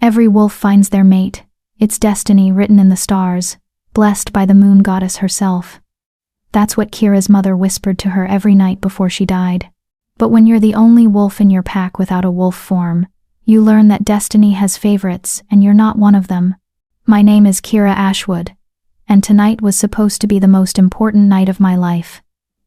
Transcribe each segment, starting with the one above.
Every wolf finds their mate, its destiny written in the stars, blessed by the moon goddess herself. That's what Kira's mother whispered to her every night before she died. But when you're the only wolf in your pack without a wolf form, you learn that destiny has favorites and you're not one of them. My name is Kira Ashwood, and tonight was supposed to be the most important night of my life.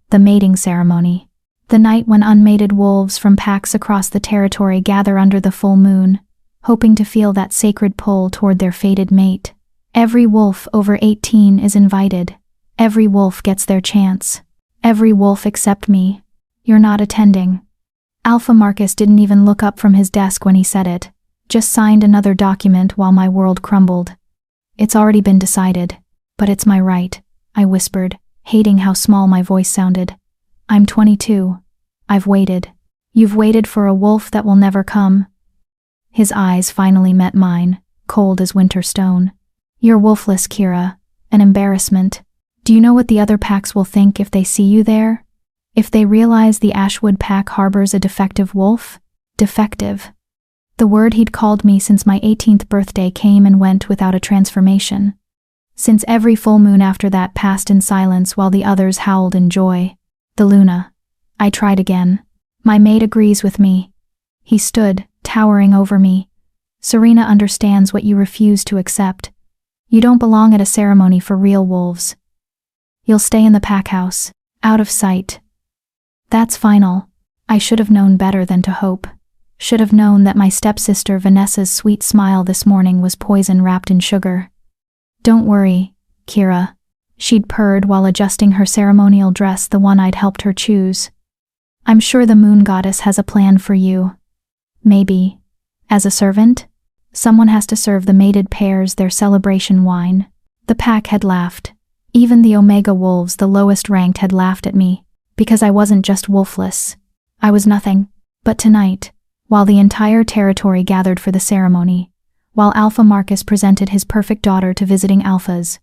The mating ceremony. The night when unmated wolves from packs across the territory gather under the full moon, hoping to feel that sacred pull toward their fated mate. Every wolf over 18 is invited. Every wolf gets their chance. Every wolf except me. You're not attending. Alpha Marcus didn't even look up from his desk when he said it, just signed another document while my world crumbled. It's already been decided, but it's my right, I whispered, hating how small my voice sounded. I'm 22. I've waited. You've waited for a wolf that will never come. His eyes finally met mine, cold as winter stone. You're wolfless, Kira. An embarrassment. Do you know what the other packs will think if they see you there? If they realize the Ashwood pack harbors a defective wolf? Defective. The word he'd called me since my 18th birthday came and went without a transformation. Since every full moon after that passed in silence while the others howled in joy. The Luna. I tried again. My mate agrees with me. He stood, towering over me. Serena understands what you refuse to accept. You don't belong at a ceremony for real wolves. You'll stay in the pack house, out of sight. That's final. I should have known better than to hope. Should have known that my stepsister Vanessa's sweet smile this morning was poison wrapped in sugar. Don't worry, Kira. She'd purred while adjusting her ceremonial dress, the one I'd helped her choose. I'm sure the moon goddess has a plan for you. Maybe. As a servant? Someone has to serve the mated pairs their celebration wine. The pack had laughed. Even the Omega wolves, the lowest ranked, had laughed at me, because I wasn't just wolfless. I was nothing. But tonight, while the entire territory gathered for the ceremony, while Alpha Marcus presented his perfect daughter to visiting alphas,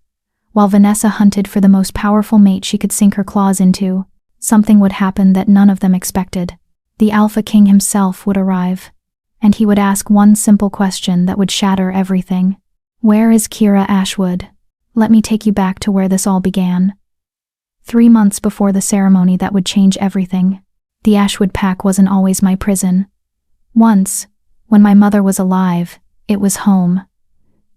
while Vanessa hunted for the most powerful mate she could sink her claws into, something would happen that none of them expected. The Alpha King himself would arrive, and he would ask one simple question that would shatter everything. Where is Kira Ashwood? Let me take you back to where this all began. 3 months before the ceremony that would change everything, the Ashwood pack wasn't always my prison. Once, when my mother was alive, it was home.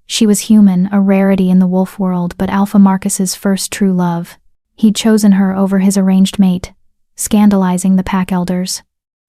She was human, a rarity in the wolf world, but Alpha Marcus's first true love. He'd chosen her over his arranged mate, scandalizing the pack elders.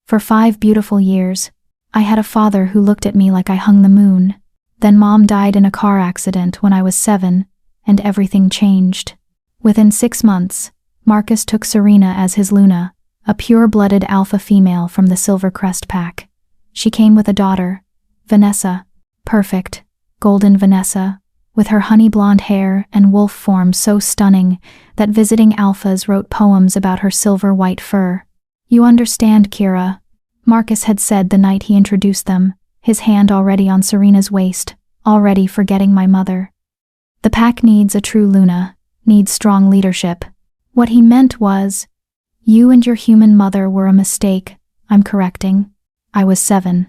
For 5 beautiful years, I had a father who looked at me like I hung the moon. Then Mom died in a car accident when I was 7, and everything changed. Within 6 months, Marcus took Serena as his Luna, a pure-blooded alpha female from the Silvercrest pack. She came with a daughter, Vanessa. Perfect, golden Vanessa, with her honey-blonde hair and wolf form so stunning that visiting alphas wrote poems about her silver-white fur. You understand, Kira, Marcus had said the night he introduced them, his hand already on Serena's waist, already forgetting my mother. The pack needs a true Luna, needs strong leadership. What he meant was, you and your human mother were a mistake, I'm correcting. I was 7.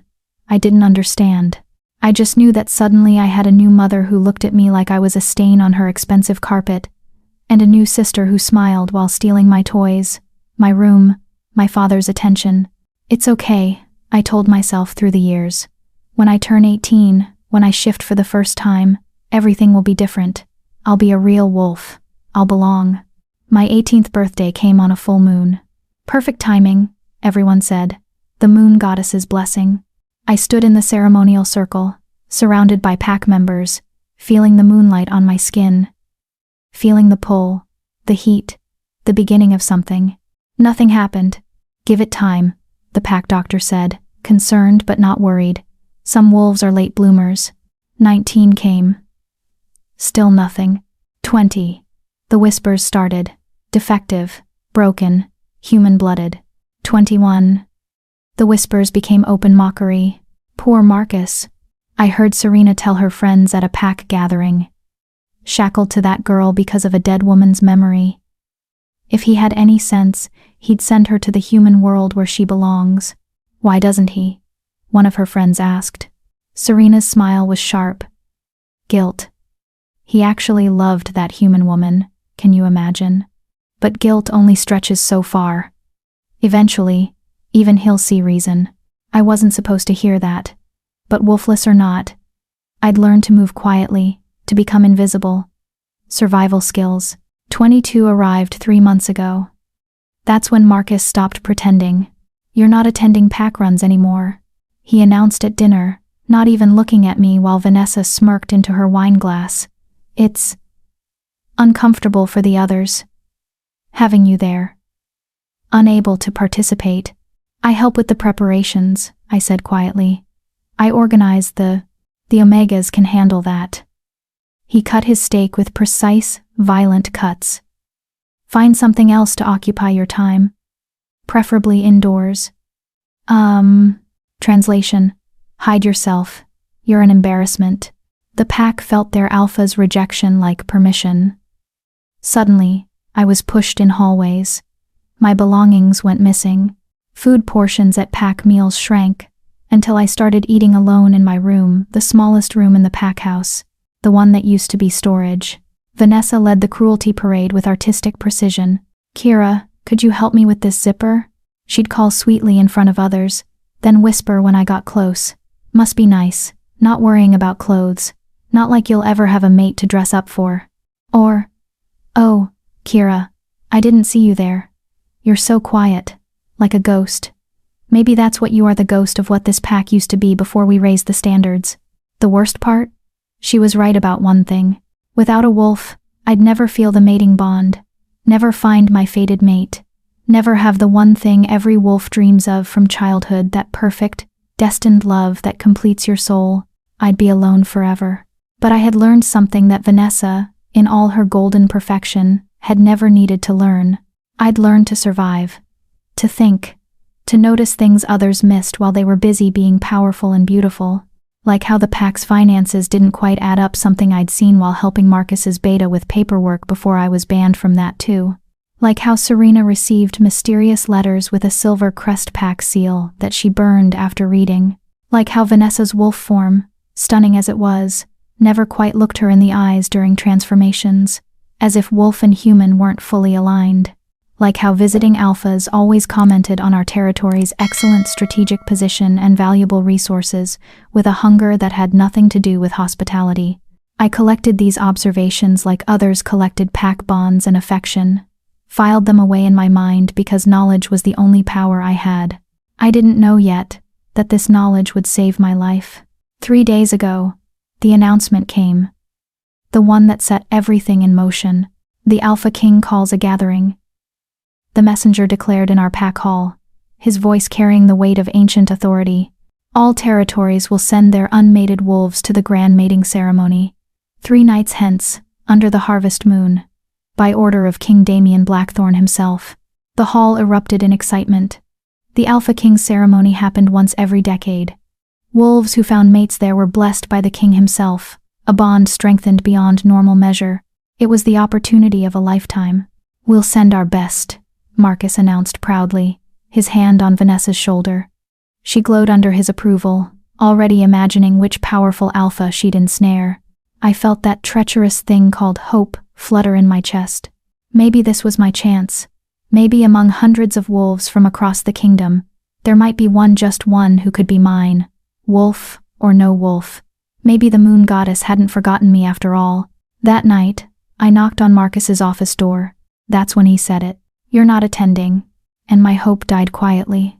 I didn't understand. I just knew that suddenly I had a new mother who looked at me like I was a stain on her expensive carpet, and a new sister who smiled while stealing my toys, my room, my father's attention. It's okay, I told myself through the years. When I turn 18, when I shift for the first time, everything will be different. I'll be a real wolf. I'll belong. My 18th birthday came on a full moon. Perfect timing, everyone said. The moon goddess's blessing. I stood in the ceremonial circle, surrounded by pack members, feeling the moonlight on my skin. Feeling the pull, the heat, the beginning of something. Nothing happened. Give it time, the pack doctor said, concerned but not worried. Some wolves are late bloomers. 19 came. Still nothing. 20. The whispers started. Defective, broken, human-blooded. 21. The whispers became open mockery. Poor Marcus. I heard Serena tell her friends at a pack gathering. Shackled to that girl because of a dead woman's memory. If he had any sense, he'd send her to the human world where she belongs. Why doesn't he? One of her friends asked. Serena's smile was sharp. Guilt. He actually loved that human woman, can you imagine? But guilt only stretches so far. Eventually, even he'll see reason. I wasn't supposed to hear that. But wolfless or not, I'd learned to move quietly, to become invisible. Survival skills. 22 arrived 3 months ago. That's when Marcus stopped pretending. You're not attending pack runs anymore, he announced at dinner, not even looking at me while Vanessa smirked into her wine glass. It's uncomfortable for the others, having you there. Unable to participate. I help with the preparations, I said quietly. I organize the Omegas can handle that. He cut his steak with precise, violent cuts. Find something else to occupy your time. Preferably indoors. Translation. Hide yourself. You're an embarrassment. The pack felt their alpha's rejection like permission. Suddenly, I was pushed in hallways. My belongings went missing. Food portions at pack meals shrank, until I started eating alone in my room, the smallest room in the pack house, the one that used to be storage. Vanessa led the cruelty parade with artistic precision. Kira, could you help me with this zipper? She'd call sweetly in front of others, then whisper when I got close. Must be nice, not worrying about clothes. Not like you'll ever have a mate to dress up for. Or, oh, Kira, I didn't see you there. You're so quiet, like a ghost. Maybe that's what you are, the ghost of what this pack used to be before we raised the standards. The worst part? She was right about one thing. Without a wolf, I'd never feel the mating bond, never find my fated mate, never have the one thing every wolf dreams of from childhood, that perfect, destined love that completes your soul. I'd be alone forever. But I had learned something that Vanessa, in all her golden perfection, had never needed to learn. I'd learned to survive, to think, to notice things others missed while they were busy being powerful and beautiful. Like how the pack's finances didn't quite add up, something I'd seen while helping Marcus's beta with paperwork before I was banned from that too. Like how Serena received mysterious letters with a silver crest pack seal that she burned after reading. Like how Vanessa's wolf form, stunning as it was, never quite looked her in the eyes during transformations, as if wolf and human weren't fully aligned. Like how visiting alphas always commented on our territory's excellent strategic position and valuable resources with a hunger that had nothing to do with hospitality. I collected these observations like others collected pack bonds and affection, filed them away in my mind because knowledge was the only power I had. I didn't know yet that this knowledge would save my life. 3 days ago, the announcement came. The one that set everything in motion. The Alpha King calls a gathering. The messenger declared in our pack hall, his voice carrying the weight of ancient authority. All territories will send their unmated wolves to the grand mating ceremony, 3 nights hence, under the harvest moon, by order of King Damian Blackthorn himself. The hall erupted in excitement. The Alpha King's ceremony happened once every decade. Wolves who found mates there were blessed by the king himself, a bond strengthened beyond normal measure. It was the opportunity of a lifetime. We'll send our best, Marcus announced proudly, his hand on Vanessa's shoulder. She glowed under his approval, already imagining which powerful alpha she'd ensnare. I felt that treacherous thing called hope flutter in my chest. Maybe this was my chance. Maybe among hundreds of wolves from across the kingdom, there might be one, just one, who could be mine. Wolf or no wolf. Maybe the moon goddess hadn't forgotten me after all. That night, I knocked on Marcus's office door. That's when he said it. You're not attending. And my hope died quietly.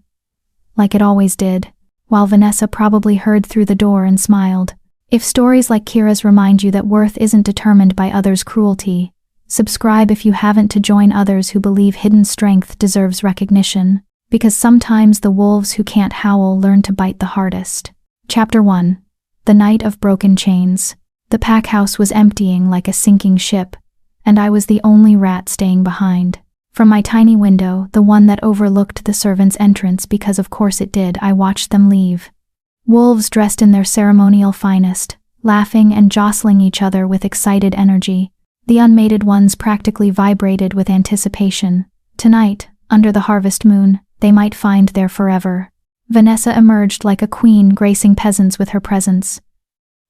Like it always did, while Vanessa probably heard through the door and smiled. If stories like Kira's remind you that worth isn't determined by others' cruelty, subscribe if you haven't, to join others who believe hidden strength deserves recognition, because sometimes the wolves who can't howl learn to bite the hardest. Chapter 1. The Night of Broken Chains. The pack house was emptying like a sinking ship, and I was the only rat staying behind. From my tiny window, the one that overlooked the servants' entrance, because of course it did, I watched them leave. Wolves dressed in their ceremonial finest, laughing and jostling each other with excited energy. The unmated ones practically vibrated with anticipation. Tonight, under the harvest moon, they might find their forever. Vanessa emerged like a queen, gracing peasants with her presence.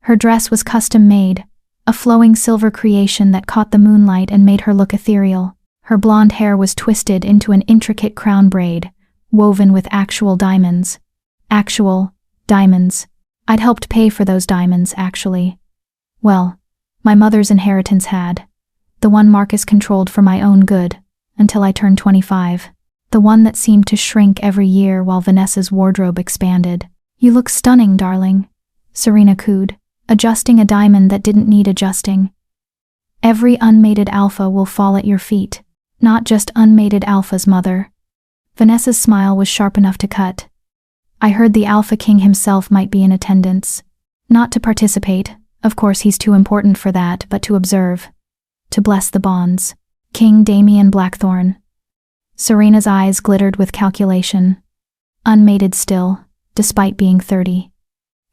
Her dress was custom-made, a flowing silver creation that caught the moonlight and made her look ethereal. Her blonde hair was twisted into an intricate crown braid, woven with actual diamonds. Actual diamonds. I'd helped pay for those diamonds, actually. Well, my mother's inheritance had. The one Marcus controlled for my own good, until I turned 25. The one that seemed to shrink every year while Vanessa's wardrobe expanded. "You look stunning, darling," Serena cooed, adjusting a diamond that didn't need adjusting. "Every unmated alpha will fall at your feet, not just unmated alphas, mother." Vanessa's smile was sharp enough to cut. "I heard the Alpha King himself might be in attendance. Not to participate, of course he's too important for that, but to observe. To bless the bonds. King Damien Blackthorn." Serena's eyes glittered with calculation. Unmated still, despite being 30.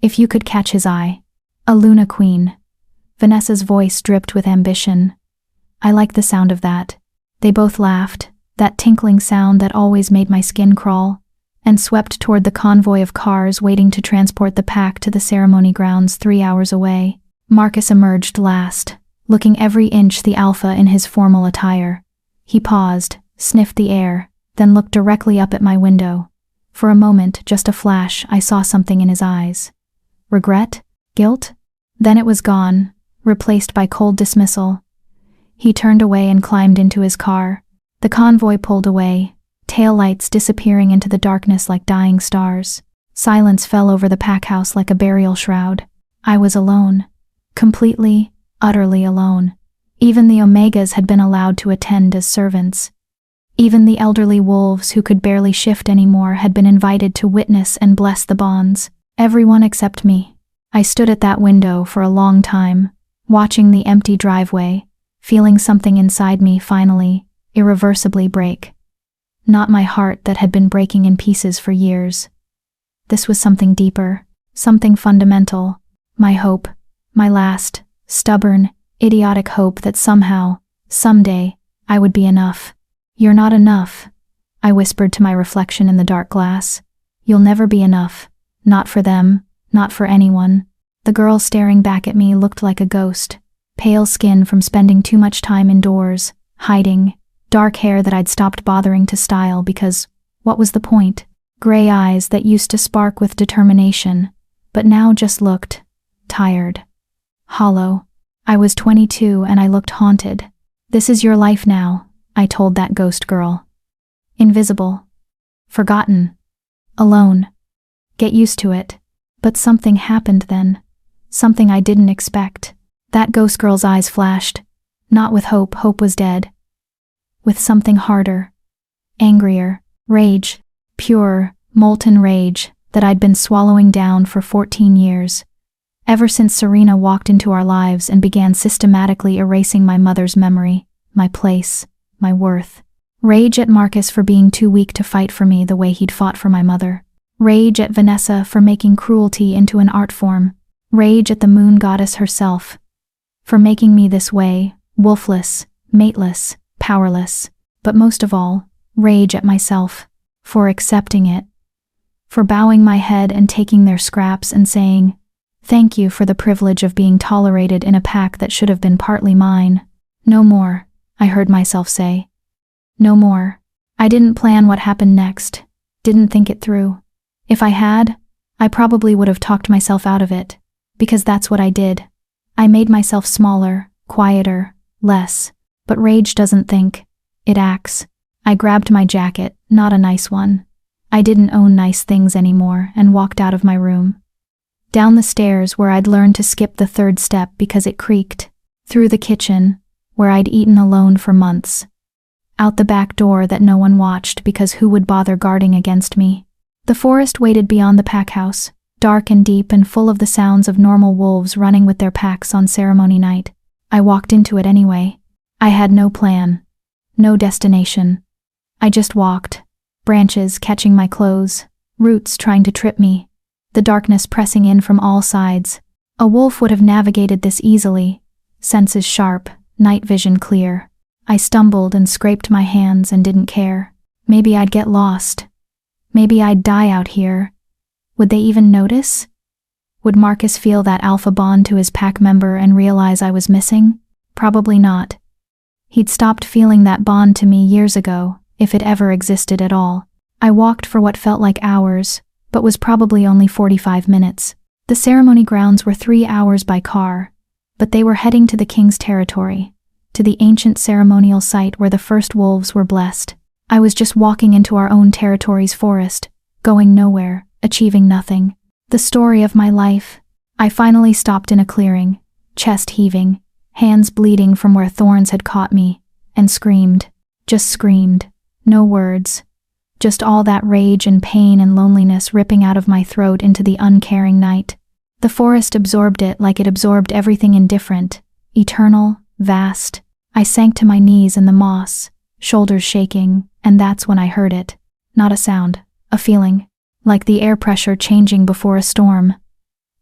If you could catch his eye. A Luna Queen. Vanessa's voice dripped with ambition. "I like the sound of that." They both laughed, that tinkling sound that always made my skin crawl, and swept toward the convoy of cars waiting to transport the pack to the ceremony grounds 3 hours away. Marcus emerged last, looking every inch the alpha in his formal attire. He paused, sniffed the air, then looked directly up at my window. For a moment, just a flash, I saw something in his eyes. Regret? Guilt? Then it was gone, replaced by cold dismissal. He turned away and climbed into his car. The convoy pulled away, taillights disappearing into the darkness like dying stars. Silence fell over the pack house like a burial shroud. I was alone. Completely, utterly alone. Even the Omegas had been allowed to attend as servants. Even the elderly wolves who could barely shift anymore had been invited to witness and bless the bonds. Everyone except me. I stood at that window for a long time, watching the empty driveway, feeling something inside me finally, irreversibly break. Not my heart that had been breaking in pieces for years. This was something deeper, something fundamental. My hope, my last, stubborn, idiotic hope that somehow, someday, I would be enough. "You're not enough," I whispered to my reflection in the dark glass. "You'll never be enough. Not for them, not for anyone." The girl staring back at me looked like a ghost. Pale skin from spending too much time indoors, hiding, dark hair that I'd stopped bothering to style because, what was the point? Gray eyes that used to spark with determination, but now just looked tired. Hollow. I was 22 and I looked haunted. "This is your life now," I told that ghost girl. "Invisible. Forgotten. Alone. Get used to it." But something happened then. Something I didn't expect. That ghost girl's eyes flashed. Not with hope, hope was dead. With something harder. Angrier. Rage. Pure, molten rage that I'd been swallowing down for 14 years. Ever since Serena walked into our lives and began systematically erasing my mother's memory, my place, my worth. Rage at Marcus for being too weak to fight for me the way he'd fought for my mother. Rage at Vanessa for making cruelty into an art form. Rage at the moon goddess herself for making me this way, wolfless, mateless, powerless. But most of all, rage at myself for accepting it. For bowing my head and taking their scraps and saying, "Thank you for the privilege of being tolerated in a pack that should have been partly mine." "No more," I heard myself say. "No more." I didn't plan what happened next, didn't think it through. If I had, I probably would have talked myself out of it, because that's what I did. I made myself smaller, quieter, less. But rage doesn't think, it acts. I grabbed my jacket, not a nice one. I didn't own nice things anymore, and walked out of my room. Down the stairs where I'd learned to skip the third step because it creaked. Through the kitchen, where I'd eaten alone for months. Out the back door that no one watched because who would bother guarding against me? The forest waited beyond the pack house, dark and deep and full of the sounds of normal wolves running with their packs on ceremony night. I walked into it anyway. I had no plan. No destination. I just walked. Branches catching my clothes. Roots trying to trip me. The darkness pressing in from all sides. A wolf would have navigated this easily. Senses sharp, night vision clear. I stumbled and scraped my hands and didn't care. Maybe I'd get lost. Maybe I'd die out here, Would they even notice? Would Marcus feel that alpha bond to his pack member and realize I was missing? Probably not. He'd stopped feeling that bond to me years ago, if it ever existed at all. I walked for what felt like hours, but was probably only 45 minutes. The ceremony grounds were 3 hours by car, but they were heading to the king's territory, to the ancient ceremonial site where the first wolves were blessed. I was just walking into our own territory's forest, going nowhere, achieving nothing. The story of my life. I finally stopped in a clearing, chest heaving, hands bleeding from where thorns had caught me, and screamed. Just screamed. No words. Just all that rage and pain and loneliness ripping out of my throat into the uncaring night. The forest absorbed it like it absorbed everything indifferent, eternal, vast. I sank to my knees in the moss, shoulders shaking, and that's when I heard it. Not a sound, a feeling. Like the air pressure changing before a storm.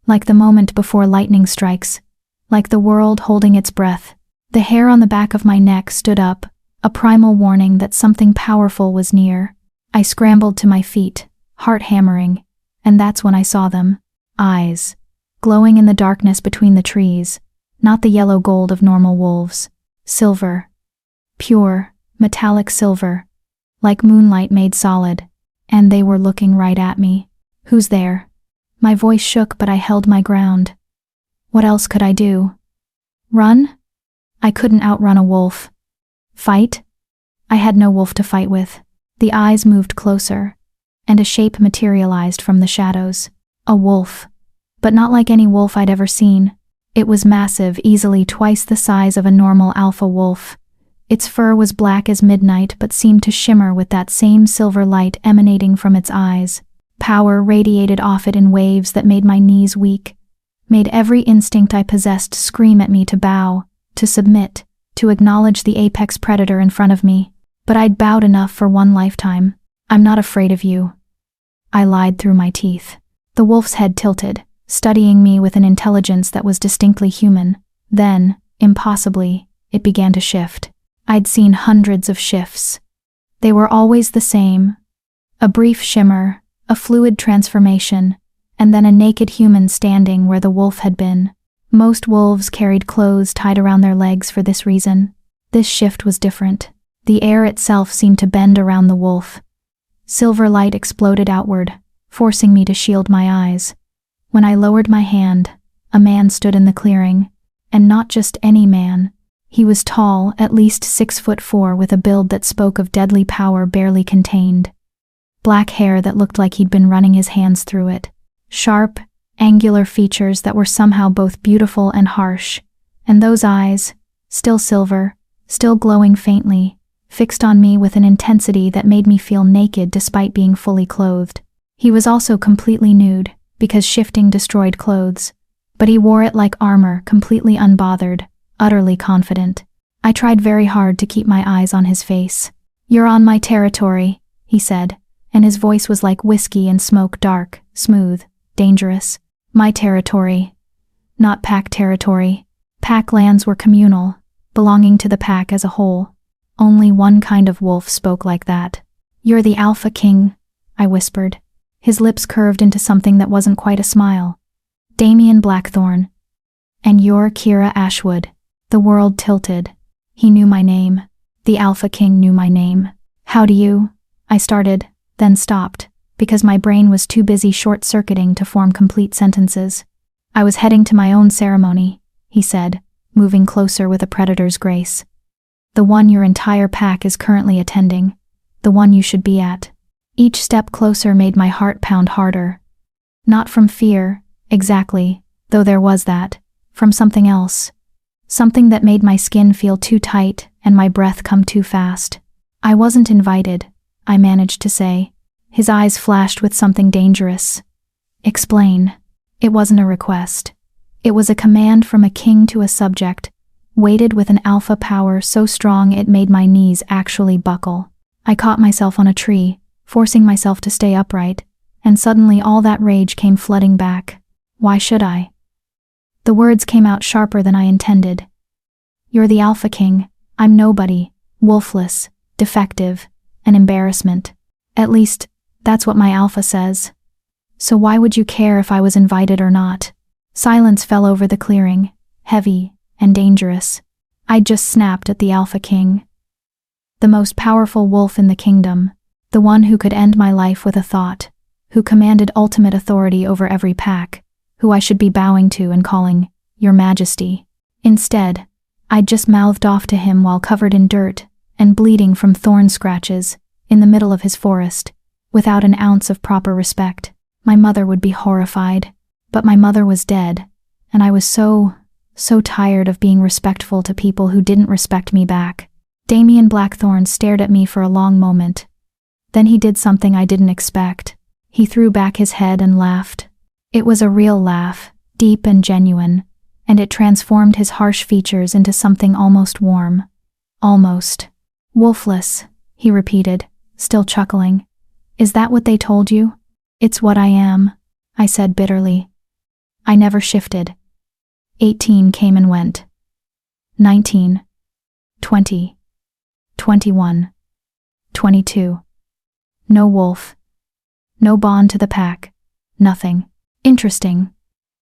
Like the moment before lightning strikes. Like the world holding its breath. The hair on the back of my neck stood up, a primal warning that something powerful was near. I scrambled to my feet, heart hammering, and that's when I saw them. Eyes. Glowing in the darkness between the trees. Not the yellow gold of normal wolves. Silver. Pure, metallic silver. Like moonlight made solid. And they were looking right at me. Who's there? My voice shook, but I held my ground. What else could I do? Run? I couldn't outrun a wolf. Fight? I had no wolf to fight with. The eyes moved closer, and a shape materialized from the shadows. A wolf. But not like any wolf I'd ever seen. It was massive, easily twice the size of a normal alpha wolf. Its fur was black as midnight but seemed to shimmer with that same silver light emanating from its eyes. Power radiated off it in waves that made my knees weak, made every instinct I possessed scream at me to bow, to submit, to acknowledge the apex predator in front of me. But I'd bowed enough for one lifetime. I'm not afraid of you. I lied through my teeth. The wolf's head tilted, studying me with an intelligence that was distinctly human. Then, impossibly, it began to shift. I'd seen hundreds of shifts. They were always the same. A brief shimmer, a fluid transformation, and then a naked human standing where the wolf had been. Most wolves carried clothes tied around their legs for this reason. This shift was different. The air itself seemed to bend around the wolf. Silver light exploded outward, forcing me to shield my eyes. When I lowered my hand, a man stood in the clearing, and not just any man. He was tall, at least 6'4", with a build that spoke of deadly power barely contained. Black hair that looked like he'd been running his hands through it. Sharp, angular features that were somehow both beautiful and harsh. And those eyes, still silver, still glowing faintly, fixed on me with an intensity that made me feel naked despite being fully clothed. He was also completely nude, because shifting destroyed clothes. But he wore it like armor, completely unbothered. Utterly confident. I tried very hard to keep my eyes on his face. "You're on my territory," he said, and his voice was like whiskey and smoke, dark, smooth, dangerous. My territory. Not pack territory. Pack lands were communal, belonging to the pack as a whole. Only one kind of wolf spoke like that. "You're the Alpha King," I whispered. His lips curved into something that wasn't quite a smile. "Damien Blackthorn. And you're Kira Ashwood." The world tilted. He knew my name. The Alpha King knew my name. "How do you?" I started, then stopped, because my brain was too busy short-circuiting to form complete sentences. "I was heading to my own ceremony," he said, moving closer with a predator's grace. "The one your entire pack is currently attending. The one you should be at." Each step closer made my heart pound harder. Not from fear, exactly, though there was that. From something else. Something that made my skin feel too tight and my breath come too fast. "I wasn't invited," I managed to say. His eyes flashed with something dangerous. "Explain." It wasn't a request. It was a command from a king to a subject, weighted with an alpha power so strong it made my knees actually buckle. I caught myself on a tree, forcing myself to stay upright, and suddenly all that rage came flooding back. Why should I? The words came out sharper than I intended. "You're the Alpha King. I'm nobody, wolfless, defective, an embarrassment. At least, that's what my alpha says." So why would you care if I was invited or not? Silence fell over the clearing, heavy and dangerous. I'd just snapped at the Alpha King. The most powerful wolf in the kingdom, the one who could end my life with a thought, who commanded ultimate authority over every pack, who I should be bowing to and calling, Your Majesty. Instead, I'd just mouthed off to him while covered in dirt and bleeding from thorn scratches in the middle of his forest, without an ounce of proper respect. My mother would be horrified, but my mother was dead, and I was so tired of being respectful to people who didn't respect me back. Damien Blackthorn stared at me for a long moment. Then he did something I didn't expect. He threw back his head and laughed. It was a real laugh, deep and genuine, and it transformed his harsh features into something almost warm. Almost. Wolfless, he repeated, still chuckling. Is that what they told you? It's what I am, I said bitterly. I never shifted. 18 came and went. 19. 20. 21. 22. No wolf. No bond to the pack. Nothing. Interesting.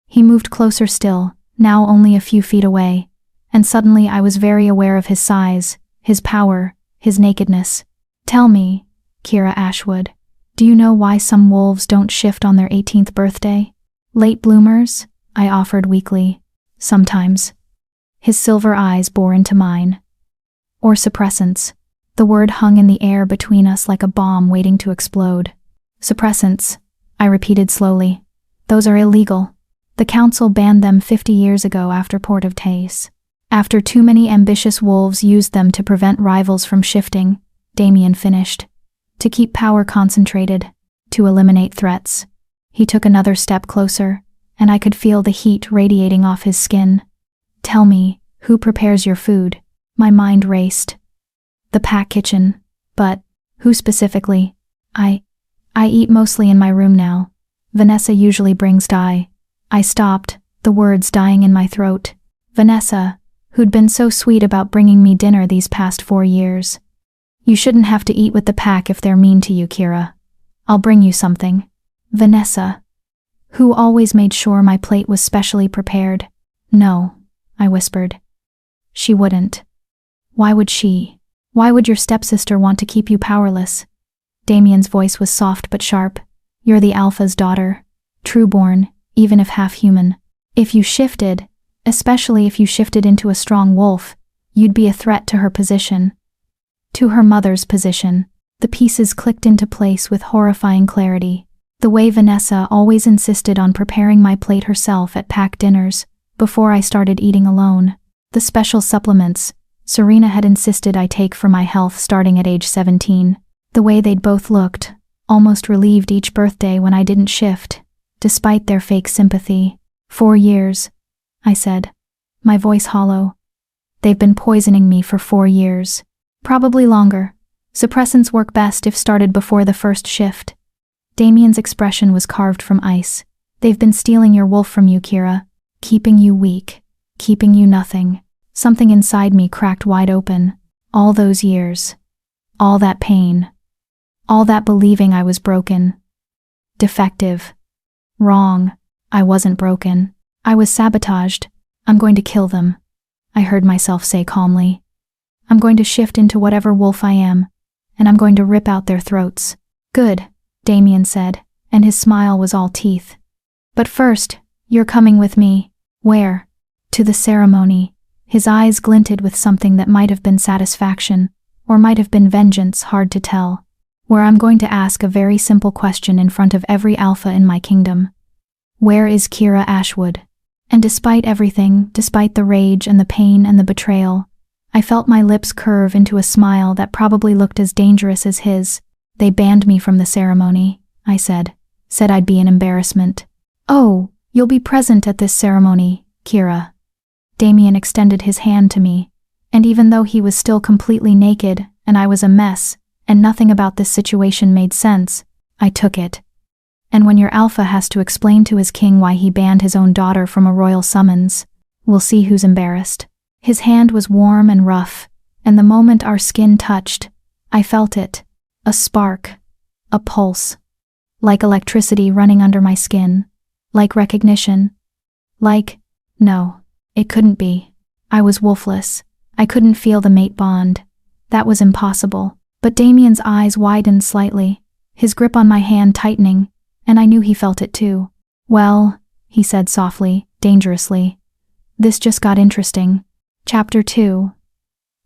He moved closer still, now only a few feet away, and suddenly I was very aware of his size, his power, his nakedness. Tell me, Kira Ashwood, do you know why some wolves don't shift on their 18th birthday? Late bloomers? I offered weakly. Sometimes. His silver eyes bore into mine. Or suppressants. The word hung in the air between us like a bomb waiting to explode. Suppressants, I repeated slowly. Those are illegal. The council banned them 50 years ago after Port of Tace. After too many ambitious wolves used them to prevent rivals from shifting, Damien finished. To keep power concentrated, to eliminate threats. He took another step closer, and I could feel the heat radiating off his skin. Tell me, who prepares your food? My mind raced. The pack kitchen, but who specifically? I eat mostly in my room now. Vanessa usually brings dye. I stopped, the words dying in my throat. Vanessa, who'd been so sweet about bringing me dinner these past 4 years. You shouldn't have to eat with the pack if they're mean to you, Kira. I'll bring you something. Vanessa, who always made sure my plate was specially prepared. No, I whispered. She wouldn't. Why would she? Why would your stepsister want to keep you powerless? Damien's voice was soft but sharp. You're the Alpha's daughter. True-born, even if half-human. If you shifted, especially if you shifted into a strong wolf, you'd be a threat to her position. To her mother's position. The pieces clicked into place with horrifying clarity. The way Vanessa always insisted on preparing my plate herself at pack dinners, before I started eating alone. The special supplements Serena had insisted I take for my health starting at age 17. The way they'd both looked, almost relieved each birthday when I didn't shift, despite their fake sympathy. 4 years, I said, my voice hollow. They've been poisoning me for 4 years. Probably longer. Suppressants work best if started before the first shift. Damien's expression was carved from ice. They've been stealing your wolf from you, Kira. Keeping you weak. Keeping you nothing. Something inside me cracked wide open. All those years. All that pain. All that believing I was broken. Defective. Wrong. I wasn't broken. I was sabotaged. I'm going to kill them. I heard myself say calmly. I'm going to shift into whatever wolf I am, and I'm going to rip out their throats. Good, Damien said, and his smile was all teeth. But first, you're coming with me. Where? To the ceremony. His eyes glinted with something that might have been satisfaction, or might have been vengeance, hard to tell. Where I'm going to ask a very simple question in front of every alpha in my kingdom. Where is Kira Ashwood? And despite everything, despite the rage and the pain and the betrayal, I felt my lips curve into a smile that probably looked as dangerous as his. They banned me from the ceremony, I said. Said I'd be an embarrassment. Oh, you'll be present at this ceremony, Kira. Damien extended his hand to me, and even though he was still completely naked and I was a mess, and nothing about this situation made sense, I took it. And when your alpha has to explain to his king why he banned his own daughter from a royal summons, we'll see who's embarrassed. His hand was warm and rough, and the moment our skin touched, I felt it. A spark. A pulse. Like electricity running under my skin. Like recognition. No, it couldn't be. I was wolfless. I couldn't feel the mate bond. That was impossible. But Damien's eyes widened slightly, his grip on my hand tightening, and I knew he felt it too. Well, he said softly, dangerously. This just got interesting. Chapter 2.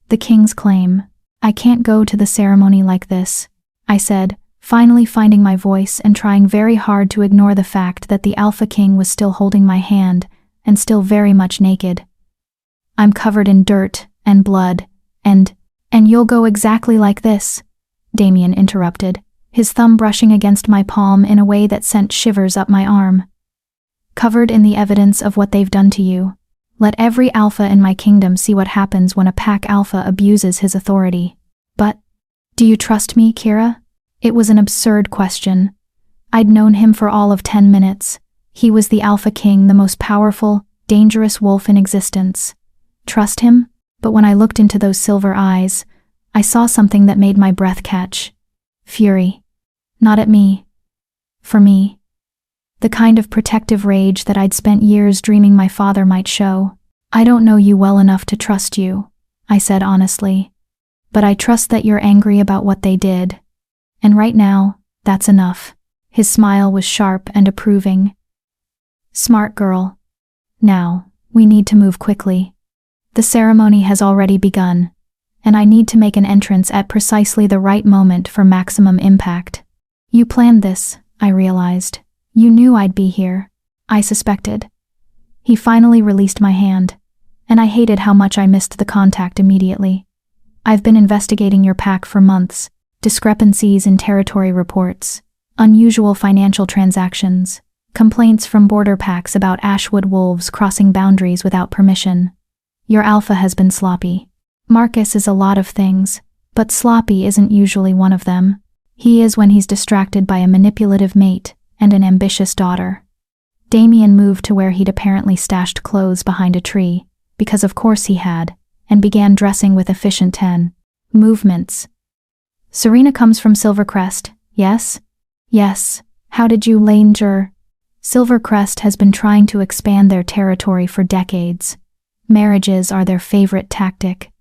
The King's Claim. I can't go to the ceremony like this, I said, finally finding my voice and trying very hard to ignore the fact that the Alpha King was still holding my hand and still very much naked. I'm covered in dirt and blood, and you'll go exactly like this, Damien interrupted, his thumb brushing against my palm in a way that sent shivers up my arm. Covered in the evidence of what they've done to you. Let every alpha in my kingdom see what happens when a pack alpha abuses his authority. But, do you trust me, Kira? It was an absurd question. I'd known him for all of 10 minutes. He was the Alpha King, the most powerful, dangerous wolf in existence. Trust him? But when I looked into those silver eyes, I saw something that made my breath catch. Fury. Not at me. For me. The kind of protective rage that I'd spent years dreaming my father might show. I don't know you well enough to trust you, I said honestly. But I trust that you're angry about what they did. And right now, that's enough. His smile was sharp and approving. Smart girl. Now, we need to move quickly. The ceremony has already begun, and I need to make an entrance at precisely the right moment for maximum impact. You planned this, I realized. You knew I'd be here. I suspected. He finally released my hand, and I hated how much I missed the contact immediately. I've been investigating your pack for months. Discrepancies in territory reports, unusual financial transactions, complaints from border packs about Ashwood wolves crossing boundaries without permission. Your alpha has been sloppy. Marcus is a lot of things, but sloppy isn't usually one of them. He is when he's distracted by a manipulative mate and an ambitious daughter. Damien moved to where he'd apparently stashed clothes behind a tree, because of course he had, and began dressing with efficient movements. Serena comes from Silvercrest, yes? Yes. How did you langer? Silvercrest has been trying to expand their territory for decades. Marriages are their favorite tactic.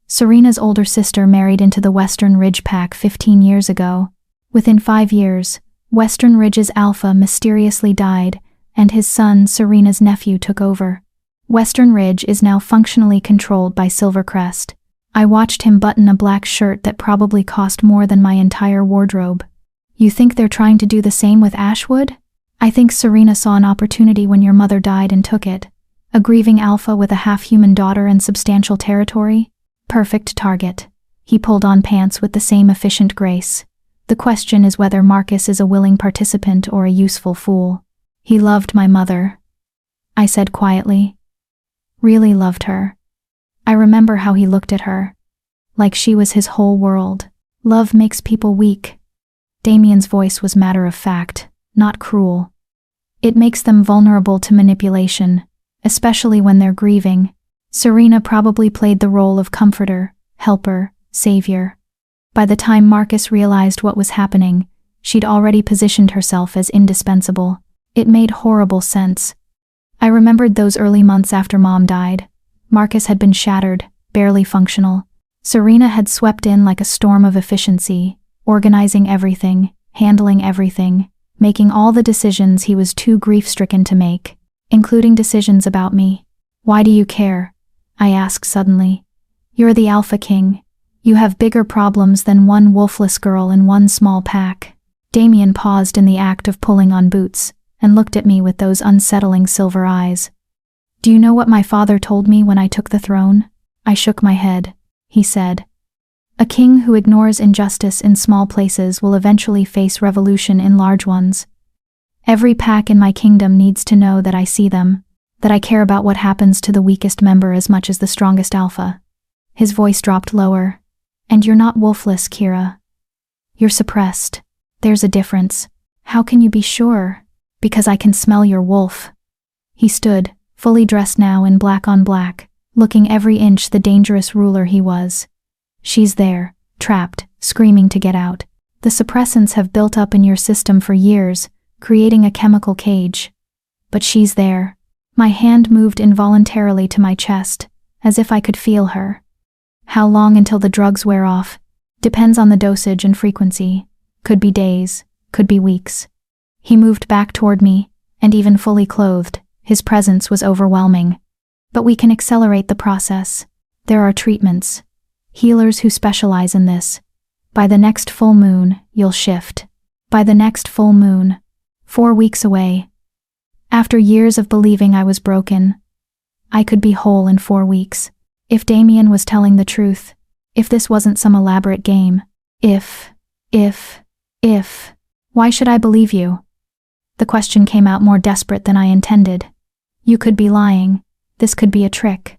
Serena's older sister married into the Western Ridge pack 15 years ago. Within 5 years, Western Ridge's alpha mysteriously died, and his son, Serena's nephew, took over. Western Ridge is now functionally controlled by Silvercrest. I watched him button a black shirt that probably cost more than my entire wardrobe. You think they're trying to do the same with Ashwood? I think Serena saw an opportunity when your mother died and took it. A grieving alpha with a half-human daughter and substantial territory? Perfect target. He pulled on pants with the same efficient grace. The question is whether Marcus is a willing participant or a useful fool. He loved my mother, I said quietly. Really loved her. I remember how he looked at her. Like she was his whole world. Love makes people weak. Damien's voice was matter of fact, not cruel. It makes them vulnerable to manipulation, especially when they're grieving. Serena probably played the role of comforter, helper, savior. By the time Marcus realized what was happening, she'd already positioned herself as indispensable. It made horrible sense. I remembered those early months after Mom died. Marcus had been shattered, barely functional. Serena had swept in like a storm of efficiency, organizing everything, handling everything, making all the decisions he was too grief-stricken to make, including decisions about me. Why do you care? I asked suddenly. You're the Alpha King. You have bigger problems than one wolfless girl in one small pack. Damien paused in the act of pulling on boots, and looked at me with those unsettling silver eyes. Do you know what my father told me when I took the throne? I shook my head. He said, a king who ignores injustice in small places will eventually face revolution in large ones. Every pack in my kingdom needs to know that I see them, that I care about what happens to the weakest member as much as the strongest alpha. His voice dropped lower. And you're not wolfless, Kira. You're suppressed. There's a difference. How can you be sure? Because I can smell your wolf. He stood, fully dressed now in black on black, looking every inch the dangerous ruler he was. She's there, trapped, screaming to get out. The suppressants have built up in your system for years, creating a chemical cage. But she's there. My hand moved involuntarily to my chest, as if I could feel her. How long until the drugs wear off? Depends on the dosage and frequency. Could be days, could be weeks. He moved back toward me, and even fully clothed, his presence was overwhelming. But we can accelerate the process. There are treatments. Healers who specialize in this. By the next full moon, you'll shift. By the next full moon. 4 weeks away. After years of believing I was broken, I could be whole in 4 weeks. If Damien was telling the truth, if this wasn't some elaborate game, if, why should I believe you? The question came out more desperate than I intended. You could be lying. This could be a trick.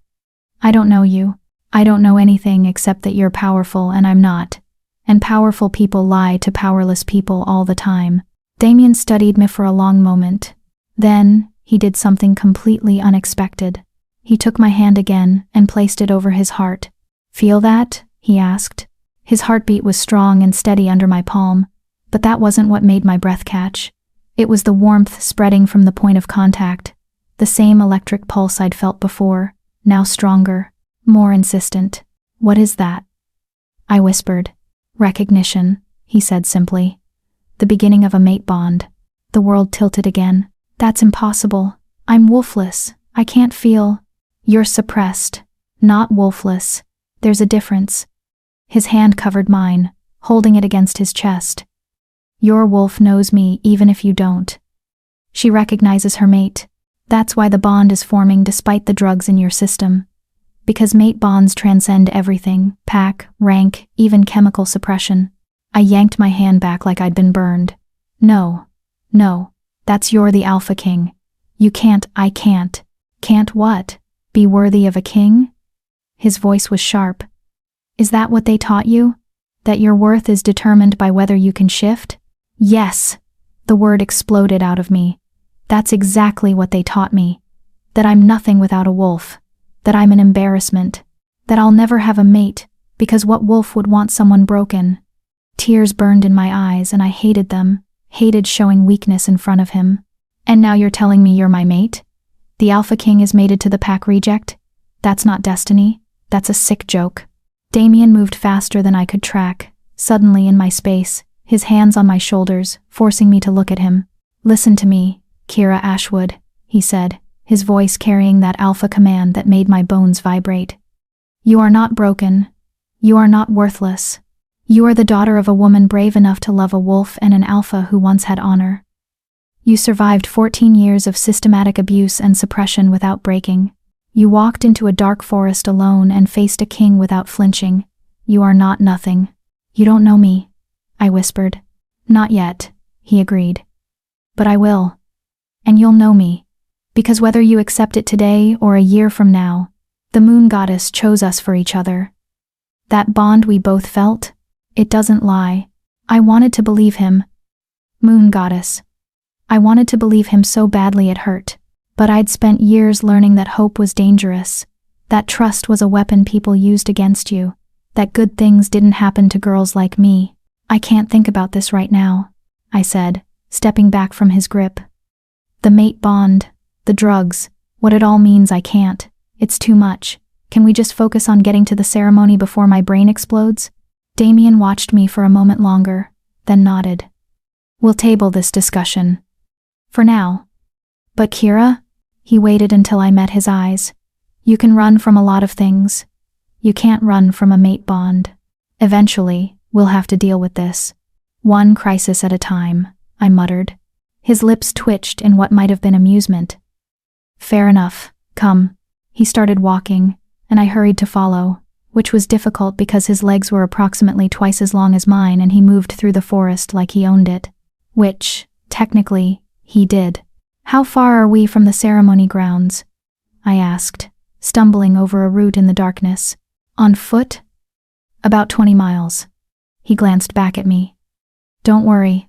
I don't know you. I don't know anything except that you're powerful and I'm not. And powerful people lie to powerless people all the time. Damien studied me for a long moment. Then, he did something completely unexpected. He took my hand again and placed it over his heart. Feel that? He asked. His heartbeat was strong and steady under my palm, but that wasn't what made my breath catch. It was the warmth spreading from the point of contact. The same electric pulse I'd felt before, now stronger, more insistent. What is that? I whispered. Recognition, he said simply. The beginning of a mate bond. The world tilted again. That's impossible. I'm wolfless. I can't feel. You're suppressed, not wolfless. There's a difference. His hand covered mine, holding it against his chest. Your wolf knows me even if you don't. She recognizes her mate. That's why the bond is forming despite the drugs in your system. Because mate bonds transcend everything, pack, rank, even chemical suppression. I yanked my hand back like I'd been burned. No, that's you're the alpha king. You can't, I can't. Can't what? Be worthy of a king? His voice was sharp. Is that what they taught you? That your worth is determined by whether you can shift? Yes, the word exploded out of me. That's exactly what they taught me. That I'm nothing without a wolf. That I'm an embarrassment. That I'll never have a mate, because what wolf would want someone broken? Tears burned in my eyes and I hated them, hated showing weakness in front of him. And now you're telling me you're my mate? The Alpha King is mated to the pack reject? That's not destiny. That's a sick joke. Damien moved faster than I could track, suddenly in my space, his hands on my shoulders, forcing me to look at him. Listen to me, Kira Ashwood, he said, his voice carrying that alpha command that made my bones vibrate. You are not broken. You are not worthless. You are the daughter of a woman brave enough to love a wolf and an alpha who once had honor. You survived 14 years of systematic abuse and suppression without breaking. You walked into a dark forest alone and faced a king without flinching. You are not nothing. You don't know me, I whispered. Not yet, he agreed. But I will. And you'll know me. Because whether you accept it today or a year from now, the moon goddess chose us for each other. That bond we both felt, it doesn't lie. I wanted to believe him. Moon goddess. I wanted to believe him so badly it hurt. But I'd spent years learning that hope was dangerous, that trust was a weapon people used against you, that good things didn't happen to girls like me. I can't think about this right now, I said, stepping back from his grip. The mate bond, the drugs, what it all means I can't. It's too much. Can we just focus on getting to the ceremony before my brain explodes? Damien watched me for a moment longer, then nodded. We'll table this discussion. For now. But Kira? He waited until I met his eyes. You can run from a lot of things. You can't run from a mate bond. Eventually, we'll have to deal with this. One crisis at a time, I muttered. His lips twitched in what might have been amusement. Fair enough, come. He started walking, and I hurried to follow, which was difficult because his legs were approximately twice as long as mine and he moved through the forest like he owned it. Which, technically, he did. How far are we from the ceremony grounds? I asked, stumbling over a route in the darkness. On foot? About 20 miles. He glanced back at me. Don't worry.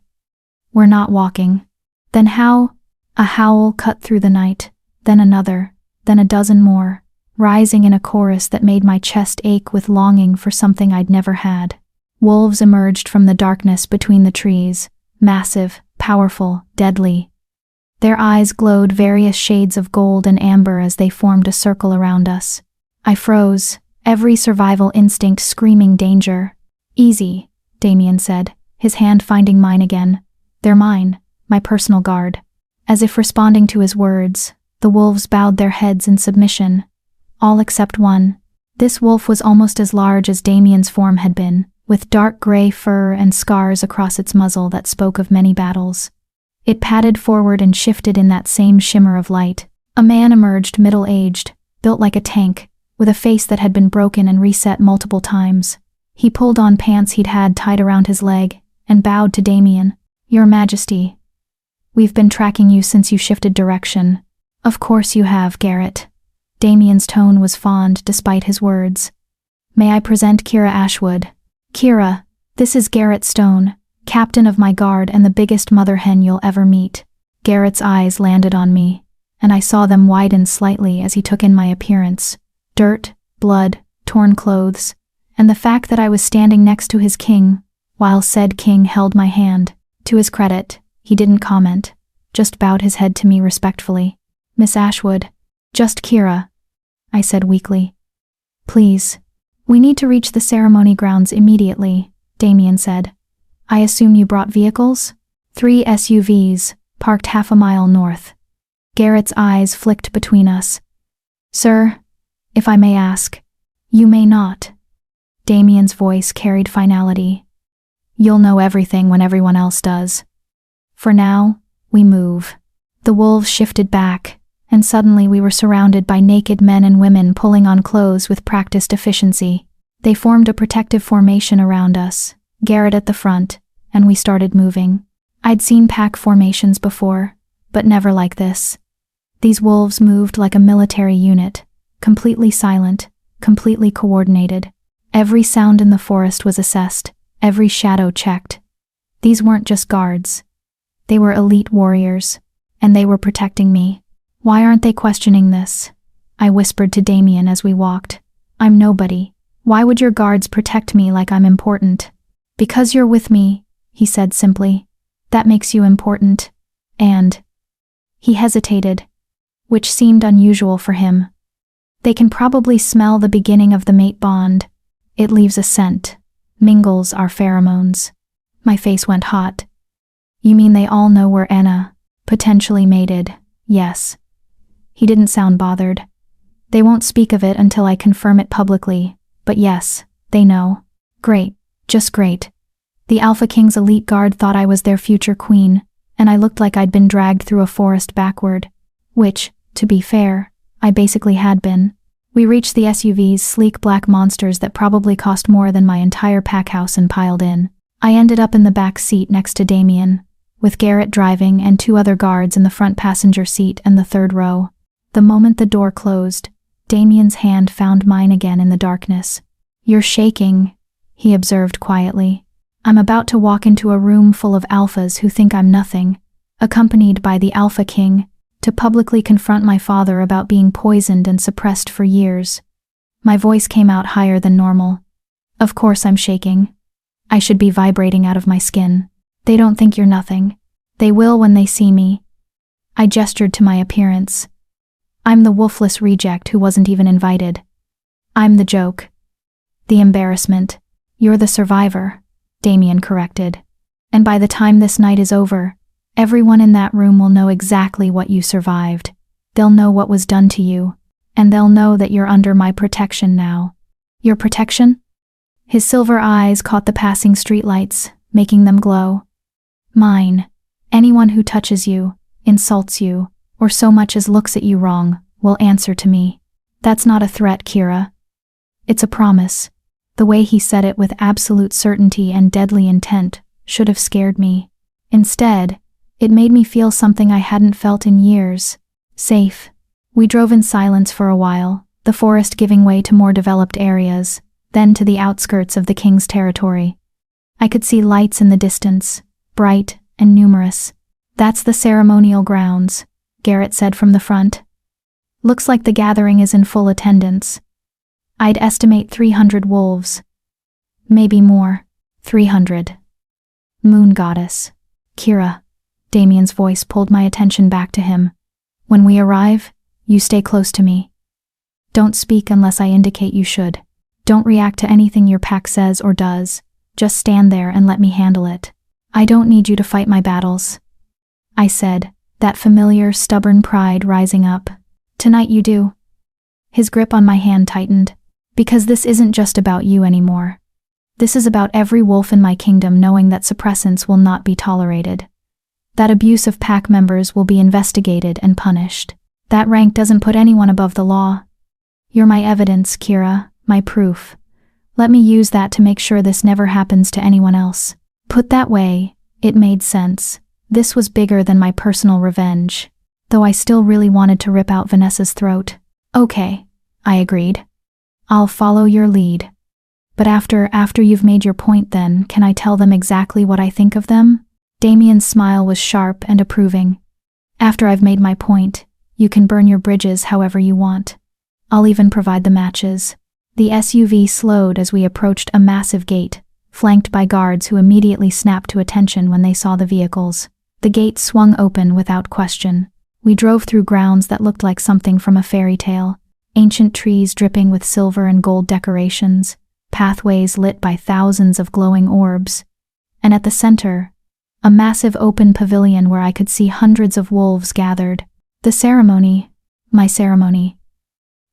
We're not walking. Then how? A howl cut through the night, then another, then a dozen more, rising in a chorus that made my chest ache with longing for something I'd never had. Wolves emerged from the darkness between the trees, massive, powerful, deadly. Their eyes glowed various shades of gold and amber as they formed a circle around us. I froze, every survival instinct screaming danger. "Easy," Damien said, his hand finding mine again. "They're mine, my personal guard." As if responding to his words, the wolves bowed their heads in submission, all except one. This wolf was almost as large as Damien's form had been, with dark gray fur and scars across its muzzle that spoke of many battles. It padded forward and shifted in that same shimmer of light. A man emerged, middle-aged, built like a tank, with a face that had been broken and reset multiple times. He pulled on pants he'd had tied around his leg, and bowed to Damien. "Your Majesty, we've been tracking you since you shifted direction." "Of course you have, Garrett." Damien's tone was fond despite his words. "May I present Kira Ashwood?" "Kira, this is Garrett Stone, captain of my guard and the biggest mother hen you'll ever meet." Garrett's eyes landed on me, and I saw them widen slightly as he took in my appearance. Dirt, blood, torn clothes, and the fact that I was standing next to his king, while said king held my hand. To his credit, he didn't comment, just bowed his head to me respectfully. "Miss Ashwood." "Just Kira," I said weakly. "Please. We need to reach the ceremony grounds immediately," Damien said. "I assume you brought vehicles?" 3 SUVs, parked half a mile north. Garrett's eyes flicked between us. "Sir, if I may ask." "You may not." Damien's voice carried finality. "You'll know everything when everyone else does. For now, we move." The wolves shifted back, and suddenly we were surrounded by naked men and women pulling on clothes with practiced efficiency. They formed a protective formation around us, Garrett at the front, and we started moving. I'd seen pack formations before, but never like this. These wolves moved like a military unit, completely silent, completely coordinated. Every sound in the forest was assessed, every shadow checked. These weren't just guards. They were elite warriors, and they were protecting me. "Why aren't they questioning this?" I whispered to Damien as we walked. "I'm nobody. Why would your guards protect me like I'm important?" "Because you're with me," he said simply. "That makes you important. And..." He hesitated, which seemed unusual for him. "They can probably smell the beginning of the mate bond. It leaves a scent, mingles our pheromones." My face went hot. "You mean they all know we're Anna, potentially mated?" "Yes." He didn't sound bothered. "They won't speak of it until I confirm it publicly, but yes, they know." "Great, just great." The Alpha King's elite guard thought I was their future queen, and I looked like I'd been dragged through a forest backward, which, to be fair, I basically had been. We reached the SUVs, sleek black monsters that probably cost more than my entire pack house and piled in. I ended up in the back seat next to Damien, with Garrett driving and 2 other guards in the front passenger seat and the 3rd row. The moment the door closed, Damien's hand found mine again in the darkness. "You're shaking," he observed quietly. "I'm about to walk into a room full of alphas who think I'm nothing, accompanied by the Alpha King, to publicly confront my father about being poisoned and suppressed for years." My voice came out higher than normal. "Of course I'm shaking. I should be vibrating out of my skin. They don't think you're nothing. They will when they see me." I gestured to my appearance. "I'm the wolfless reject who wasn't even invited. I'm the joke. The embarrassment. You're the survivor," Damien corrected. "And by the time this night is over, everyone in that room will know exactly what you survived. They'll know what was done to you, and they'll know that you're under my protection now." "Your protection?" His silver eyes caught the passing streetlights, making them glow. "Mine. Anyone who touches you, insults you, or so much as looks at you wrong, will answer to me." "That's not a threat, Kira. It's a promise." The way he said it with absolute certainty and deadly intent should have scared me. Instead, it made me feel something I hadn't felt in years. Safe. We drove in silence for a while, the forest giving way to more developed areas, then to the outskirts of the king's territory. I could see lights in the distance, bright and numerous. "That's the ceremonial grounds," Garrett said from the front. "Looks like the gathering is in full attendance. I'd estimate 300 wolves. Maybe more." 300. Moon Goddess. Kira. Damien's voice pulled my attention back to him. When we arrive, you stay close to me. Don't speak unless I indicate you should. Don't react to anything your pack says or does. Just stand there and let me handle it. I don't need you to fight my battles, I said, that familiar, stubborn pride rising up. Tonight you do. His grip on my hand tightened. Because this isn't just about you anymore. This is about every wolf in my kingdom knowing that suppressants will not be tolerated. That abuse of pack members will be investigated and punished. That rank doesn't put anyone above the law. You're my evidence, Kira, my proof. Let me use that to make sure this never happens to anyone else. Put that way, it made sense. This was bigger than my personal revenge, though I still really wanted to rip out Vanessa's throat. Okay, I agreed. I'll follow your lead. But after you've made your point then, can I tell them exactly what I think of them? Damien's smile was sharp and approving. After I've made my point, you can burn your bridges however you want. I'll even provide the matches. The SUV slowed as we approached a massive gate, flanked by guards who immediately snapped to attention when they saw the vehicles. The gate swung open without question. We drove through grounds that looked like something from a fairy tale. Ancient trees dripping with silver and gold decorations, pathways lit by thousands of glowing orbs, and at the center, a massive open pavilion where I could see hundreds of wolves gathered. The ceremony, my ceremony.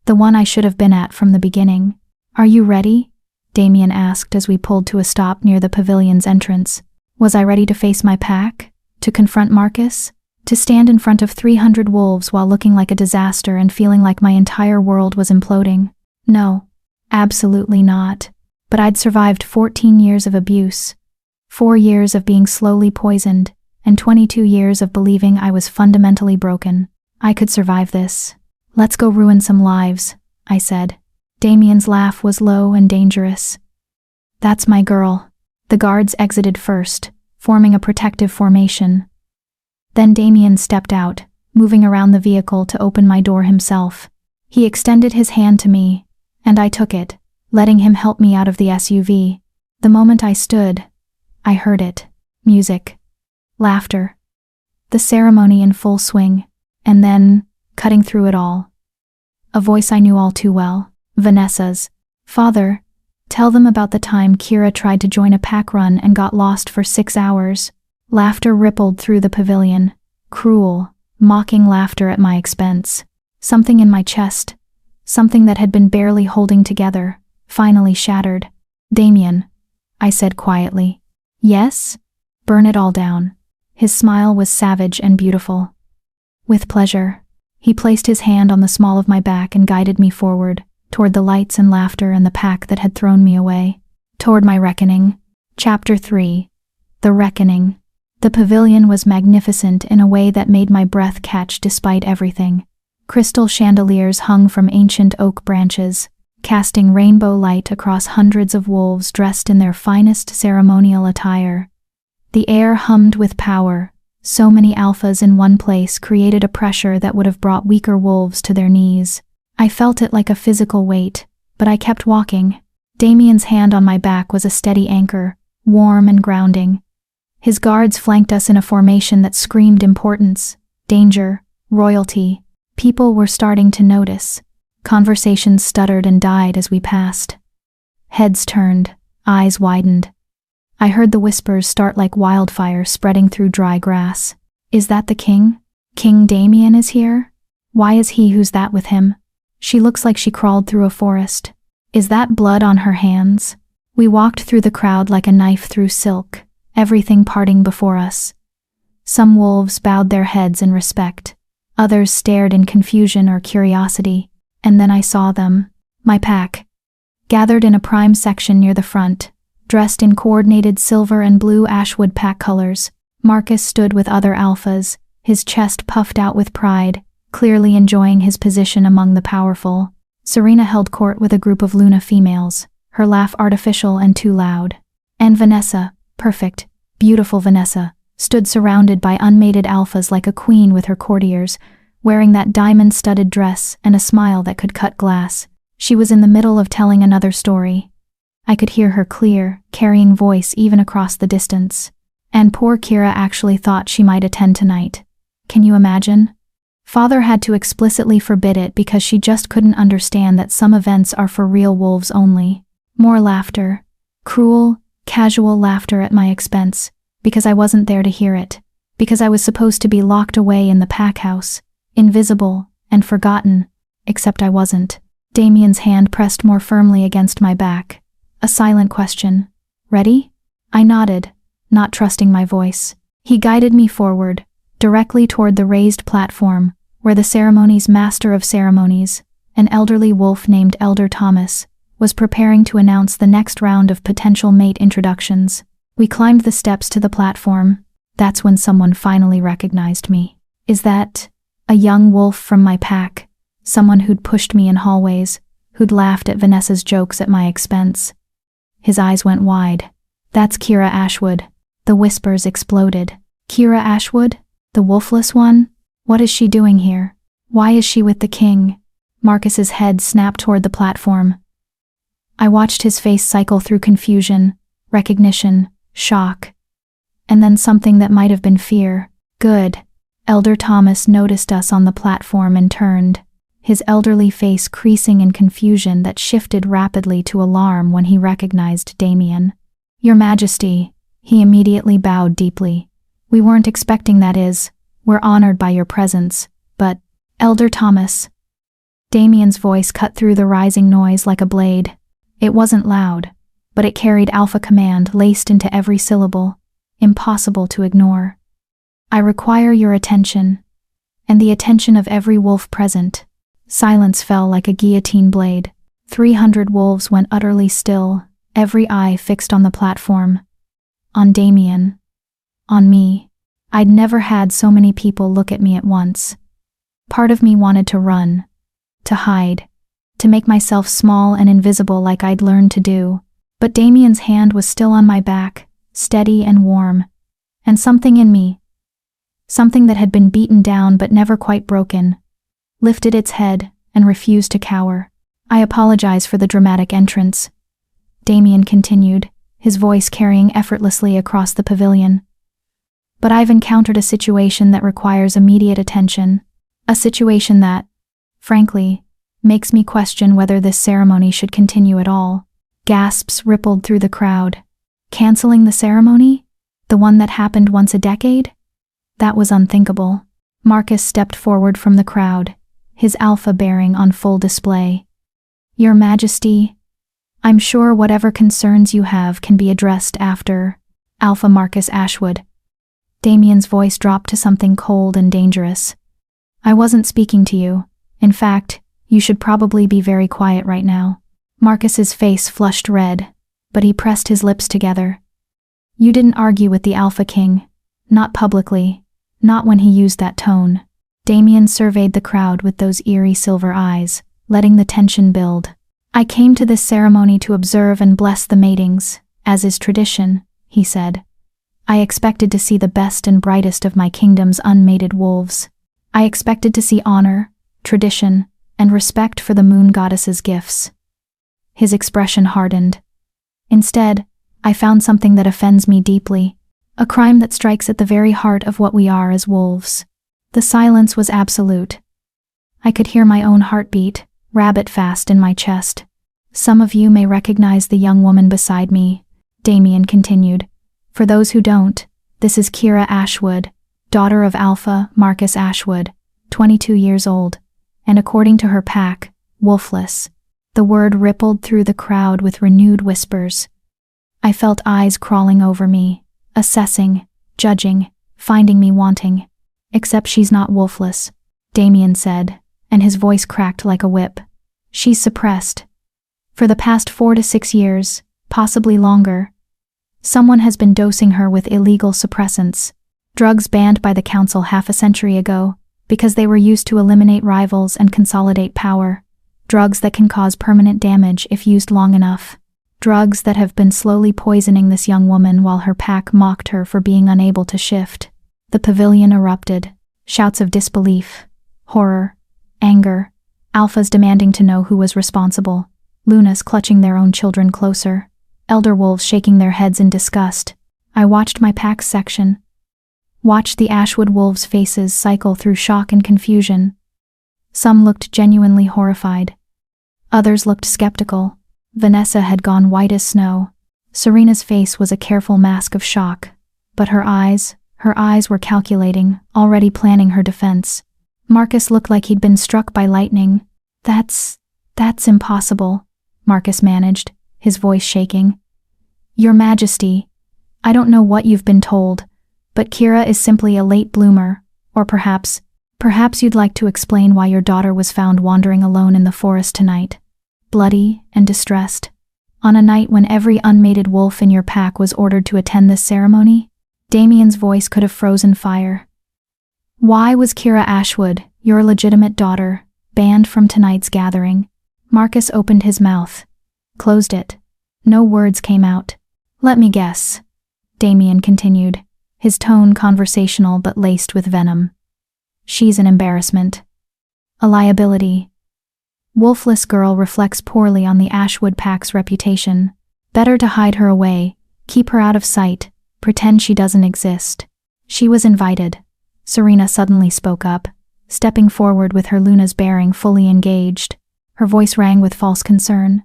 The one I should have been at from the beginning. Are you ready? Damien asked as we pulled to a stop near the pavilion's entrance. Was I ready to face my pack? To confront Marcus? To stand in front of 300 wolves while looking like a disaster and feeling like my entire world was imploding? No, absolutely not. But I'd survived 14 years of abuse, 4 years of being slowly poisoned, and 22 years of believing I was fundamentally broken. I could survive this. Let's go ruin some lives, I said. Damien's laugh was low and dangerous. That's my girl. The guards exited first, forming a protective formation. Then Damien stepped out, moving around the vehicle to open my door himself. He extended his hand to me, and I took it, letting him help me out of the SUV. The moment I stood, I heard it. Music. Laughter. The ceremony in full swing, and then, cutting through it all, a voice I knew all too well, Vanessa's. Father, tell them about the time Kira tried to join a pack run and got lost for 6 hours. Laughter rippled through the pavilion, cruel, mocking laughter at my expense. Something in my chest, something that had been barely holding together, finally shattered. Damien, I said quietly. Yes? Burn it all down. His smile was savage and beautiful. With pleasure. He placed his hand on the small of my back and guided me forward, toward the lights and laughter and the pack that had thrown me away. Toward my reckoning. Chapter 3. The Reckoning. The pavilion was magnificent in a way that made my breath catch despite everything. Crystal chandeliers hung from ancient oak branches, casting rainbow light across hundreds of wolves dressed in their finest ceremonial attire. The air hummed with power. So many alphas in one place created a pressure that would have brought weaker wolves to their knees. I felt it like a physical weight, but I kept walking. Damien's hand on my back was a steady anchor, warm and grounding. His guards flanked us in a formation that screamed importance, danger, royalty. People were starting to notice. Conversations stuttered and died as we passed. Heads turned, eyes widened. I heard the whispers start like wildfire spreading through dry grass. Is that the king? King Damien is here? Why is he who's that with him? She looks like she crawled through a forest. Is that blood on her hands? We walked through the crowd like a knife through silk, everything parting before us. Some wolves bowed their heads in respect. Others stared in confusion or curiosity. And then I saw them, my pack, gathered in a prime section near the front, dressed in coordinated silver and blue ashwood pack colors. Marcus stood with other alphas, his chest puffed out with pride, clearly enjoying his position among the powerful. Serena held court with a group of Luna females, her laugh artificial and too loud. And Vanessa, perfect, beautiful Vanessa, stood surrounded by unmated alphas like a queen with her courtiers, wearing that diamond-studded dress and a smile that could cut glass. She was in the middle of telling another story. I could hear her clear, carrying voice even across the distance. And poor Kira actually thought she might attend tonight. Can you imagine? Father had to explicitly forbid it because she just couldn't understand that some events are for real wolves only. More laughter. Cruel, casual laughter at my expense, because I wasn't there to hear it. Because I was supposed to be locked away in the pack house, invisible and forgotten, except I wasn't. Damien's hand pressed more firmly against my back. A silent question. Ready? I nodded, not trusting my voice. He guided me forward, directly toward the raised platform, where the ceremony's master of ceremonies, an elderly wolf named Elder Thomas, was preparing to announce the next round of potential mate introductions. We climbed the steps to the platform. That's when someone finally recognized me. Is that a young wolf from my pack? Someone who'd pushed me in hallways, who'd laughed at Vanessa's jokes at my expense. His eyes went wide. That's Kira Ashwood. The whispers exploded. Kira Ashwood? The wolfless one? What is she doing here? Why is she with the king? Marcus's head snapped toward the platform. I watched his face cycle through confusion, recognition, shock, and then something that might have been fear. Good. Elder Thomas noticed us on the platform and turned, his elderly face creasing in confusion that shifted rapidly to alarm when he recognized Damien. Your Majesty, he immediately bowed deeply. We weren't expecting that. We're honored by your presence, but, Elder Thomas. Damien's voice cut through the rising noise like a blade. It wasn't loud, but it carried alpha command laced into every syllable, impossible to ignore. I require your attention, and the attention of every wolf present. Silence fell like a guillotine blade. 300 wolves went utterly still, every eye fixed on the platform. On Damien. On me. I'd never had so many people look at me at once. Part of me wanted to run, to hide, to make myself small and invisible like I'd learned to do. But Damien's hand was still on my back, steady and warm. And something in me, something that had been beaten down but never quite broken, lifted its head and refused to cower. I apologize for the dramatic entrance, Damien continued, his voice carrying effortlessly across the pavilion. But I've encountered a situation that requires immediate attention, a situation that, frankly, makes me question whether this ceremony should continue at all. Gasps rippled through the crowd. Canceling the ceremony? The one that happened once a decade? That was unthinkable. Marcus stepped forward from the crowd, his alpha bearing on full display. Your Majesty, I'm sure whatever concerns you have can be addressed after. Alpha Marcus Ashwood. Damien's voice dropped to something cold and dangerous. I wasn't speaking to you. In fact, you should probably be very quiet right now. Marcus's face flushed red, but he pressed his lips together. You didn't argue with the Alpha King. Not publicly. Not when he used that tone. Damien surveyed the crowd with those eerie silver eyes, letting the tension build. I came to this ceremony to observe and bless the matings, as is tradition, he said. I expected to see the best and brightest of my kingdom's unmated wolves. I expected to see honor, tradition, and respect for the moon goddess's gifts. His expression hardened. Instead, I found something that offends me deeply, a crime that strikes at the very heart of what we are as wolves. The silence was absolute. I could hear my own heartbeat, rabbit-fast in my chest. Some of you may recognize the young woman beside me, Damien continued. For those who don't, this is Kira Ashwood, daughter of Alpha Marcus Ashwood, 22 years old, and according to her pack, wolfless. The word rippled through the crowd with renewed whispers. I felt eyes crawling over me, assessing, judging, finding me wanting. Except she's not wolfless, Damien said, and his voice cracked like a whip. She's suppressed. For the past 4 to 6 years, possibly longer, someone has been dosing her with illegal suppressants, drugs banned by the council half a century ago, because they were used to eliminate rivals and consolidate power. Drugs that can cause permanent damage if used long enough. Drugs that have been slowly poisoning this young woman while her pack mocked her for being unable to shift. The pavilion erupted. Shouts of disbelief, horror, anger, alphas demanding to know who was responsible, Lunas clutching their own children closer. elder wolves shaking their heads in disgust. I watched my pack's section. Watched the Ashwood wolves' faces cycle through shock and confusion. Some looked genuinely horrified. Others looked skeptical. Vanessa had gone white as snow. Serena's face was a careful mask of shock, but her eyes were calculating, already planning her defense. Marcus looked like he'd been struck by lightning. That's impossible, Marcus managed, his voice shaking. Your Majesty, I don't know what you've been told, but Kira is simply a late bloomer, or perhaps you'd like to explain why your daughter was found wandering alone in the forest tonight, bloody and distressed, on a night when every unmated wolf in your pack was ordered to attend this ceremony? Damien's voice could have frozen fire. Why was Kira Ashwood, your legitimate daughter, banned from tonight's gathering? Marcus opened his mouth, closed it. No words came out. Let me guess, Damien continued, his tone conversational but laced with venom. She's an embarrassment. A liability. Wolfless girl reflects poorly on the Ashwood pack's reputation. Better to hide her away, keep her out of sight, pretend she doesn't exist. She was invited. Serena suddenly spoke up, stepping forward with her Luna's bearing fully engaged. Her voice rang with false concern.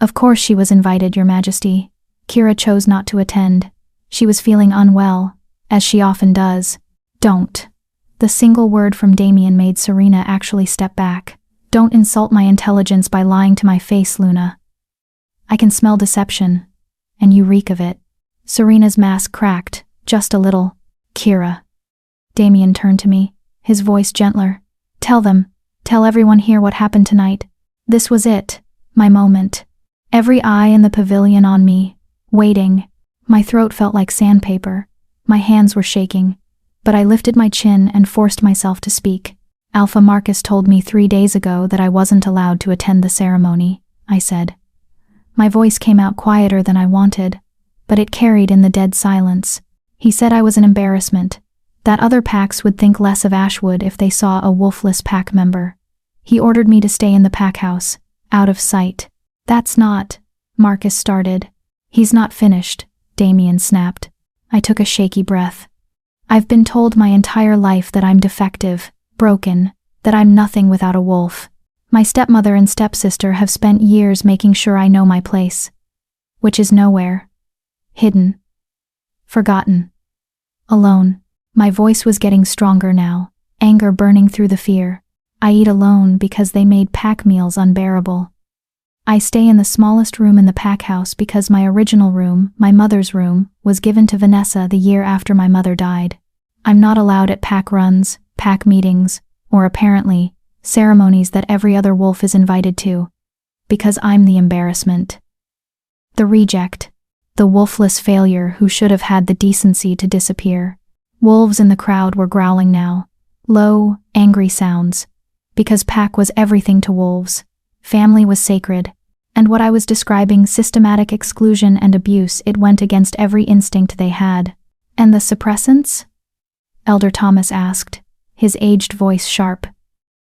Of course she was invited, Your Majesty. Kira chose not to attend. She was feeling unwell, as she often does. Don't. The single word from Damien made Serena actually step back. Don't insult my intelligence by lying to my face, Luna. I can smell deception, and you reek of it. Serena's mask cracked, just a little. Kira. Damien turned to me, his voice gentler. Tell everyone here what happened tonight. This was it, my moment. Every eye in the pavilion on me, waiting. My throat felt like sandpaper. My hands were shaking, but I lifted my chin and forced myself to speak. Alpha Marcus told me 3 days ago that I wasn't allowed to attend the ceremony, I said. My voice came out quieter than I wanted, but it carried in the dead silence. He said I was an embarrassment, that other packs would think less of Ashwood if they saw a wolfless pack member. He ordered me to stay in the pack house, out of sight. That's not, Marcus started. He's not finished, Damien snapped. I took a shaky breath. I've been told my entire life that I'm defective, broken, that I'm nothing without a wolf. My stepmother and stepsister have spent years making sure I know my place, which is nowhere. Hidden. Forgotten. Alone. My voice was getting stronger now, anger burning through the fear. I eat alone because they made pack meals unbearable. I stay in the smallest room in the pack house because my original room, my mother's room, was given to Vanessa the year after my mother died. I'm not allowed at pack runs, pack meetings, or apparently, ceremonies that every other wolf is invited to, because I'm the embarrassment. The reject. The wolfless failure who should have had the decency to disappear. Wolves in the crowd were growling now. Low, angry sounds. Because pack was everything to wolves. Family was sacred. And what I was describing, systematic exclusion and abuse, it went against every instinct they had. And the suppressants? Elder Thomas asked, his aged voice sharp.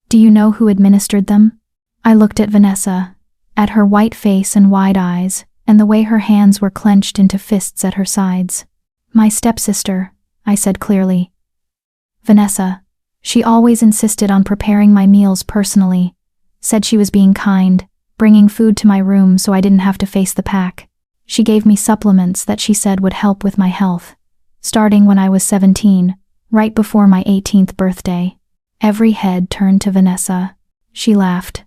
Do you know who administered them? I looked at Vanessa, at her white face and wide eyes, and the way her hands were clenched into fists at her sides. My stepsister, I said clearly. Vanessa. She always insisted on preparing my meals personally, said she was being kind, bringing food to my room so I didn't have to face the pack. She gave me supplements that she said would help with my health, starting when I was 17, right before my 18th birthday. Every head turned to Vanessa. She laughed.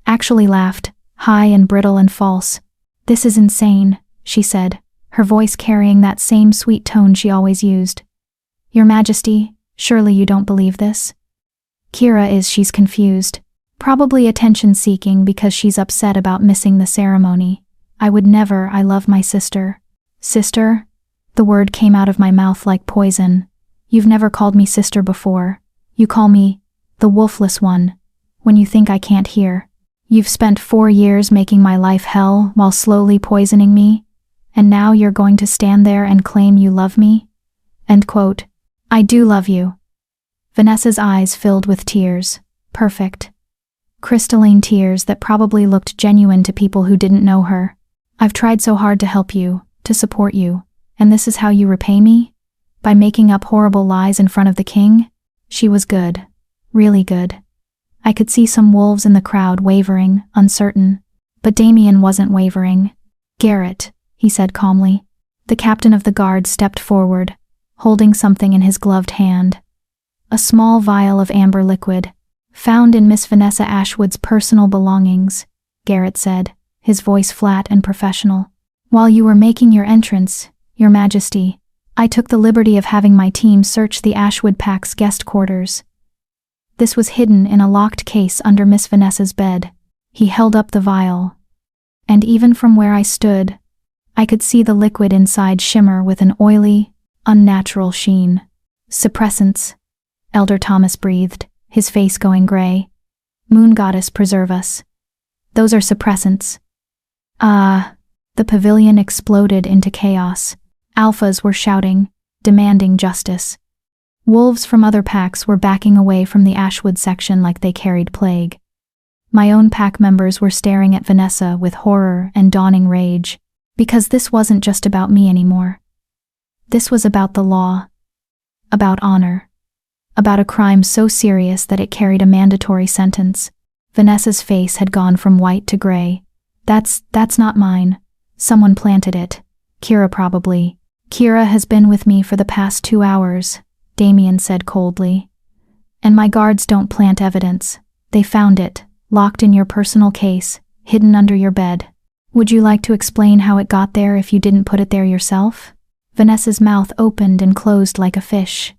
Actually laughed, high and brittle and false. This is insane, she said, her voice carrying that same sweet tone she always used. Your Majesty, surely you don't believe this? She's confused. Probably attention-seeking because she's upset about missing the ceremony. I would never, I love my sister. Sister? The word came out of my mouth like poison. You've never called me sister before. You call me the wolfless one, when you think I can't hear. You've spent 4 years making my life hell while slowly poisoning me, and now you're going to stand there and claim you love me? End quote. I do love you. Vanessa's eyes filled with tears. Perfect. Crystalline tears that probably looked genuine to people who didn't know her. I've tried so hard to help you, to support you, and this is how you repay me? By making up horrible lies in front of the king? She was good. Really good. I could see some wolves in the crowd wavering, uncertain. But Damien wasn't wavering. Garrett, he said calmly. The captain of the guard stepped forward, holding something in his gloved hand. A small vial of amber liquid, found in Miss Vanessa Ashwood's personal belongings, Garrett said, his voice flat and professional. While you were making your entrance, Your Majesty, I took the liberty of having my team search the Ashwood Pack's guest quarters. This was hidden in a locked case under Miss Vanessa's bed. He held up the vial. And even from where I stood, I could see the liquid inside shimmer with an oily, unnatural sheen. Suppressants, Elder Thomas breathed, his face going gray. Moon Goddess preserve us. Those are suppressants. The pavilion exploded into chaos. Alphas were shouting, demanding justice. Wolves from other packs were backing away from the Ashwood section like they carried plague. My own pack members were staring at Vanessa with horror and dawning rage, because this wasn't just about me anymore. This was about the law, about honor, about a crime so serious that it carried a mandatory sentence. Vanessa's face had gone from white to gray. That's not mine. Someone planted it. Kira probably. Kira has been with me for the past 2 hours, Damien said coldly. And my guards don't plant evidence. They found it, locked in your personal case, hidden under your bed. Would you like to explain how it got there if you didn't put it there yourself? Vanessa's mouth opened and closed like a fish.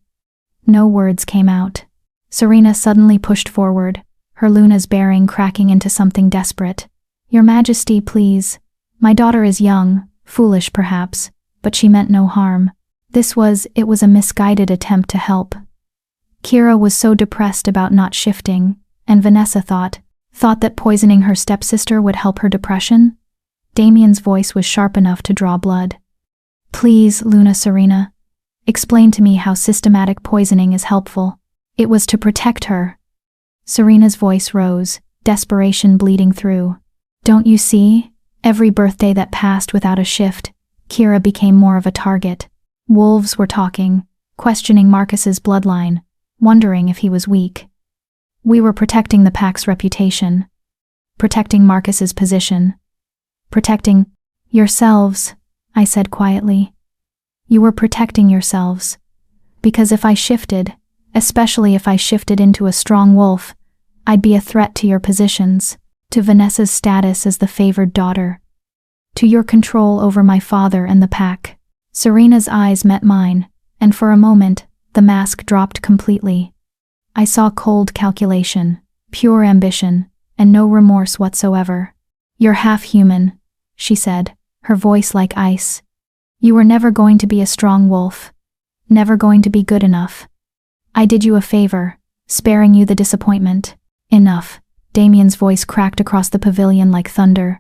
No words came out. Serena suddenly pushed forward, her Luna's bearing cracking into something desperate. Your Majesty, please. My daughter is young, foolish perhaps, but she meant no harm. It was a misguided attempt to help. Kira was so depressed about not shifting, and Vanessa thought that poisoning her stepsister would help her depression? Damien's voice was sharp enough to draw blood. Please, Luna Serena, explain to me how systematic poisoning is helpful. It was to protect her. Serena's voice rose, desperation bleeding through. Don't you see? Every birthday that passed without a shift, Kira became more of a target. Wolves were talking, questioning Marcus's bloodline, wondering if he was weak. We were protecting the pack's reputation, protecting Marcus's position, protecting yourselves, I said quietly. You were protecting yourselves. Because if I shifted, especially if I shifted into a strong wolf, I'd be a threat to your positions, to Vanessa's status as the favored daughter, to your control over my father and the pack. Serena's eyes met mine, and for a moment, the mask dropped completely. I saw cold calculation, pure ambition, and no remorse whatsoever. You're half human, she said, her voice like ice. You were never going to be a strong wolf, never going to be good enough. I did you a favor, sparing you the disappointment. Enough. Damien's voice cracked across the pavilion like thunder,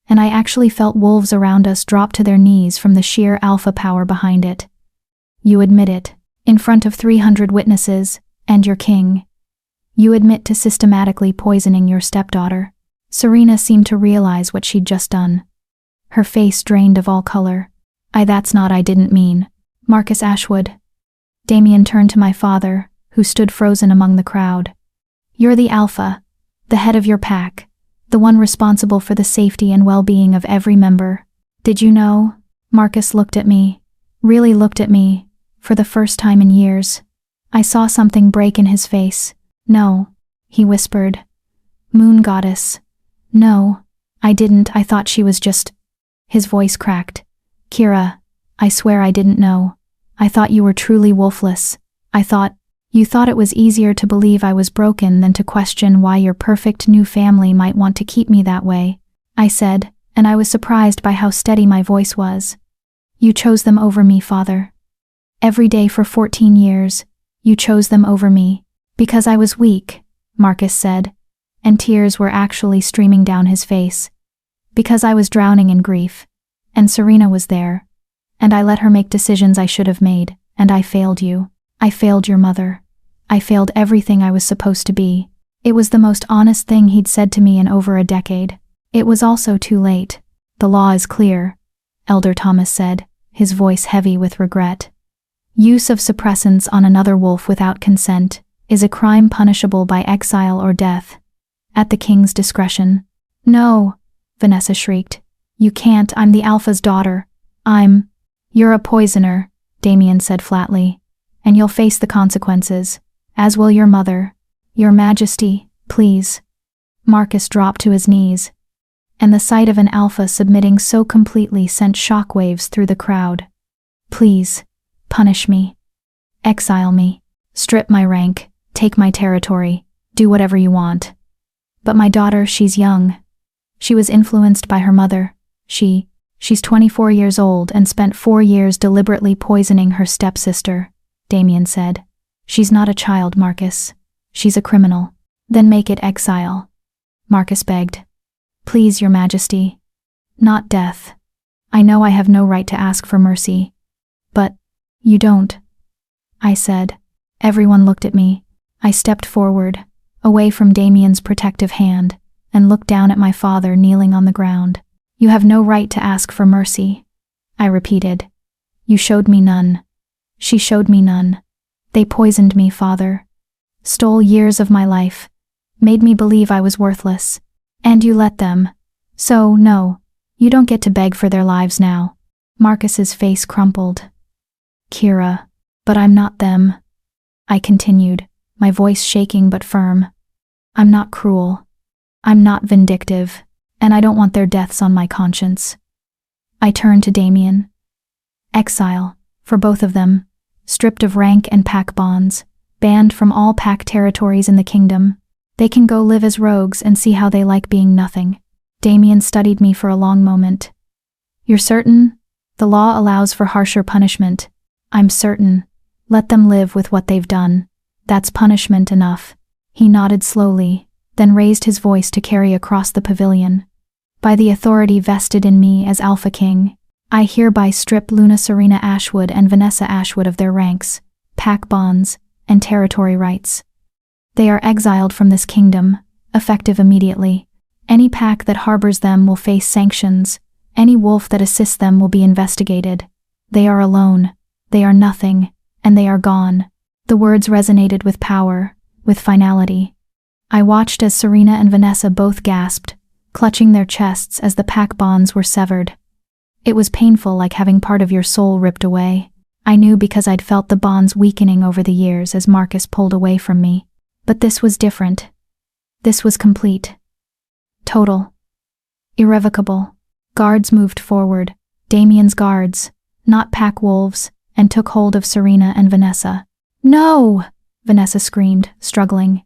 and I actually felt wolves around us drop to their knees from the sheer alpha power behind it. You admit it, in front of 300 witnesses, and your king. You admit to systematically poisoning your stepdaughter. Serena seemed to realize what she'd just done. Her face drained of all color. I didn't mean. Marcus Ashwood. Damien turned to my father, who stood frozen among the crowd. You're the alpha, the head of your pack, the one responsible for the safety and well-being of every member. Did you know? Marcus looked at me, really looked at me, for the first time in years. I saw something break in his face. No, he whispered. Moon Goddess. No, I didn't. I thought she was just... His voice cracked. Kira, I swear I didn't know. I thought you were truly wolfless. You thought it was easier to believe I was broken than to question why your perfect new family might want to keep me that way, I said, and I was surprised by how steady my voice was. You chose them over me, Father. Every day for 14 years, you chose them over me. Because I was weak, Marcus said, and tears were actually streaming down his face. Because I was drowning in grief, and Serena was there, and I let her make decisions I should have made, and I failed you. I failed your mother. I failed everything I was supposed to be. It was the most honest thing he'd said to me in over a decade. It was also too late. The law is clear, Elder Thomas said, his voice heavy with regret. Use of suppressants on another wolf without consent is a crime punishable by exile or death, at the king's discretion. No, Vanessa shrieked. You can't, I'm the Alpha's daughter. You're a poisoner, Damien said flatly, and you'll face the consequences, as will your mother. Your Majesty, please. Marcus dropped to his knees, and the sight of an Alpha submitting so completely sent shockwaves through the crowd. Please, punish me. Exile me. Strip my rank. Take my territory. Do whatever you want. But my daughter, she's young. She was influenced by her mother. She's 24 years old and spent 4 years deliberately poisoning her stepsister, Damien said. She's not a child, Marcus. She's a criminal. Then make it exile. Marcus begged. Please, Your Majesty. Not death. I know I have no right to ask for mercy. But you don't, I said. Everyone looked at me. I stepped forward, away from Damien's protective hand, and looked down at my father kneeling on the ground. You have no right to ask for mercy, I repeated. You showed me none. She showed me none. They poisoned me, Father. Stole years of my life. Made me believe I was worthless. And you let them. So, no, you don't get to beg for their lives now. Marcus's face crumpled. Kira, but I'm not them, I continued, my voice shaking but firm. I'm not cruel. I'm not vindictive, and I don't want their deaths on my conscience. I turned to Damien. Exile, for both of them, stripped of rank and pack bonds, banned from all pack territories in the kingdom. They can go live as rogues and see how they like being nothing. Damien studied me for a long moment. You're certain? The law allows for harsher punishment. I'm certain. Let them live with what they've done. That's punishment enough. He nodded slowly, then raised his voice to carry across the pavilion. By the authority vested in me as Alpha King, I hereby strip Luna Serena Ashwood and Vanessa Ashwood of their ranks, pack bonds, and territory rights. They are exiled from this kingdom, effective immediately. Any pack that harbors them will face sanctions. Any wolf that assists them will be investigated. They are alone. They are nothing, and they are gone. The words resonated with power, with finality. I watched as Serena and Vanessa both gasped, clutching their chests as the pack bonds were severed. It was painful, like having part of your soul ripped away. I knew because I'd felt the bonds weakening over the years as Marcus pulled away from me. But this was different. This was complete. Total. Irrevocable. Guards moved forward, Damien's guards, not pack wolves, and took hold of Serena and Vanessa. No! Vanessa screamed, struggling.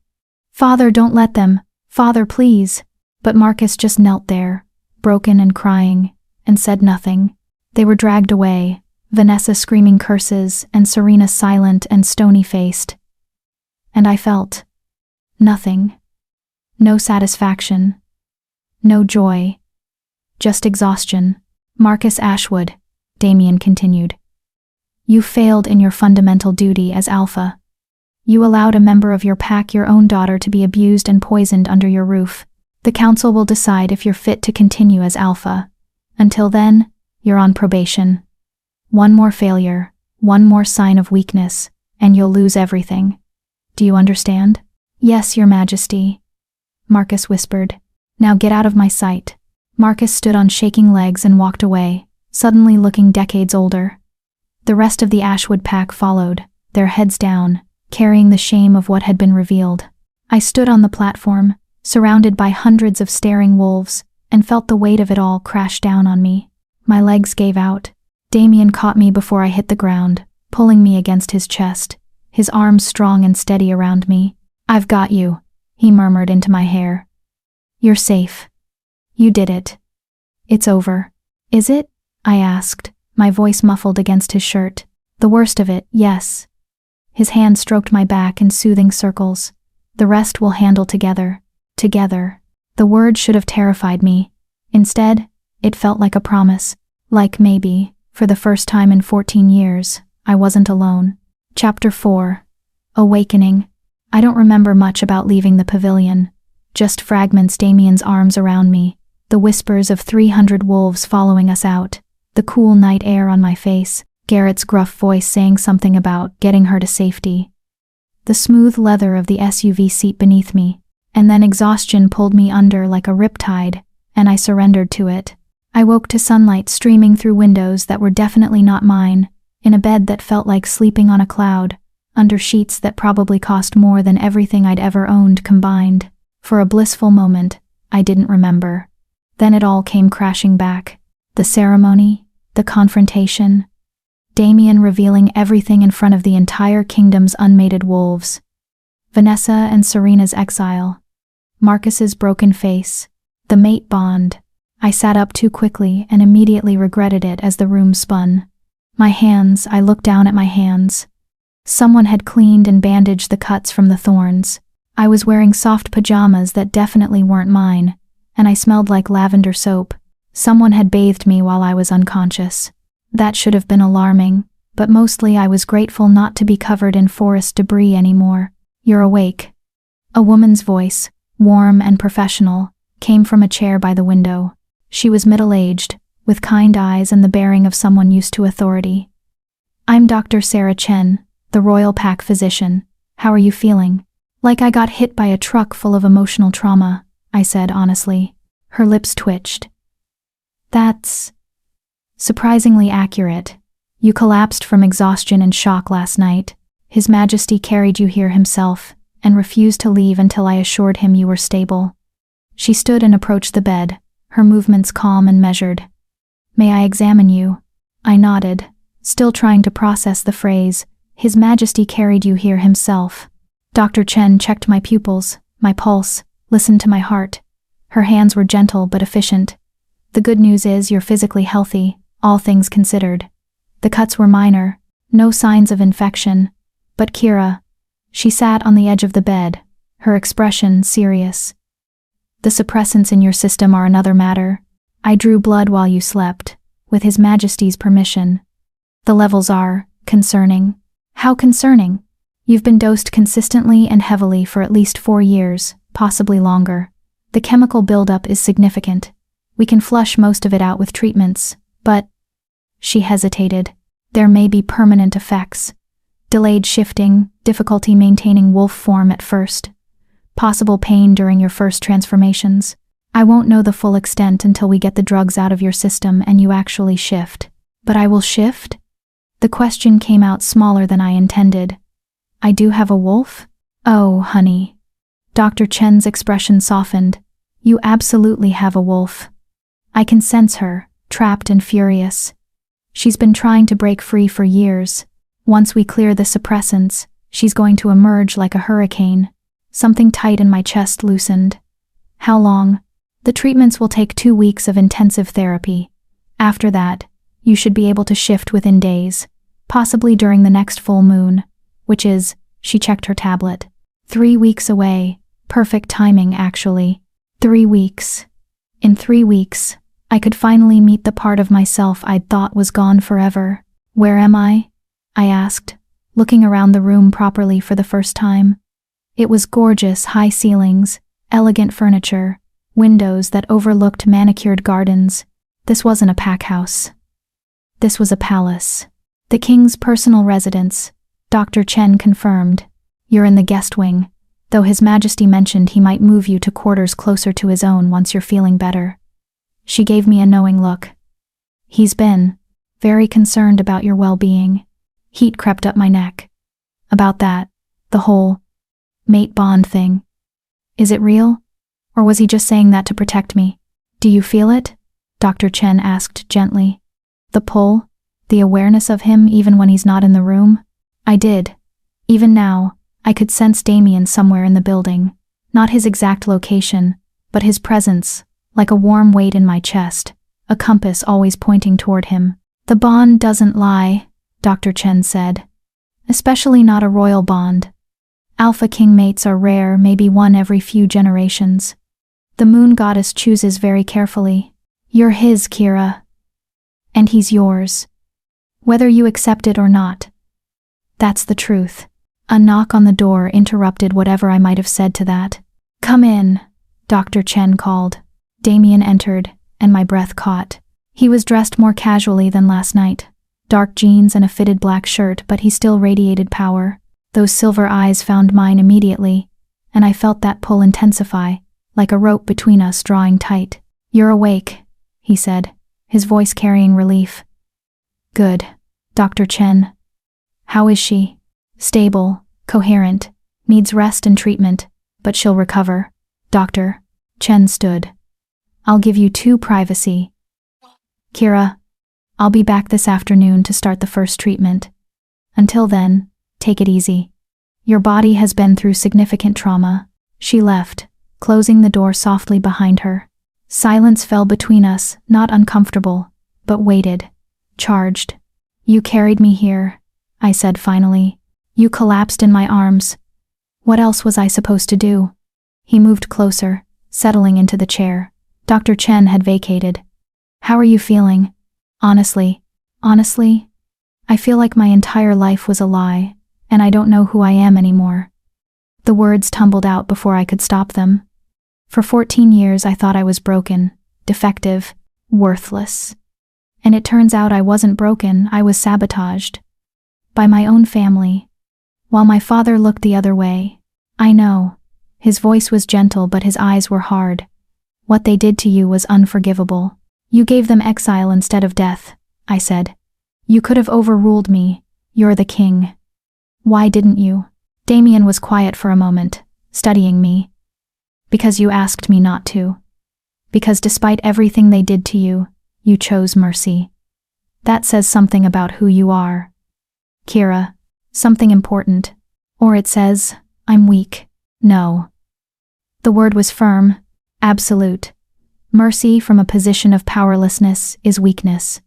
Father, don't let them. Father, please. But Marcus just knelt there, broken and crying, and said nothing. They were dragged away, Vanessa screaming curses and Serena silent and stony-faced. And I felt nothing. No satisfaction. No joy. Just exhaustion. Marcus Ashwood, Damien continued. You failed in your fundamental duty as Alpha. You allowed a member of your pack, your own daughter, to be abused and poisoned under your roof. The council will decide if you're fit to continue as Alpha. Until then, you're on probation. One more failure, one more sign of weakness, and you'll lose everything. Do you understand? Yes, Your Majesty, Marcus whispered. Now get out of my sight. Marcus stood on shaking legs and walked away, suddenly looking decades older. The rest of the Ashwood pack followed, their heads down, carrying the shame of what had been revealed. I stood on the platform, surrounded by hundreds of staring wolves, and felt the weight of it all crash down on me. My legs gave out. Damien caught me before I hit the ground, pulling me against his chest, his arms strong and steady around me. I've got you, he murmured into my hair. You're safe. You did it. It's over. Is it? I asked, my voice muffled against his shirt. The worst of it, yes. His hand stroked my back in soothing circles. The rest we'll handle together. Together. The word should have terrified me. Instead, it felt like a promise. Like maybe, for the first time in 14 years, I wasn't alone. Chapter 4. Awakening. I don't remember much about leaving the pavilion. Just fragments, Damien's arms around me, the whispers of 300 wolves following us out, the cool night air on my face, Garrett's gruff voice saying something about getting her to safety, the smooth leather of the SUV seat beneath me, and then exhaustion pulled me under like a riptide, and I surrendered to it. I woke to sunlight streaming through windows that were definitely not mine, in a bed that felt like sleeping on a cloud, under sheets that probably cost more than everything I'd ever owned combined. For a blissful moment, I didn't remember. Then it all came crashing back. The ceremony, the confrontation, Damien revealing everything in front of the entire kingdom's unmated wolves. Vanessa and Serena's exile. Marcus's broken face. The mate bond. I sat up too quickly and immediately regretted it as the room spun. I looked down at my hands. Someone had cleaned and bandaged the cuts from the thorns. I was wearing soft pajamas that definitely weren't mine, and I smelled like lavender soap. Someone had bathed me while I was unconscious. That should have been alarming, but mostly I was grateful not to be covered in forest debris anymore. "You're awake." A woman's voice, warm and professional, came from a chair by the window. She was middle-aged, with kind eyes and the bearing of someone used to authority. "I'm Dr. Sarah Chen, the Royal Pack physician. How are you feeling?" "Like I got hit by a truck full of emotional trauma," I said honestly. Her lips twitched. "That's surprisingly accurate. You collapsed from exhaustion and shock last night. His Majesty carried you here himself, and refused to leave until I assured him you were stable." She stood and approached the bed, her movements calm and measured. "May I examine you?" I nodded, still trying to process the phrase, "His Majesty carried you here himself." Dr. Chen checked my pupils, my pulse, listened to my heart. Her hands were gentle but efficient. "The good news is you're physically healthy, all things considered. The cuts were minor, no signs of infection. But Kira..." She sat on the edge of the bed, her expression serious. "The suppressants in your system are another matter. I drew blood while you slept, with His Majesty's permission. The levels are concerning." "How concerning?" "You've been dosed consistently and heavily for at least 4 years, possibly longer. The chemical buildup is significant. We can flush most of it out with treatments, but..." She hesitated. "There may be permanent effects. Delayed shifting, difficulty maintaining wolf form at first. Possible pain during your first transformations. I won't know the full extent until we get the drugs out of your system and you actually shift." "But I will shift?" The question came out smaller than I intended. "I do have a wolf?" "Oh, honey." Dr. Chen's expression softened. "You absolutely have a wolf. I can sense her, trapped and furious. She's been trying to break free for years. Once we clear the suppressants, she's going to emerge like a hurricane." Something tight in my chest loosened. "How long?" "The treatments will take 2 weeks of intensive therapy. After that, you should be able to shift within days, possibly during the next full moon, which is," she checked her tablet, "3 weeks away. Perfect timing, actually. 3 weeks. In 3 weeks, I could finally meet the part of myself I'd thought was gone forever." "Where am I?" I asked, looking around the room properly for the first time. It was gorgeous, high ceilings, elegant furniture, windows that overlooked manicured gardens. This wasn't a pack house. This was a palace. The king's personal residence, Dr. Chen confirmed. "You're in the guest wing, though His Majesty mentioned he might move you to quarters closer to his own once you're feeling better." She gave me a knowing look. "He's been very concerned about your well-being." Heat crept up my neck. "About that, the whole mate bond thing. Is it real? Or was he just saying that to protect me?" "Do you feel it?" Dr. Chen asked gently. "The pull? The awareness of him even when he's not in the room?" I did. Even now, I could sense Damien somewhere in the building. Not his exact location, but his presence, like a warm weight in my chest, a compass always pointing toward him. "The bond doesn't lie," Dr. Chen said. "Especially not a royal bond. Alpha king mates are rare, maybe one every few generations. The moon goddess chooses very carefully. You're his, Kira. And he's yours. Whether you accept it or not. That's the truth." A knock on the door interrupted whatever I might have said to that. "Come in," Dr. Chen called. Damien entered, and my breath caught. He was dressed more casually than last night. Dark jeans and a fitted black shirt, but he still radiated power. Those silver eyes found mine immediately, and I felt that pull intensify, like a rope between us drawing tight. "You're awake," he said, his voice carrying relief. "Good. Dr. Chen. How is she?" "Stable, coherent, needs rest and treatment, but she'll recover." "Doctor." Chen stood. "I'll give you 2 privacy. Kira, I'll be back this afternoon to start the first treatment. Until then, take it easy. Your body has been through significant trauma." She left, closing the door softly behind her. Silence fell between us, not uncomfortable, but weighted, charged. "You carried me here," I said finally. "You collapsed in my arms. What else was I supposed to do?" He moved closer, settling into the chair. Dr. Chen had vacated. "How are you feeling?" Honestly, I feel like my entire life was a lie, and I don't know who I am anymore." The words tumbled out before I could stop them. For 14 years I thought I was broken, defective, worthless. And it turns out I wasn't broken, I was sabotaged. By my own family. While my father looked the other way. "I know." His voice was gentle, but his eyes were hard. "What they did to you was unforgivable. You gave them exile instead of death," I said. "You could have overruled me. You're the king. Why didn't you?" Damien was quiet for a moment, studying me. "Because you asked me not to. Because despite everything they did to you, you chose mercy. That says something about who you are. Kira, something important. Or it says, I'm weak." "No." The word was firm, absolute. Mercy from a position of powerlessness is weakness.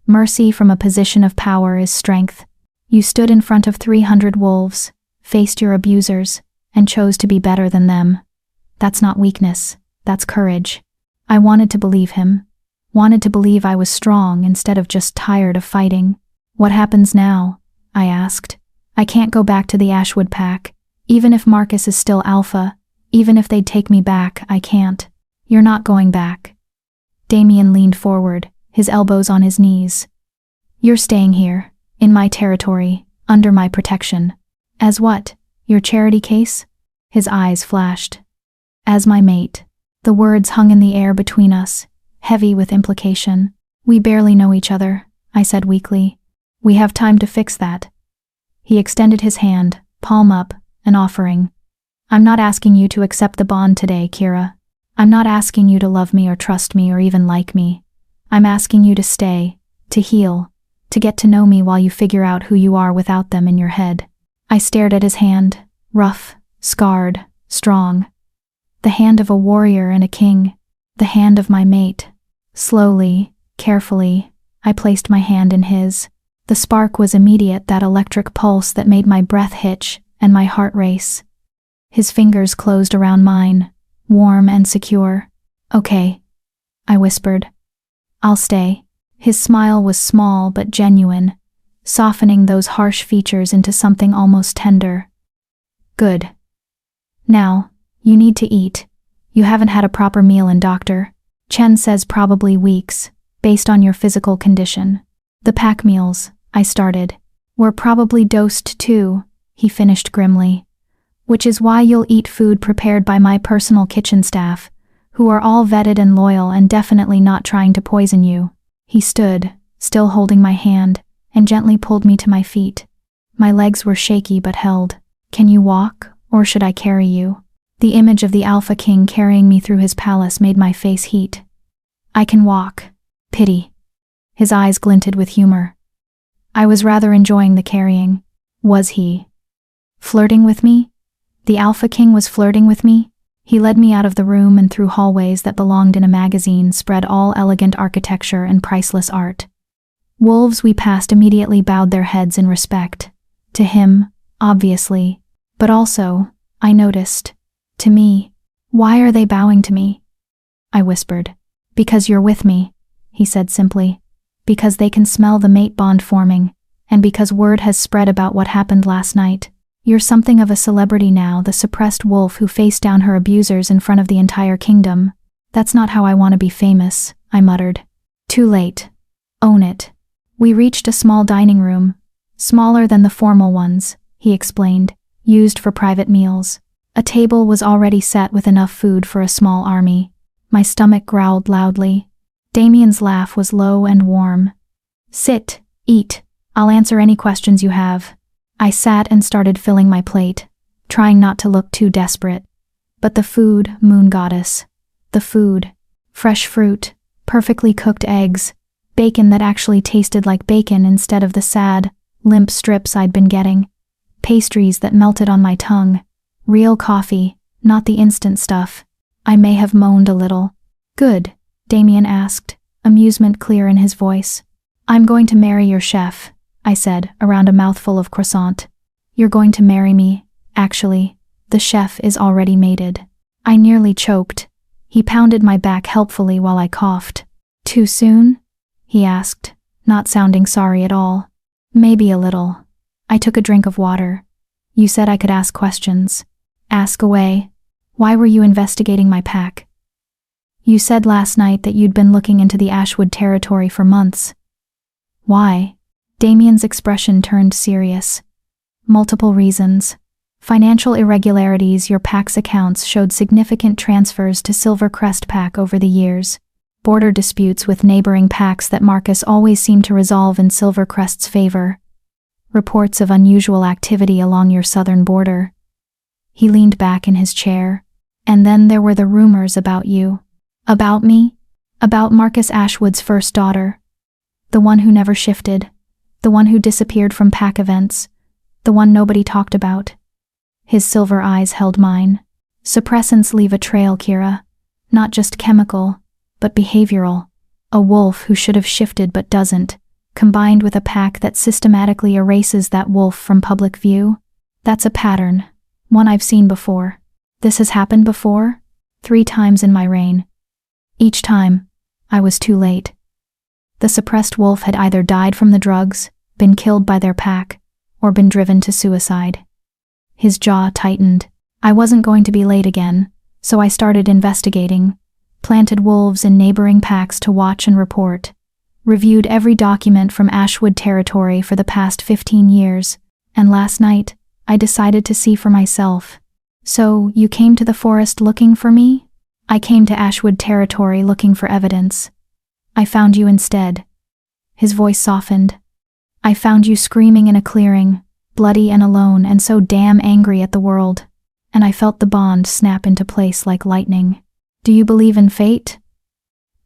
Mercy from a position of power is strength. You stood in front of 300 wolves, faced your abusers, and chose to be better than them. That's not weakness, that's courage. I wanted to believe him. Wanted to believe I was strong instead of just tired of fighting. "What happens now?" I asked. "I can't go back to the Ashwood Pack. Even if Marcus is still Alpha, even if they'd take me back, I can't." "You're not going back." Damien leaned forward, his elbows on his knees. "You're staying here, in my territory, under my protection." "As what? Your charity case?" His eyes flashed. "As my mate." The words hung in the air between us, heavy with implication. "We barely know each other," I said weakly. "We have time to fix that." He extended his hand, palm up, an offering. "I'm not asking you to accept the bond today, Kira. I'm not asking you to love me or trust me or even like me. I'm asking you to stay, to heal, to get to know me while you figure out who you are without them in your head." I stared at his hand, rough, scarred, strong. The hand of a warrior and a king, the hand of my mate. Slowly, carefully, I placed my hand in his. The spark was immediate, that electric pulse that made my breath hitch and my heart race. His fingers closed around mine, warm and secure. "Okay," I whispered. "I'll stay." His smile was small but genuine, softening those harsh features into something almost tender. "Good. Now, you need to eat. You haven't had a proper meal in Dr. Chen says probably weeks, based on your physical condition." "The pack meals," I started. "We're probably dosed too," he finished grimly. "Which is why you'll eat food prepared by my personal kitchen staff, who are all vetted and loyal and definitely not trying to poison you." He stood, still holding my hand, and gently pulled me to my feet. My legs were shaky but held. "Can you walk, or should I carry you?" The image of the Alpha King carrying me through his palace made my face heat. "I can walk." "Pity." His eyes glinted with humor. I was rather enjoying the carrying. Was he flirting with me? The Alpha King was flirting with me? He led me out of the room and through hallways that belonged in a magazine spread all elegant architecture and priceless art. Wolves we passed immediately bowed their heads in respect. To him, obviously, but also, I noticed, to me. "Why are they bowing to me?" I whispered. "Because you're with me," he said simply. "Because they can smell the mate bond forming, and because word has spread about what happened last night. You're something of a celebrity now, the suppressed wolf who faced down her abusers in front of the entire kingdom. That's not how I want to be famous, I muttered. Too late. Own it. We reached a small dining room, smaller than the formal ones, he explained, used for private meals. A table was already set with enough food for a small army. My stomach growled loudly. Damien's laugh was low and warm. Sit, eat. I'll answer any questions you have. I sat and started filling my plate, trying not to look too desperate. But the food, moon goddess. The food. Fresh fruit, perfectly cooked eggs, bacon that actually tasted like bacon instead of the sad, limp strips I'd been getting, pastries that melted on my tongue, real coffee, not the instant stuff. I may have moaned a little. Good, Damien asked, amusement clear in his voice. I'm going to marry your chef, I said, around a mouthful of croissant. You're going to marry me, actually. The chef is already mated. I nearly choked. He pounded my back helpfully while I coughed. Too soon? He asked, not sounding sorry at all. Maybe a little. I took a drink of water. You said I could ask questions. Ask away. Why were you investigating my pack? You said last night that you'd been looking into the Ashwood territory for months. Why? Damien's expression turned serious. Multiple reasons. Financial irregularities. Your pack's accounts showed significant transfers to Silvercrest pack over the years. Border disputes with neighboring packs that Marcus always seemed to resolve in Silvercrest's favor. Reports of unusual activity along your southern border. He leaned back in his chair. And then there were the rumors about you. About me? About Marcus Ashwood's first daughter. The one who never shifted. The one who disappeared from pack events. The one nobody talked about. His silver eyes held mine. Suppressants leave a trail, Kira. Not just chemical, but behavioral. A wolf who should have shifted but doesn't, combined with a pack that systematically erases that wolf from public view. That's a pattern. One I've seen before. This has happened before? 3 times in my reign. Each time, I was too late. The suppressed wolf had either died from the drugs, been killed by their pack, or been driven to suicide. His jaw tightened. I wasn't going to be late again, so I started investigating, planted wolves in neighboring packs to watch and report, reviewed every document from Ashwood territory for the past 15 years, and last night, I decided to see for myself. So, you came to the forest looking for me? I came to Ashwood territory looking for evidence. I found you instead. His voice softened. I found you screaming in a clearing, bloody and alone and so damn angry at the world. And I felt the bond snap into place like lightning. Do you believe in fate?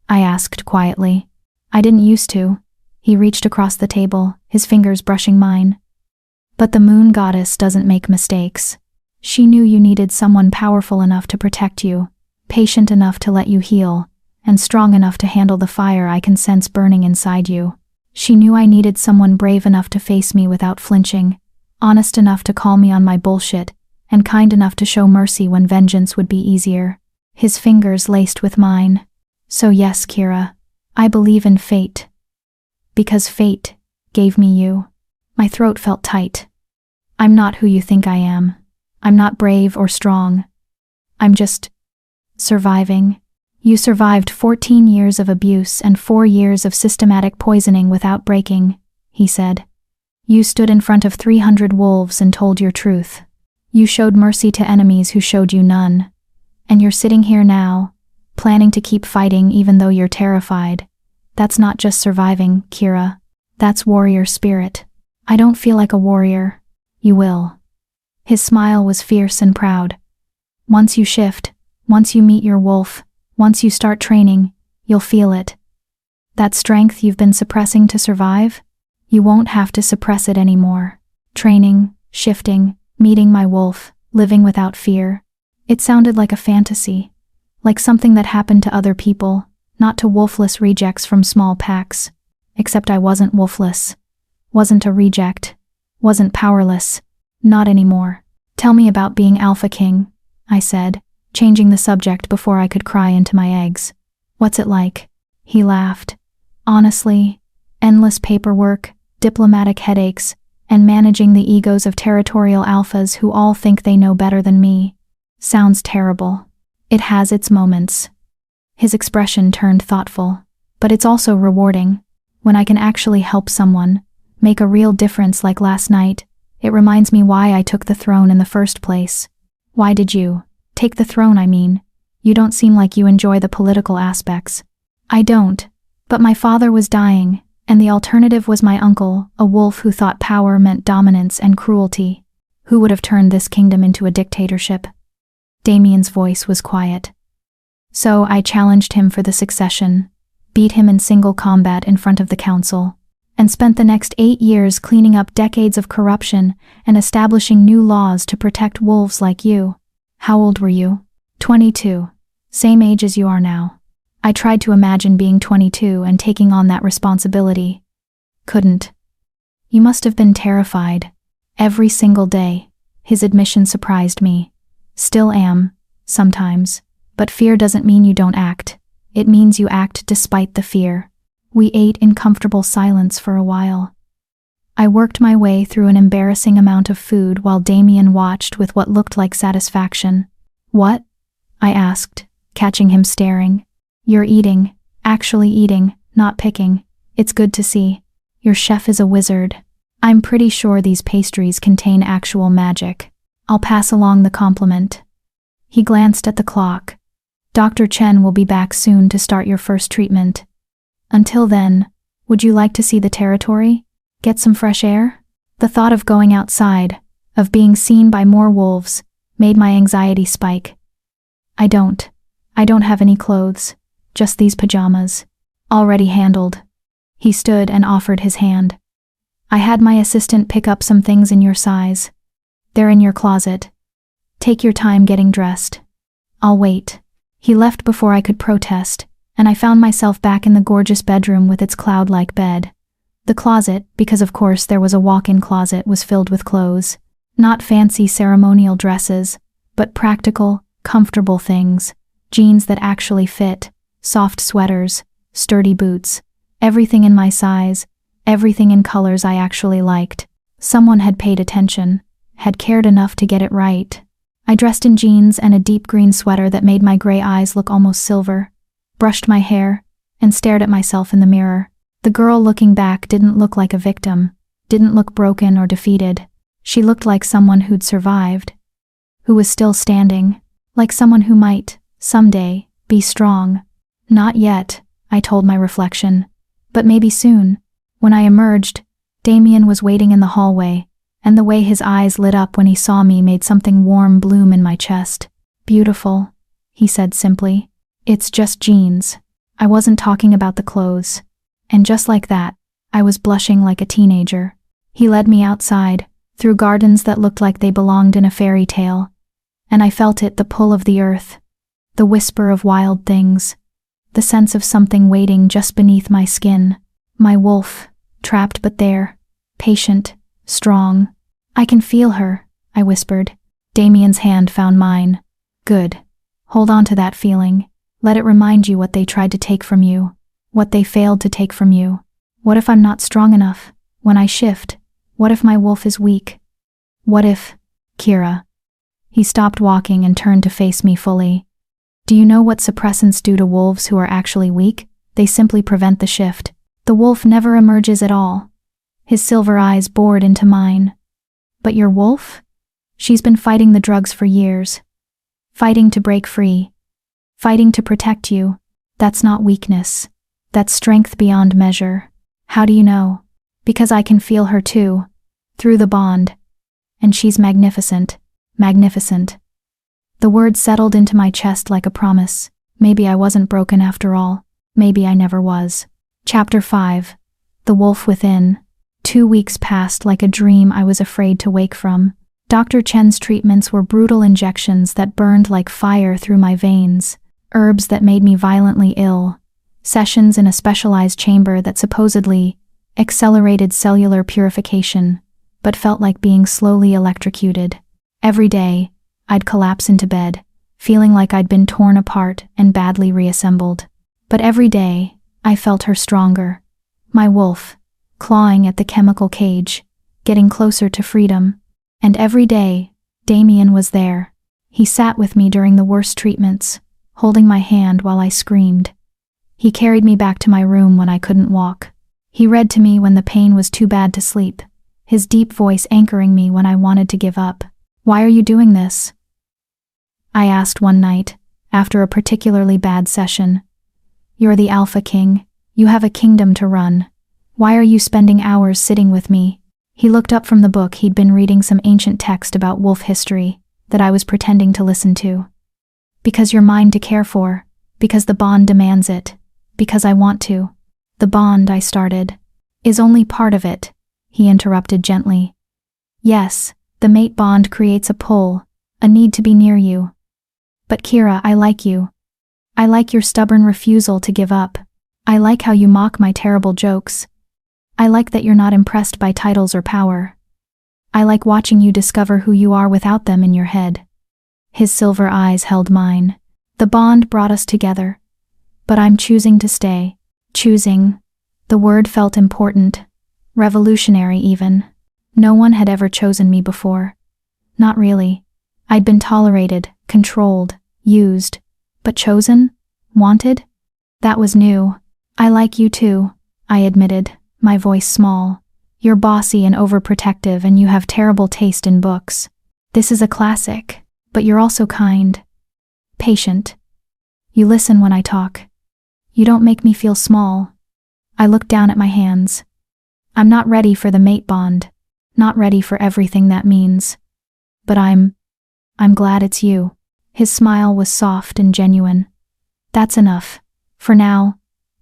I asked quietly. I didn't used to. He reached across the table, his fingers brushing mine. But the moon goddess doesn't make mistakes. She knew you needed someone powerful enough to protect you, patient enough to let you heal, and strong enough to handle the fire I can sense burning inside you. She knew I needed someone brave enough to face me without flinching, honest enough to call me on my bullshit, and kind enough to show mercy when vengeance would be easier. His fingers laced with mine. So yes, Kira, I believe in fate. Because fate gave me you. My throat felt tight. I'm not who you think I am. I'm not brave or strong. I'm just surviving. You survived 14 years of abuse and 4 years of systematic poisoning without breaking, he said. You stood in front of 300 wolves and told your truth. You showed mercy to enemies who showed you none. And you're sitting here now, planning to keep fighting even though you're terrified. That's not just surviving, Kira. That's warrior spirit. I don't feel like a warrior. You will. His smile was fierce and proud. Once you shift, once you meet your wolf, once you start training, you'll feel it. That strength you've been suppressing to survive, you won't have to suppress it anymore. Training, shifting, meeting my wolf, living without fear. It sounded like a fantasy, like something that happened to other people, not to wolfless rejects from small packs. Except I wasn't wolfless, wasn't a reject, wasn't powerless, not anymore. Tell me about being Alpha King, I said, changing the subject before I could cry into my eggs. What's it like? He laughed. Honestly, endless paperwork, diplomatic headaches, and managing the egos of territorial alphas who all think they know better than me. Sounds terrible. It has its moments. His expression turned thoughtful. But it's also rewarding. When I can actually help someone, make a real difference like last night, it reminds me why I took the throne in the first place. Why did you take the throne, I mean? You don't seem like you enjoy the political aspects. I don't. But my father was dying, and the alternative was my uncle, a wolf who thought power meant dominance and cruelty. Who would have turned this kingdom into a dictatorship? Damien's voice was quiet. So I challenged him for the succession, beat him in single combat in front of the council, and spent the next 8 years cleaning up decades of corruption and establishing new laws to protect wolves like you. How old were you? 22. Same age as you are now. I tried to imagine being 22 and taking on that responsibility. Couldn't. You must have been terrified. Every single day. His admission surprised me. Still am, sometimes. But fear doesn't mean you don't act. It means you act despite the fear. We ate in comfortable silence for a while. I worked my way through an embarrassing amount of food while Damien watched with what looked like satisfaction. What? I asked, catching him staring. You're eating, actually eating, not picking. It's good to see. Your chef is a wizard. I'm pretty sure these pastries contain actual magic. I'll pass along the compliment. He glanced at the clock. Dr. Chen will be back soon to start your first treatment. Until then, would you like to see the territory? Get some fresh air? The thought of going outside, of being seen by more wolves, made my anxiety spike. I don't have any clothes, just these pajamas. Already handled. He stood and offered his hand. I had my assistant pick up some things in your size. They're in your closet. Take your time getting dressed. I'll wait. He left before I could protest, and I found myself back in the gorgeous bedroom with its cloud-like bed. The closet, because of course there was a walk-in closet, was filled with clothes. Not fancy ceremonial dresses, but practical, comfortable things. Jeans that actually fit, soft sweaters, sturdy boots. Everything in my size, everything in colors I actually liked. Someone had paid attention, had cared enough to get it right. I dressed in jeans and a deep green sweater that made my gray eyes look almost silver, brushed my hair, and stared at myself in the mirror. The girl looking back didn't look like a victim, didn't look broken or defeated. She looked like someone who'd survived, who was still standing, like someone who might, someday, be strong. Not yet, I told my reflection, but maybe soon. When I emerged, Damien was waiting in the hallway, and the way his eyes lit up when he saw me made something warm bloom in my chest. Beautiful, he said simply. It's just jeans. I wasn't talking about the clothes. And just like that, I was blushing like a teenager. He led me outside, through gardens that looked like they belonged in a fairy tale. And I felt it, the pull of the earth, the whisper of wild things, the sense of something waiting just beneath my skin. My wolf, trapped but there, patient, strong. I can feel her, I whispered. Damien's hand found mine. Good. Hold on to that feeling. Let it remind you what they tried to take from you, what they failed to take from you. What if I'm not strong enough? When I shift, what if my wolf is weak? What if, Kira? He stopped walking and turned to face me fully. Do you know what suppressants do to wolves who are actually weak? They simply prevent the shift. The wolf never emerges at all. His silver eyes bored into mine. But your wolf? She's been fighting the drugs for years. Fighting to break free. Fighting to protect you. That's not weakness. That's strength beyond measure. How do you know? Because I can feel her too. Through the bond. And she's magnificent. Magnificent. The word settled into my chest like a promise. Maybe I wasn't broken after all. Maybe I never was. Chapter 5. The Wolf Within. 2 weeks passed like a dream I was afraid to wake from. Dr. Chen's treatments were brutal injections that burned like fire through my veins, herbs that made me violently ill, sessions in a specialized chamber that supposedly accelerated cellular purification, but felt like being slowly electrocuted. Every day, I'd collapse into bed, feeling like I'd been torn apart and badly reassembled. But every day, I felt her stronger. My wolf, clawing at the chemical cage, getting closer to freedom. And every day, Damien was there. He sat with me during the worst treatments, holding my hand while I screamed. He carried me back to my room when I couldn't walk. He read to me when the pain was too bad to sleep, his deep voice anchoring me when I wanted to give up. "Why are you doing this?" I asked one night, after a particularly bad session. "You're the Alpha King. You have a kingdom to run. Why are you spending hours sitting with me?" He looked up from the book he'd been reading, some ancient text about wolf history that I was pretending to listen to. "Because you're mine to care for. Because the bond demands it. Because I want to." "The bond," I started, "is only part of it," he interrupted gently. "Yes, the mate bond creates a pull, a need to be near you. But Kira, I like you. I like your stubborn refusal to give up. I like how you mock my terrible jokes. I like that you're not impressed by titles or power. I like watching you discover who you are without them in your head." His silver eyes held mine. "The bond brought us together. But I'm choosing to stay." Choosing. The word felt important. Revolutionary even. No one had ever chosen me before. Not really. I'd been tolerated, controlled, used. But chosen? Wanted? That was new. "I like you too," I admitted, my voice small. "You're bossy and overprotective, and you have terrible taste in books. This is a classic, but you're also kind. Patient. You listen when I talk. You don't make me feel small." I looked down at my hands. "I'm not ready for the mate bond. Not ready for everything that means. But I'm glad it's you." His smile was soft and genuine. "That's enough. For now,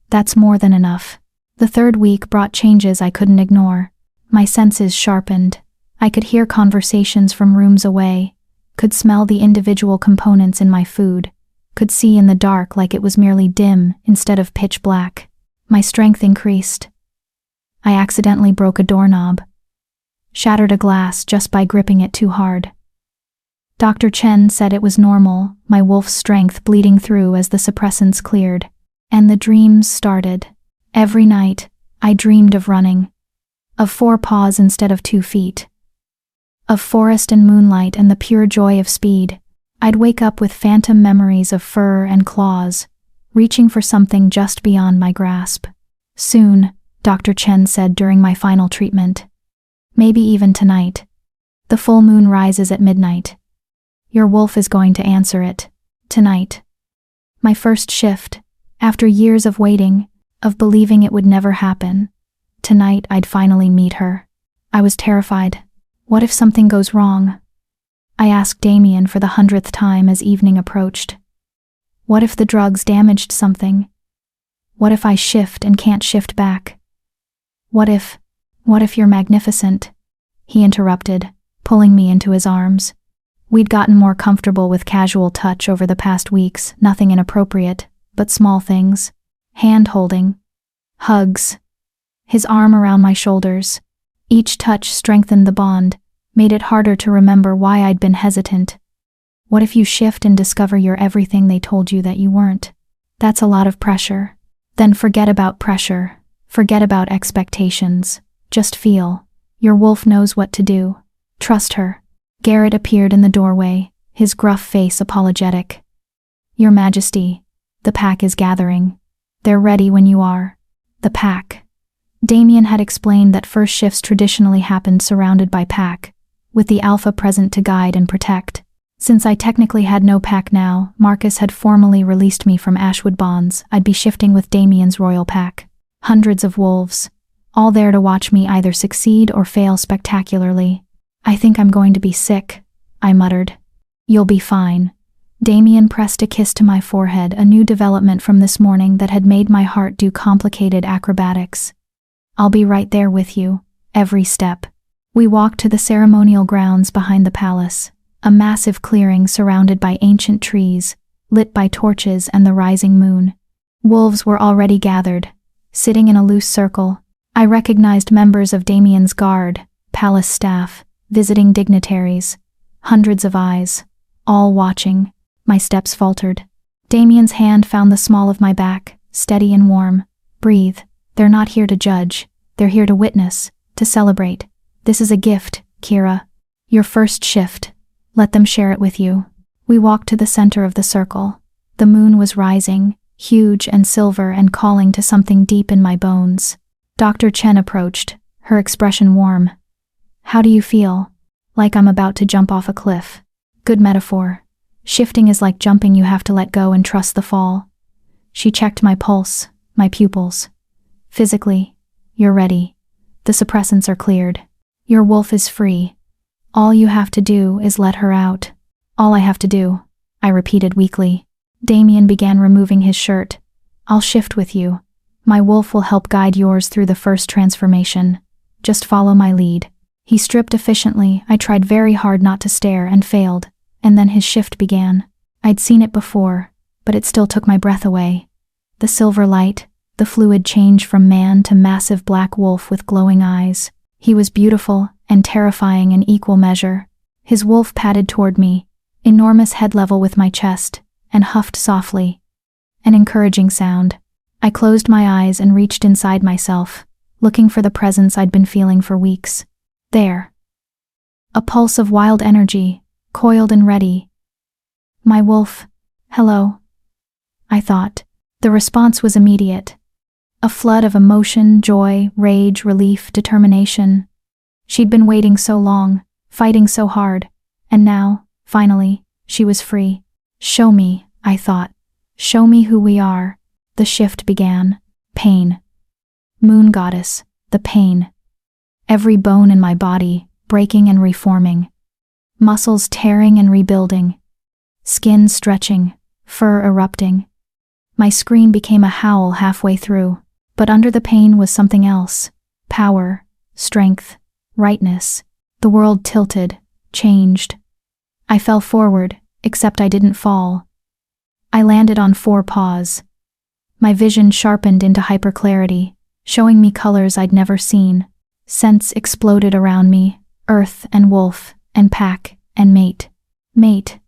that's more than enough." The third week brought changes I couldn't ignore. My senses sharpened. I could hear conversations from rooms away, could smell the individual components in my food, could see in the dark like it was merely dim instead of pitch black. My strength increased. I accidentally broke a doorknob. Shattered a glass just by gripping it too hard. Dr. Chen said it was normal, my wolf's strength bleeding through as the suppressants cleared. And the dreams started. Every night, I dreamed of running. Of 4 paws instead of 2 feet. Of forest and moonlight and the pure joy of speed. I'd wake up with phantom memories of fur and claws, reaching for something just beyond my grasp. "Soon," Dr. Chen said during my final treatment. "Maybe even tonight. The full moon rises at midnight. Your wolf is going to answer it. Tonight." My first shift, after years of waiting, of believing it would never happen. Tonight I'd finally meet her. I was terrified. What if something goes wrong? I asked Damien for the 100th time as evening approached. What if the drugs damaged something? What if I shift and can't shift back? What if you're magnificent?" He interrupted, pulling me into his arms. We'd gotten more comfortable with casual touch over the past weeks, nothing inappropriate, but small things. Hand-holding. Hugs. His arm around my shoulders. Each touch strengthened the bond, made it harder to remember why I'd been hesitant. What if you shift and discover you're everything they told you that you weren't? That's a lot of pressure. Then forget about pressure. Forget about expectations. Just feel. Your wolf knows what to do. Trust her. Garrett appeared in the doorway, his gruff face apologetic. "Your Majesty, the pack is gathering. They're ready when you are." The pack. Damien had explained that first shifts traditionally happened surrounded by pack, with the alpha present to guide and protect. Since I technically had no pack now, Marcus had formally released me from Ashwood bonds. I'd be shifting with Damien's royal pack. Hundreds of wolves, all there to watch me either succeed or fail spectacularly. "I think I'm going to be sick," I muttered. "You'll be fine." Damien pressed a kiss to my forehead, a new development from this morning that had made my heart do complicated acrobatics. "I'll be right there with you, every step." We walked to the ceremonial grounds behind the palace, a massive clearing surrounded by ancient trees, lit by torches and the rising moon. Wolves were already gathered, sitting in a loose circle. I recognized members of Damien's guard, palace staff, visiting dignitaries, hundreds of eyes, all watching. My steps faltered. Damien's hand found the small of my back, steady and warm. "Breathe. They're not here to judge. They're here to witness, to celebrate. This is a gift, Kira. Your first shift. Let them share it with you." We walked to the center of the circle. The moon was rising, huge and silver and calling to something deep in my bones. Dr. Chen approached, her expression warm. How do you feel? Like I'm about to jump off a cliff. Good metaphor. Shifting is like jumping, you have to let go and trust the fall. She checked my pulse, my pupils. Physically, you're ready. The suppressants are cleared. Your wolf is free. All you have to do is let her out. All I have to do, I repeated weakly. Damien began removing his shirt. I'll shift with you. My wolf will help guide yours through the first transformation. Just follow my lead. He stripped efficiently. I tried very hard not to stare and failed, and then his shift began. I'd seen it before, but it still took my breath away. The silver light, the fluid change from man to massive black wolf with glowing eyes. He was beautiful and terrifying in equal measure. His wolf padded toward me, enormous head level with my chest, and huffed softly. An encouraging sound. I closed my eyes and reached inside myself, looking for the presence I'd been feeling for weeks. There. A pulse of wild energy, coiled and ready. My wolf. Hello. I thought. The response was immediate. A flood of emotion, joy, rage, relief, determination. She'd been waiting so long, fighting so hard, and now, finally, she was free. Show me, I thought. Show me who we are. The shift began. Pain. Moon goddess, the pain. Every bone in my body, breaking and reforming. Muscles tearing and rebuilding. Skin stretching, fur erupting. My scream became a howl halfway through, but under the pain was something else. Power, strength, rightness. The world tilted, changed. I fell forward, except I didn't fall. I landed on 4 paws. My vision sharpened into hyperclarity, showing me colors I'd never seen. Scents exploded around me, earth and wolf, and pack, and mate. Mate.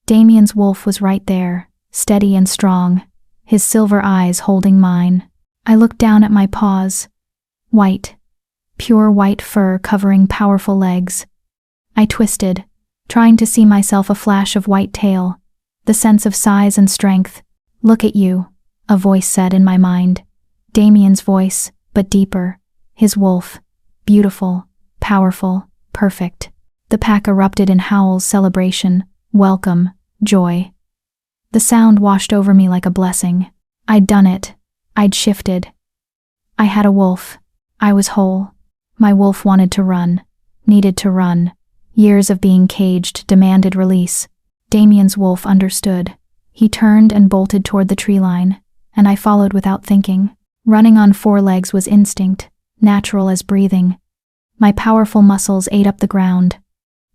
Damien's wolf was right there, steady and strong, his silver eyes holding mine. I looked down at my paws. White. Pure white fur covering powerful legs. I twisted, trying to see myself a flash of white tail, the sense of size and strength. Look at you, a voice said in my mind. Damien's voice, but deeper. His wolf. Beautiful, powerful, perfect. The pack erupted in howls, celebration, welcome, joy. The sound washed over me like a blessing. I'd done it. I'd shifted. I had a wolf. I was whole. My wolf wanted to run, needed to run. Years of being caged demanded release. Damien's wolf understood. He turned and bolted toward the tree line, and I followed without thinking. Running on 4 legs was instinct, natural as breathing. My powerful muscles ate up the ground.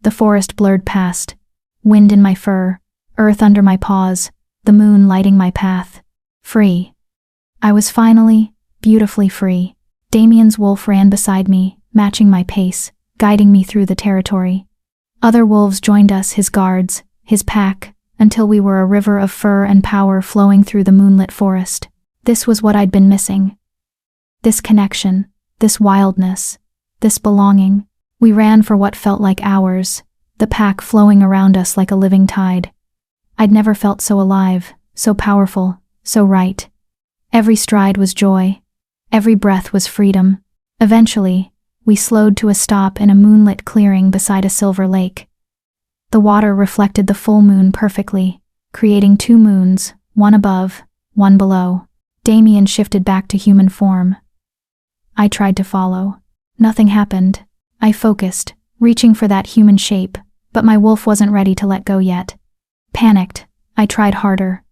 The forest blurred past, wind in my fur, earth under my paws, the moon lighting my path. Free. I was finally, beautifully free. Damien's wolf ran beside me, matching my pace, guiding me through the territory. Other wolves joined us, his guards, his pack, until we were a river of fur and power flowing through the moonlit forest. This was what I'd been missing. This connection, this wildness, this belonging. We ran for what felt like hours, the pack flowing around us like a living tide. I'd never felt so alive, so powerful, so right. Every stride was joy. Every breath was freedom. Eventually, we slowed to a stop in a moonlit clearing beside a silver lake. The water reflected the full moon perfectly, creating 2 moons, one above, one below. Damien shifted back to human form. I tried to follow. Nothing happened. I focused, reaching for that human shape, but my wolf wasn't ready to let go yet. Panicked, I tried harder.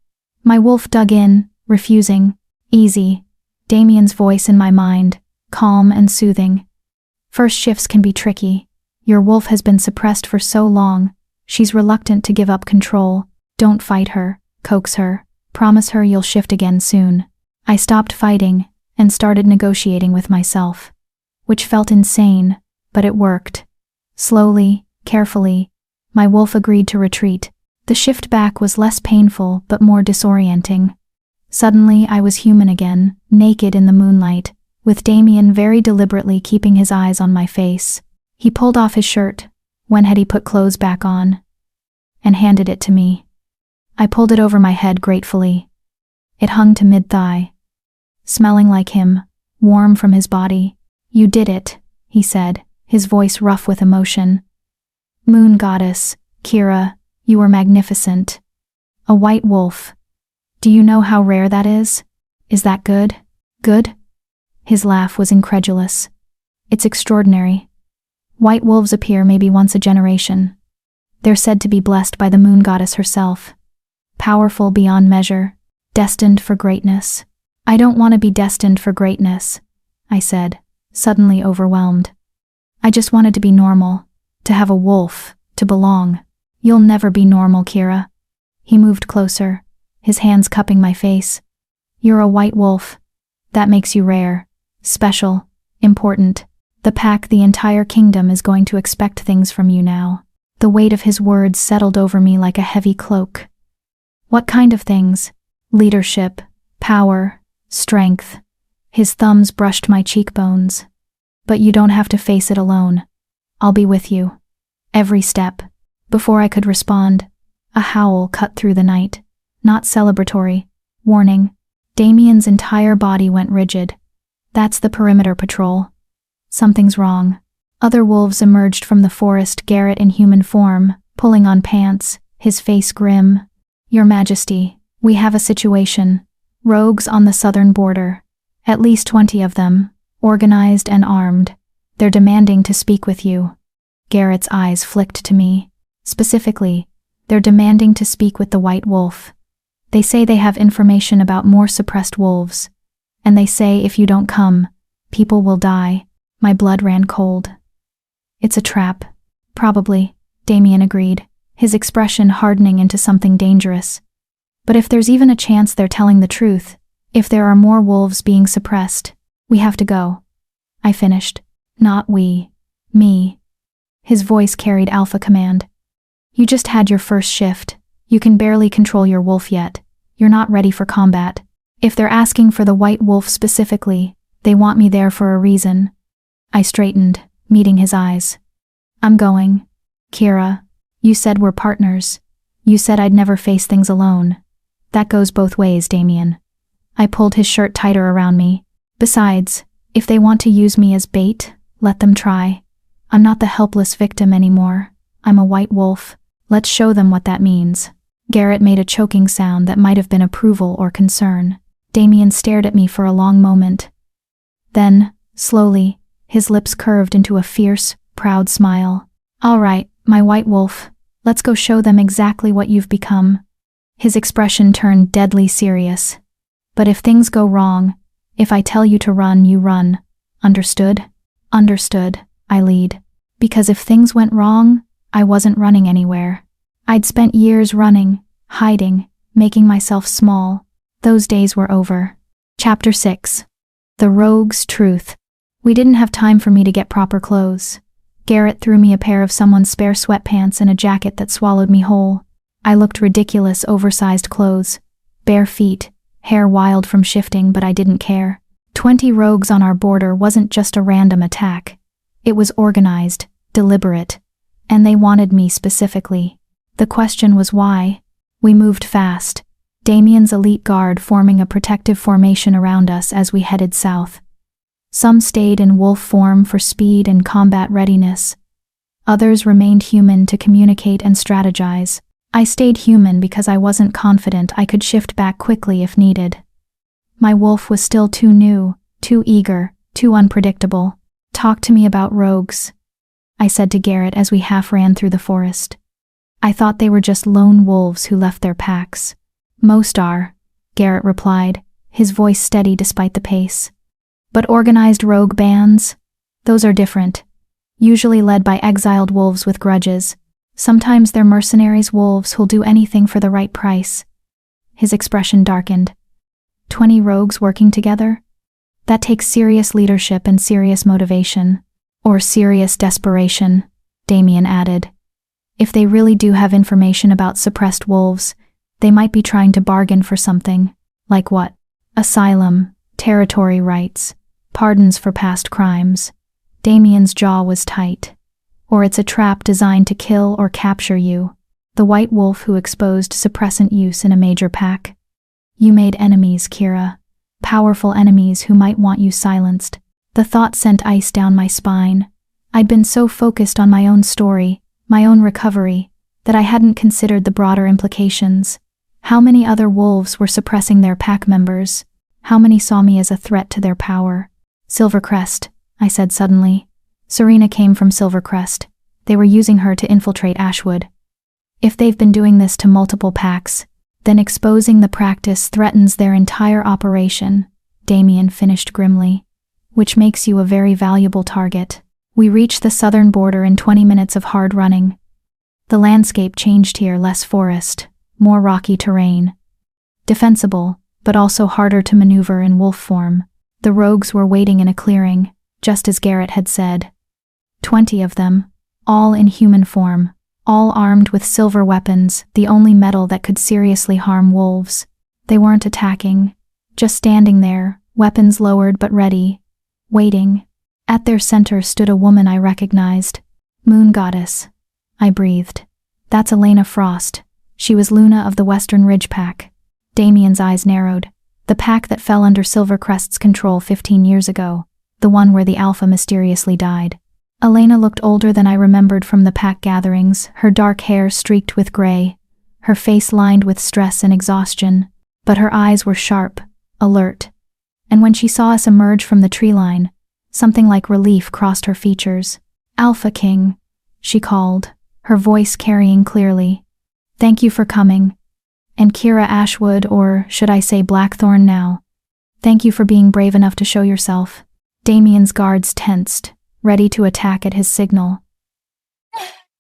My wolf dug in, refusing. Easy. Damien's voice in my mind, calm and soothing. First shifts can be tricky. Your wolf has been suppressed for so long. She's reluctant to give up control. Don't fight her, coax her, promise her you'll shift again soon. I stopped fighting and started negotiating with myself, which felt insane, but it worked. Slowly, carefully, my wolf agreed to retreat. The shift back was less painful but more disorienting. Suddenly I was human again, naked in the moonlight, with Damien very deliberately keeping his eyes on my face. He pulled off his shirt, when had he put clothes back on, and handed it to me. I pulled it over my head gratefully. It hung to mid-thigh, smelling like him, warm from his body. "You did it," he said, his voice rough with emotion. "Moon goddess, Kira, you were magnificent. A white wolf. Do you know how rare that is? Is that good? Good?" His laugh was incredulous. "It's extraordinary. White wolves appear maybe once a generation. They're said to be blessed by the moon goddess herself. Powerful beyond measure, destined for greatness." "I don't want to be destined for greatness," I said, suddenly overwhelmed. "I just wanted to be normal, to have a wolf, to belong." "You'll never be normal, Kira." He moved closer, his hands cupping my face. "You're a white wolf. That makes you rare, special, important. The pack, the entire kingdom is going to expect things from you now." The weight of his words settled over me like a heavy cloak. "What kind of things?" "Leadership, power, strength." His thumbs brushed my cheekbones. "But you don't have to face it alone. I'll be with you. Every step." Before I could respond, a howl cut through the night. Not celebratory. Warning. Damien's entire body went rigid. "That's the perimeter patrol. Something's wrong." Other wolves emerged from the forest, Garrett in human form, pulling on pants, his face grim. "Your Majesty, we have a situation. Rogues on the southern border. At least 20 of them, organized and armed. They're demanding to speak with you." Garrett's eyes flicked to me. "Specifically, they're demanding to speak with the White Wolf. They say they have information about more suppressed wolves. And they say if you don't come, people will die." My blood ran cold. "It's a trap." "Probably," Damien agreed, his expression hardening into something dangerous. "But if there's even a chance they're telling the truth, if there are more wolves being suppressed, we have to go." I finished. "Not we. Me." His voice carried alpha command. "You just had your first shift. You can barely control your wolf yet. You're not ready for combat. If they're asking for the White Wolf specifically, they want me there for a reason." I straightened, meeting his eyes. "I'm going. Kira, you said we're partners. You said I'd never face things alone. That goes both ways, Damien." I pulled his shirt tighter around me. "Besides, if they want to use me as bait, let them try. I'm not the helpless victim anymore. I'm a white wolf. Let's show them what that means." Garrett made a choking sound that might have been approval or concern. Damien stared at me for a long moment. Then, slowly, his lips curved into a fierce, proud smile. "All right, my white wolf, let's go show them exactly what you've become." His expression turned deadly serious. "But if things go wrong, if I tell you to run, you run. Understood?" "Understood," I lead. Because if things went wrong, I wasn't running anywhere. I'd spent years running, hiding, making myself small. Those days were over. Chapter 6. The Rogue's Truth. We didn't have time for me to get proper clothes. Garrett threw me a pair of someone's spare sweatpants and a jacket that swallowed me whole. I looked ridiculous, oversized clothes. Bare feet, hair wild from shifting, but I didn't care. 20 rogues on our border wasn't just a random attack. It was organized, deliberate, and they wanted me specifically. The question was why. We moved fast, Damien's elite guard forming a protective formation around us as we headed south. Some stayed in wolf form for speed and combat readiness. Others remained human to communicate and strategize. I stayed human because I wasn't confident I could shift back quickly if needed. My wolf was still too new, too eager, too unpredictable. "Talk to me about rogues," I said to Garrett as we half ran through the forest. "I thought they were just lone wolves who left their packs." "Most are," Garrett replied, his voice steady despite the pace. "But organized rogue bands? Those are different. Usually led by exiled wolves with grudges. Sometimes they're mercenaries wolves who'll do anything for the right price." His expression darkened. 20 rogues working together? That takes serious leadership and serious motivation. Or serious desperation, Damien added. If they really do have information about suppressed wolves, they might be trying to bargain for something. Like what? Asylum, territory rights, pardons for past crimes. Damien's jaw was tight. Or it's a trap designed to kill or capture you. The white wolf who exposed suppressant use in a major pack. You made enemies, Kira. Powerful enemies who might want you silenced. The thought sent ice down my spine. I'd been so focused on my own story, my own recovery, that I hadn't considered the broader implications. How many other wolves were suppressing their pack members? How many saw me as a threat to their power? Silvercrest, I said suddenly. Serena came from Silvercrest. They were using her to infiltrate Ashwood. If they've been doing this to multiple packs, then exposing the practice threatens their entire operation, Damien finished grimly. Which makes you a very valuable target. We reached the southern border in 20 minutes of hard running. The landscape changed here, less forest, more rocky terrain. Defensible, but also harder to maneuver in wolf form. The rogues were waiting in a clearing, just as Garrett had said. 20 of them, all in human form, all armed with silver weapons, the only metal that could seriously harm wolves. They weren't attacking, just standing there, weapons lowered but ready, waiting. At their center stood a woman I recognized. Moon Goddess. I breathed. That's Elena Frost. She was Luna of the Western Ridge Pack. Damien's eyes narrowed. The pack that fell under Silvercrest's control 15 years ago. The one where the Alpha mysteriously died. Elena looked older than I remembered from the pack gatherings, her dark hair streaked with gray, her face lined with stress and exhaustion, but her eyes were sharp, alert. And when she saw us emerge from the tree line, something like relief crossed her features. Alpha King, she called, her voice carrying clearly. Thank you for coming. And Kira Ashwood, or should I say Blackthorn now. Thank you for being brave enough to show yourself. Damien's guards tensed, ready to attack at his signal.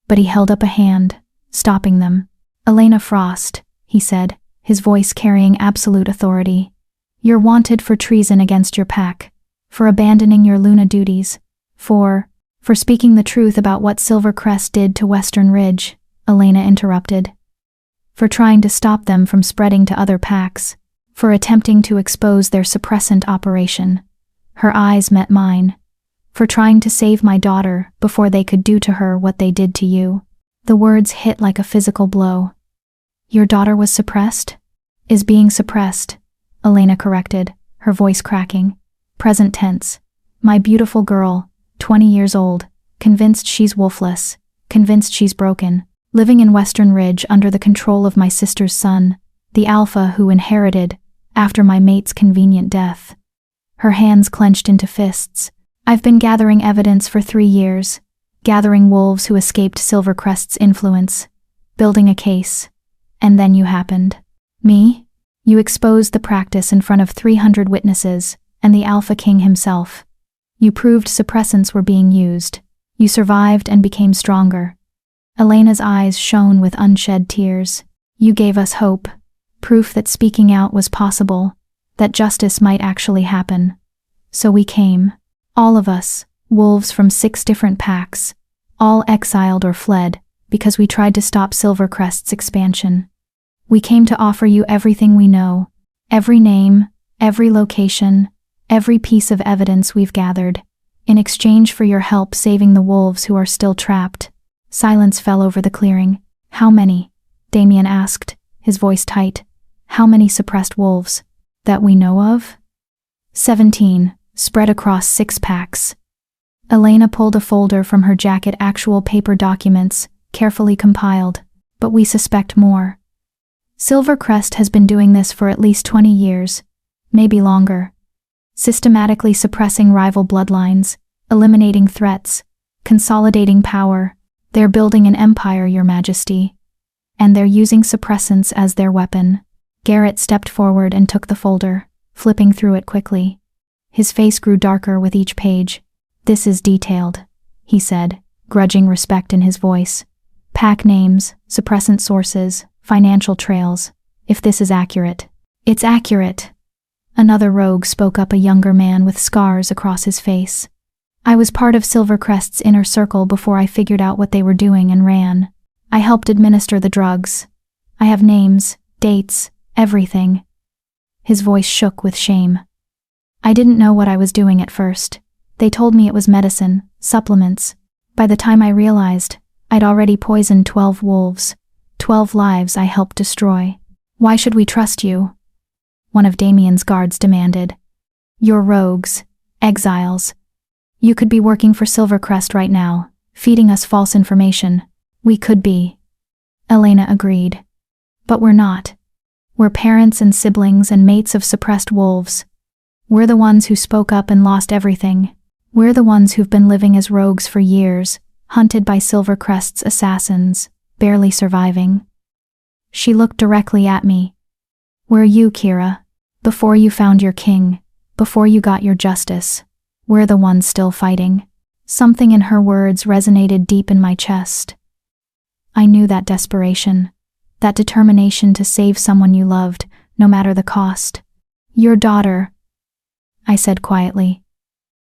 But he held up a hand, stopping them. Elena Frost, he said, his voice carrying absolute authority. You're wanted for treason against your pack, for abandoning your Luna duties, for speaking the truth about what Silvercrest did to Western Ridge, Elena interrupted. For trying to stop them from spreading to other packs, for attempting to expose their suppressant operation. Her eyes met mine. For trying to save my daughter before they could do to her what they did to you. The words hit like a physical blow. Your daughter was suppressed? Is being suppressed, Elena corrected, her voice cracking. Present tense. My beautiful girl, 20 years old, convinced she's wolfless, convinced she's broken, living in Western Ridge under the control of my sister's son, the Alpha who inherited, after my mate's convenient death. Her hands clenched into fists. I've been gathering evidence for 3 years, gathering wolves who escaped Silvercrest's influence, building a case. And then you happened. Me? You exposed the practice in front of 300 witnesses, and the Alpha King himself. You proved suppressants were being used. You survived and became stronger. Elena's eyes shone with unshed tears. You gave us hope, proof that speaking out was possible, that justice might actually happen. So we came. All of us, wolves from 6 different packs, all exiled or fled, because we tried to stop Silvercrest's expansion. We came to offer you everything we know, every name, every location, every piece of evidence we've gathered, in exchange for your help saving the wolves who are still trapped. Silence fell over the clearing. How many? Damien asked, his voice tight. How many suppressed wolves? That we know of? 17. Spread across 6 packs. Elena pulled a folder from her jacket, actual paper documents, carefully compiled, but we suspect more. Silvercrest has been doing this for at least 20 years, maybe longer. Systematically suppressing rival bloodlines, eliminating threats, consolidating power. They're building an empire, Your Majesty. And they're using suppressants as their weapon. Garrett stepped forward and took the folder, flipping through it quickly. His face grew darker with each page. This is detailed, he said, grudging respect in his voice. Pack names, suppressant sources, financial trails. If this is accurate. It's accurate. Another rogue spoke up, a younger man with scars across his face. I was part of Silvercrest's inner circle before I figured out what they were doing and ran. I helped administer the drugs. I have names, dates, everything. His voice shook with shame. I didn't know what I was doing at first. They told me it was medicine, supplements. By the time I realized, I'd already poisoned 12 wolves, 12 lives I helped destroy. Why should we trust you? One of Damien's guards demanded. You're rogues, exiles. You could be working for Silvercrest right now, feeding us false information. We could be. Elena agreed. But we're not. We're parents and siblings and mates of suppressed wolves. We're the ones who spoke up and lost everything. We're the ones who've been living as rogues for years, hunted by Silvercrest's assassins, barely surviving. She looked directly at me. We're you, Kira. Before you found your king, before you got your justice, we're the ones still fighting. Something in her words resonated deep in my chest. I knew that desperation, that determination to save someone you loved, no matter the cost. Your daughter, I said quietly.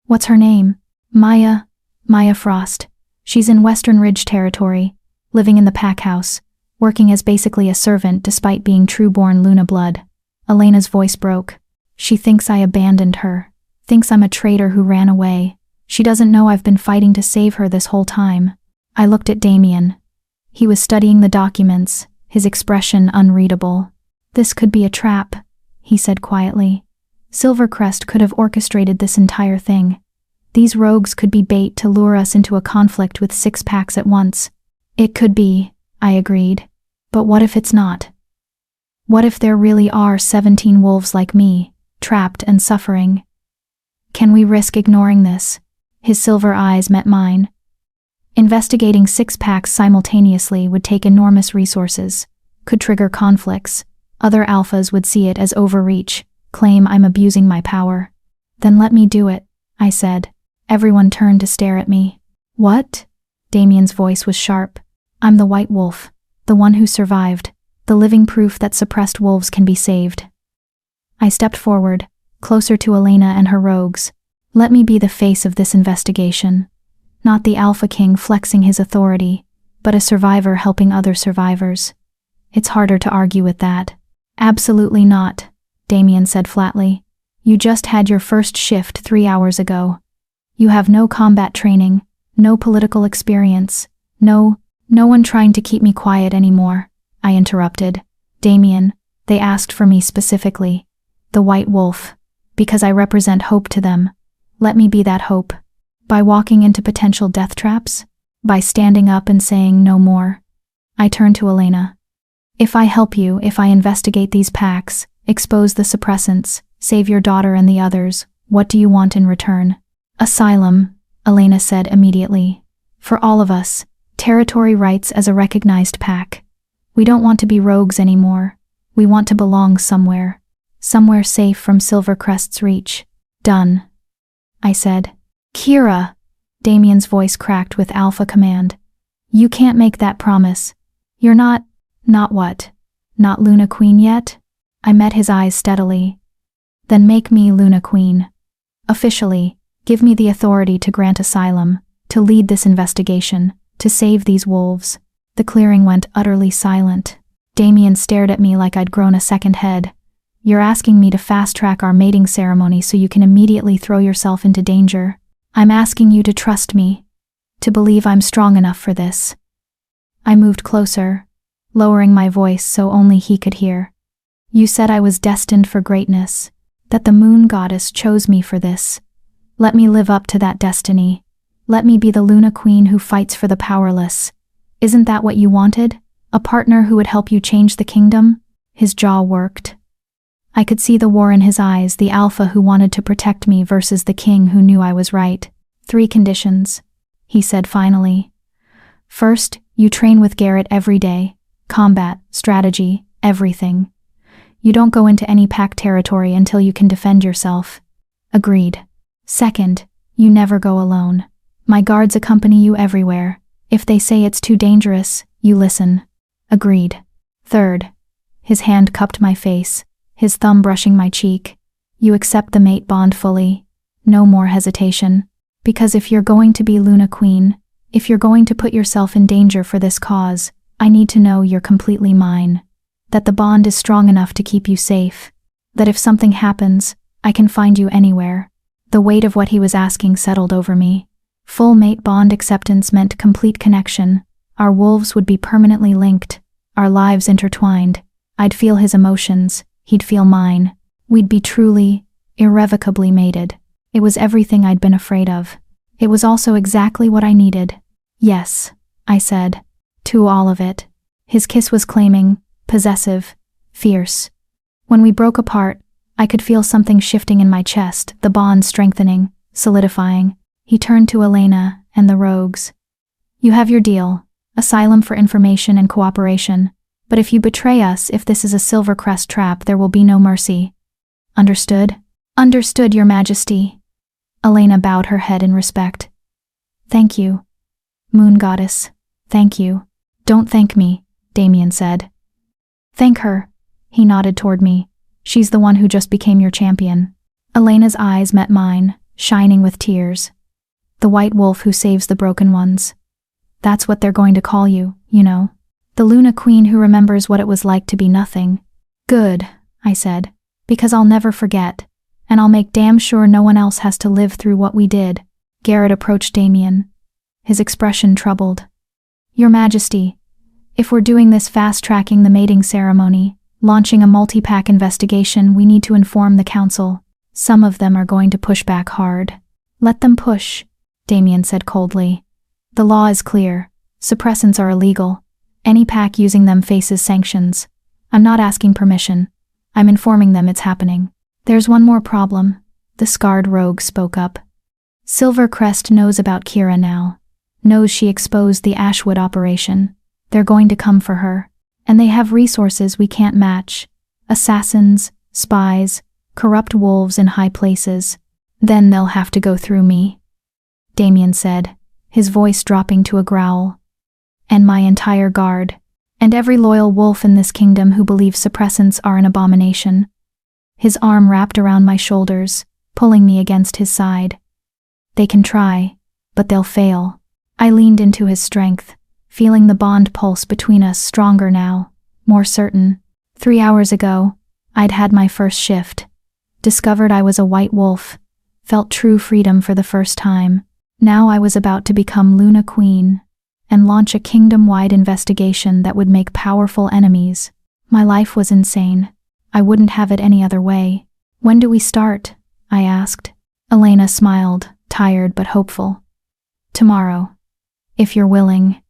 What's her name? Maya Frost. She's in Western Ridge territory, living in the pack house, working as basically a servant despite being true-born Luna blood. Elena's voice broke. She thinks I abandoned her, thinks I'm a traitor who ran away. She doesn't know I've been fighting to save her this whole time. I looked at Damien. He was studying the documents, his expression unreadable. This could be a trap, he said quietly. Silvercrest could have orchestrated this entire thing. These rogues could be bait to lure us into a conflict with 6 packs at once. It could be, I agreed. But what if it's not? What if there really are 17 wolves like me, trapped and suffering? Can we risk ignoring this? His silver eyes met mine. Investigating 6 packs simultaneously would take enormous resources, could trigger conflicts. Other alphas would see it as overreach, claim I'm abusing my power. Then let me do it, I said. Everyone turned to stare at me. What? Damien's voice was sharp. I'm the White Wolf, the one who survived, the living proof that suppressed wolves can be saved. I stepped forward, closer to Elena and her rogues. Let me be the face of this investigation. Not the Alpha King flexing his authority, but a survivor helping other survivors. It's harder to argue with that. Absolutely not, Damien said flatly. You just had your first shift 3 hours ago. You have no combat training, no political experience, no one trying to keep me quiet anymore, I interrupted. Damien, they asked for me specifically. The White Wolf, because I represent hope to them. Let me be that hope. By walking into potential death traps? By standing up and saying no more? I turned to Elena. If I help you, if I investigate these packs, expose the suppressants, save your daughter and the others, what do you want in return? Asylum, Elena said immediately. For all of us, territory rights as a recognized pack. We don't want to be rogues anymore. We want to belong somewhere. Somewhere safe from Silvercrest's reach. Done, I said. Kira, Damien's voice cracked with alpha command. You can't make that promise. You're not what? Not Luna Queen yet? I met his eyes steadily. Then make me Luna Queen. Officially, give me the authority to grant asylum, to lead this investigation, to save these wolves. The clearing went utterly silent. Damien stared at me like I'd grown a second head. You're asking me to fast-track our mating ceremony so you can immediately throw yourself into danger. I'm asking you to trust me, to believe I'm strong enough for this. I moved closer, lowering my voice so only he could hear. You said I was destined for greatness, that the moon goddess chose me for this. Let me live up to that destiny. Let me be the Luna Queen who fights for the powerless. Isn't that what you wanted? A partner who would help you change the kingdom? His jaw worked. I could see the war in his eyes, the alpha who wanted to protect me versus the king who knew I was right. 3 conditions, he said finally. First, you train with Garrett every day. Combat, strategy, everything. You don't go into any pack territory until you can defend yourself. Agreed. Second, you never go alone. My guards accompany you everywhere. If they say it's too dangerous, you listen. Agreed. Third, his hand cupped my face, his thumb brushing my cheek. You accept the mate bond fully. No more hesitation. Because if you're going to be Luna Queen, if you're going to put yourself in danger for this cause, I need to know you're completely mine. That the bond is strong enough to keep you safe. That if something happens, I can find you anywhere. The weight of what he was asking settled over me. Full mate bond acceptance meant complete connection. Our wolves would be permanently linked. our lives intertwined. I'd feel his emotions, he'd feel mine. We'd be truly, irrevocably mated. It was everything I'd been afraid of. It was also exactly what I needed. Yes, I said. To all of it. His kiss was claiming, possessive, fierce. When we broke apart, I could feel something shifting in my chest, the bond strengthening, solidifying. He turned to Elena and the rogues. You have your deal, asylum for information and cooperation. But if you betray us, if this is a Silvercrest trap, there will be no mercy. Understood? Understood, Your Majesty. Elena bowed her head in respect. Thank you. Moon Goddess, thank you. Don't thank me, Damien said. Thank her. He nodded toward me. She's the one who just became your champion. Elena's eyes met mine, shining with tears. The white wolf who saves the broken ones. That's what they're going to call you, you know. The Luna Queen who remembers what it was like to be nothing. Good, I said, because I'll never forget, and I'll make damn sure no one else has to live through what we did. Garrett approached Damien, his expression troubled. Your Majesty, if we're doing this fast-tracking the mating ceremony, launching a multi-pack investigation, we need to inform the council. Some of them are going to push back hard. Let them push, Damien said coldly. The law is clear. Suppressants are illegal. Any pack using them faces sanctions. I'm not asking permission. I'm informing them it's happening. There's one more problem, the scarred rogue spoke up. Silvercrest knows about Kira now. Knows she exposed the Ashwood operation. They're going to come for her. And they have resources we can't match. Assassins, spies, corrupt wolves in high places. Then they'll have to go through me. Damien said, his voice dropping to a growl. And my entire guard. And every loyal wolf in this kingdom who believes suppressants are an abomination. His arm wrapped around my shoulders, pulling me against his side. They can try, but they'll fail. I leaned into his strength, feeling the bond pulse between us stronger now, more certain. 3 hours ago, I'd had my first shift. Discovered I was a white wolf. Felt true freedom for the first time. Now I was about to become Luna Queen and launch a kingdom-wide investigation that would make powerful enemies. My life was insane. I wouldn't have it any other way. When do we start? I asked. Elena smiled, tired but hopeful. Tomorrow, if you're willing.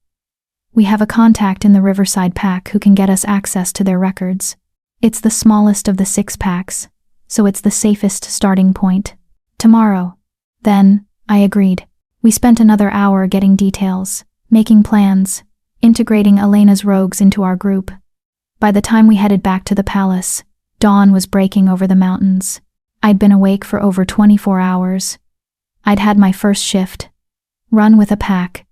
We have a contact in the Riverside pack who can get us access to their records. It's the smallest of the 6 packs, so it's the safest starting point. Tomorrow. Then, I agreed. We spent another hour getting details, making plans, integrating Elena's rogues into our group. By the time we headed back to the palace, dawn was breaking over the mountains. I'd been awake for over 24 hours. I'd had my first shift, run with a pack,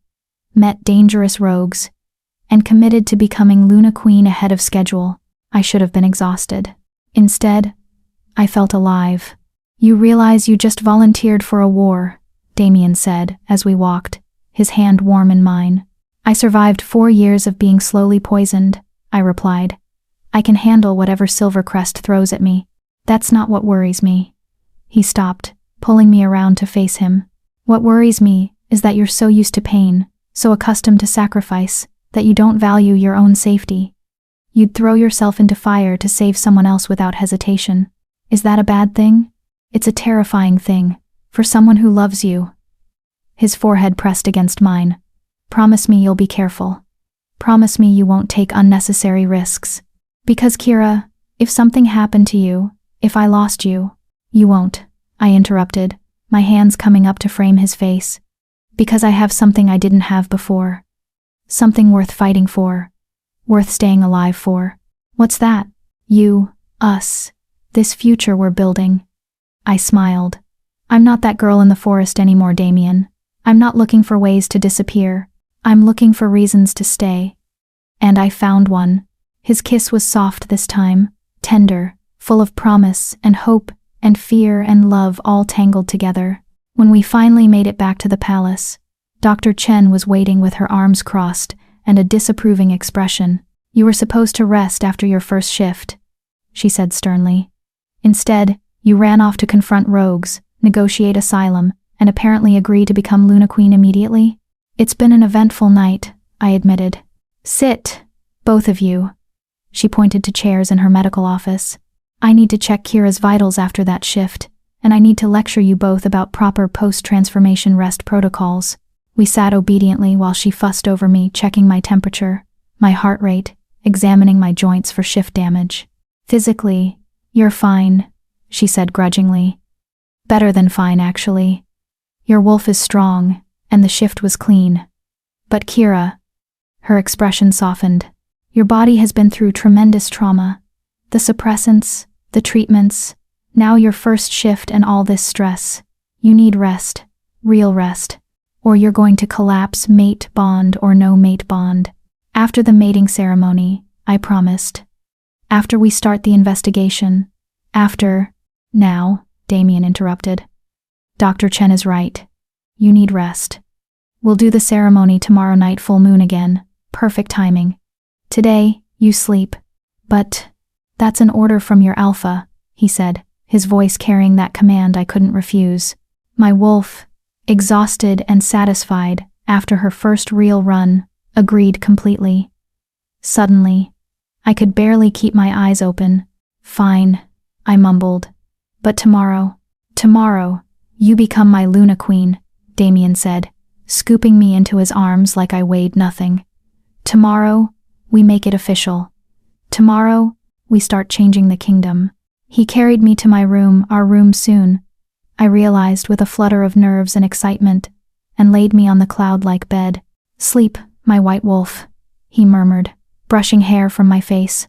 met dangerous rogues, and committed to becoming Luna Queen ahead of schedule. I should have been exhausted. Instead, I felt alive. You realize you just volunteered for a war, Damien said as we walked, his hand warm in mine. I survived 4 years of being slowly poisoned, I replied. I can handle whatever Silvercrest throws at me. That's not what worries me. He stopped, pulling me around to face him. What worries me is that you're so used to pain, so accustomed to sacrifice, that you don't value your own safety. You'd throw yourself into fire to save someone else without hesitation. Is that a bad thing? It's a terrifying thing, for someone who loves you. His forehead pressed against mine. Promise me you'll be careful. Promise me you won't take unnecessary risks. Because Kira, if something happened to you, if I lost you, you won't, I interrupted, my hands coming up to frame his face. Because I have something I didn't have before. Something worth fighting for. Worth staying alive for. What's that? You, us, this future we're building. I smiled. I'm not that girl in the forest anymore, Damien. I'm not looking for ways to disappear. I'm looking for reasons to stay. And I found one. His kiss was soft this time, tender, full of promise and hope and fear and love all tangled together. When we finally made it back to the palace, Dr. Chen was waiting with her arms crossed and a disapproving expression. You were supposed to rest after your first shift, she said sternly. Instead, you ran off to confront rogues, negotiate asylum, and apparently agree to become Luna Queen immediately. It's been an eventful night, I admitted. Sit, Both of you. She pointed to chairs in her medical office. I need to check Kira's vitals after that shift, and I need to lecture you both about proper post-transformation rest protocols. We sat obediently while she fussed over me, checking my temperature, my heart rate, examining my joints for shift damage. Physically, you're fine, she said grudgingly. Better than fine, actually. Your wolf is strong, and the shift was clean. But Kira, her expression softened. Your body has been through tremendous trauma. The suppressants, the treatments, now your first shift and all this stress. You need rest, real rest, or you're going to collapse, mate bond or no mate bond. After the mating ceremony, I promised. After we start the investigation. After. Now, Damien interrupted. Dr. Chen is right. You need rest. We'll do the ceremony tomorrow night, full moon again. Perfect timing. Today, you sleep. But that's an order from your alpha, he said, his voice carrying that command I couldn't refuse. My wolf, exhausted and satisfied after her first real run, agreed completely. Suddenly, I could barely keep my eyes open. Fine, I mumbled. But tomorrow, you become my Luna Queen, Damien said, scooping me into his arms like I weighed nothing. Tomorrow, we make it official. Tomorrow, we start changing the kingdom. He carried me to my room, our room soon, I realized with a flutter of nerves and excitement, and laid me on the cloud-like bed. Sleep, my white wolf, he murmured, brushing hair from my face.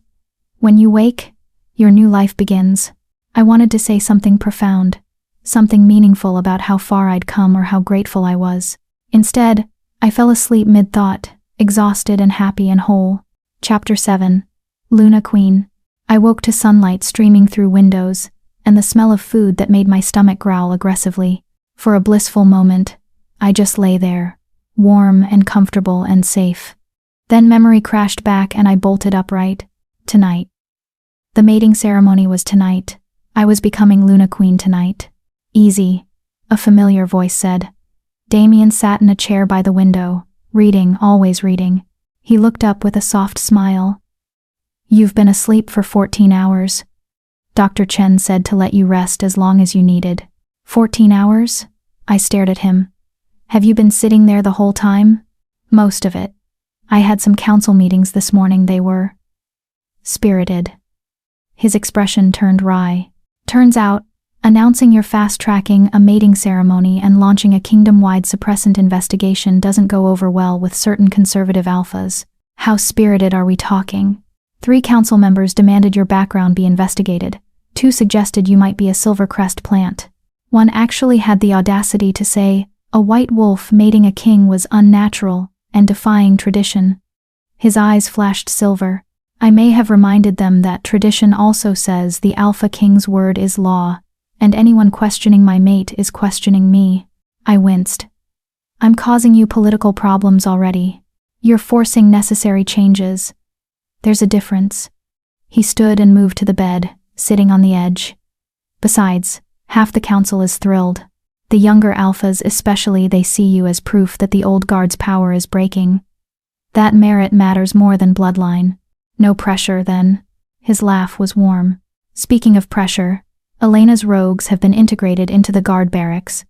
When you wake, your new life begins. I wanted to say something profound, something meaningful about how far I'd come or how grateful I was. Instead, I fell asleep mid-thought, exhausted and happy and whole. Chapter 7. Luna Queen. I woke to sunlight streaming through windows, and the smell of food that made my stomach growl aggressively. For a blissful moment, I just lay there, warm and comfortable and safe. Then memory crashed back and I bolted upright. Tonight. The mating ceremony was tonight. I was becoming Luna Queen tonight. Easy, a familiar voice said. Damien sat in a chair by the window, reading, always reading. He looked up with a soft smile. You've been asleep for 14 hours. Dr. Chen said to let you rest as long as you needed. 14 hours? I stared at him. Have you been sitting there the whole time? Most of it. I had some council meetings this morning. They were spirited. His expression turned wry. Turns out, announcing you're fast-tracking a mating ceremony and launching a kingdom-wide suppressant investigation doesn't go over well with certain conservative alphas. How spirited are we talking? 3 council members demanded your background be investigated. 2 suggested you might be a Silvercrest plant. 1 actually had the audacity to say, a white wolf mating a king was unnatural and defying tradition. His eyes flashed silver. I may have reminded them that tradition also says the Alpha King's word is law, and anyone questioning my mate is questioning me. I winced. I'm causing you political problems already. You're forcing necessary changes. There's a difference. He stood and moved to the bed, sitting on the edge. Besides, half the council is thrilled. The younger alphas especially, they see you as proof that the old guard's power is breaking. That merit matters more than bloodline. No pressure, then. His laugh was warm. Speaking of pressure, Elena's rogues have been integrated into the guard barracks.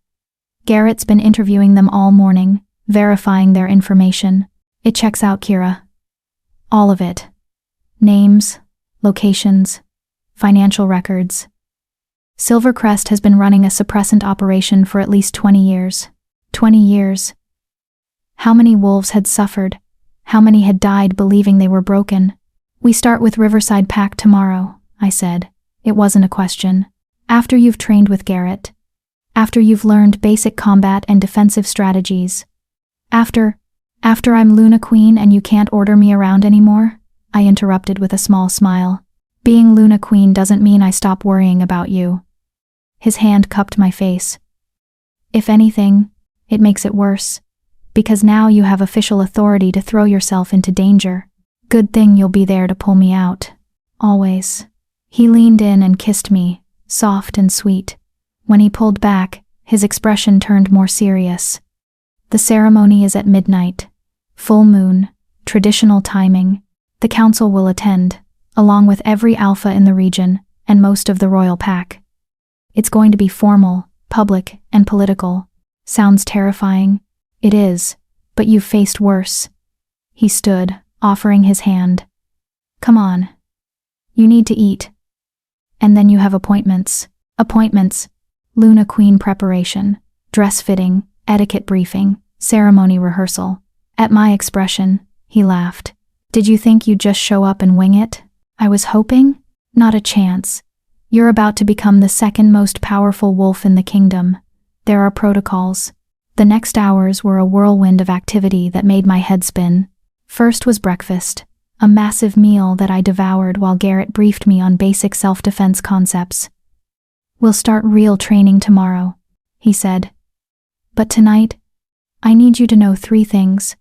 Garrett's been interviewing them all morning, verifying their information. It checks out, Kira. All of it. Names, locations, financial records. Silvercrest has been running a suppressant operation for at least 20 years. 20 years. How many wolves had suffered? How many had died believing they were broken? We start with Riverside Pack tomorrow, I said. It wasn't a question. After you've trained with Garrett. After you've learned basic combat and defensive strategies. After I'm Luna Queen and you can't order me around anymore? I interrupted with a small smile. Being Luna Queen doesn't mean I stop worrying about you. His hand cupped my face. If anything, it makes it worse. Because now you have official authority to throw yourself into danger. Good thing you'll be there to pull me out. Always. He leaned in and kissed me, soft and sweet. When he pulled back, his expression turned more serious. The ceremony is at midnight. Full moon, traditional timing. The council will attend, along with every alpha in the region and most of the royal pack. It's going to be formal, public, and political. Sounds terrifying. It is, but you've faced worse. He stood, offering his hand. Come on. You need to eat. And then you have appointments. Appointments. Luna Queen preparation, dress fitting, etiquette briefing, ceremony rehearsal. At my expression, he laughed. Did you think you'd just show up and wing it? I was hoping? Not a chance. You're about to become the second most powerful wolf in the kingdom. There are protocols. The next hours were a whirlwind of activity that made my head spin. First was breakfast, a massive meal that I devoured while Garrett briefed me on basic self-defense concepts. We'll start real training tomorrow, he said. But tonight, I need you to know 3 things.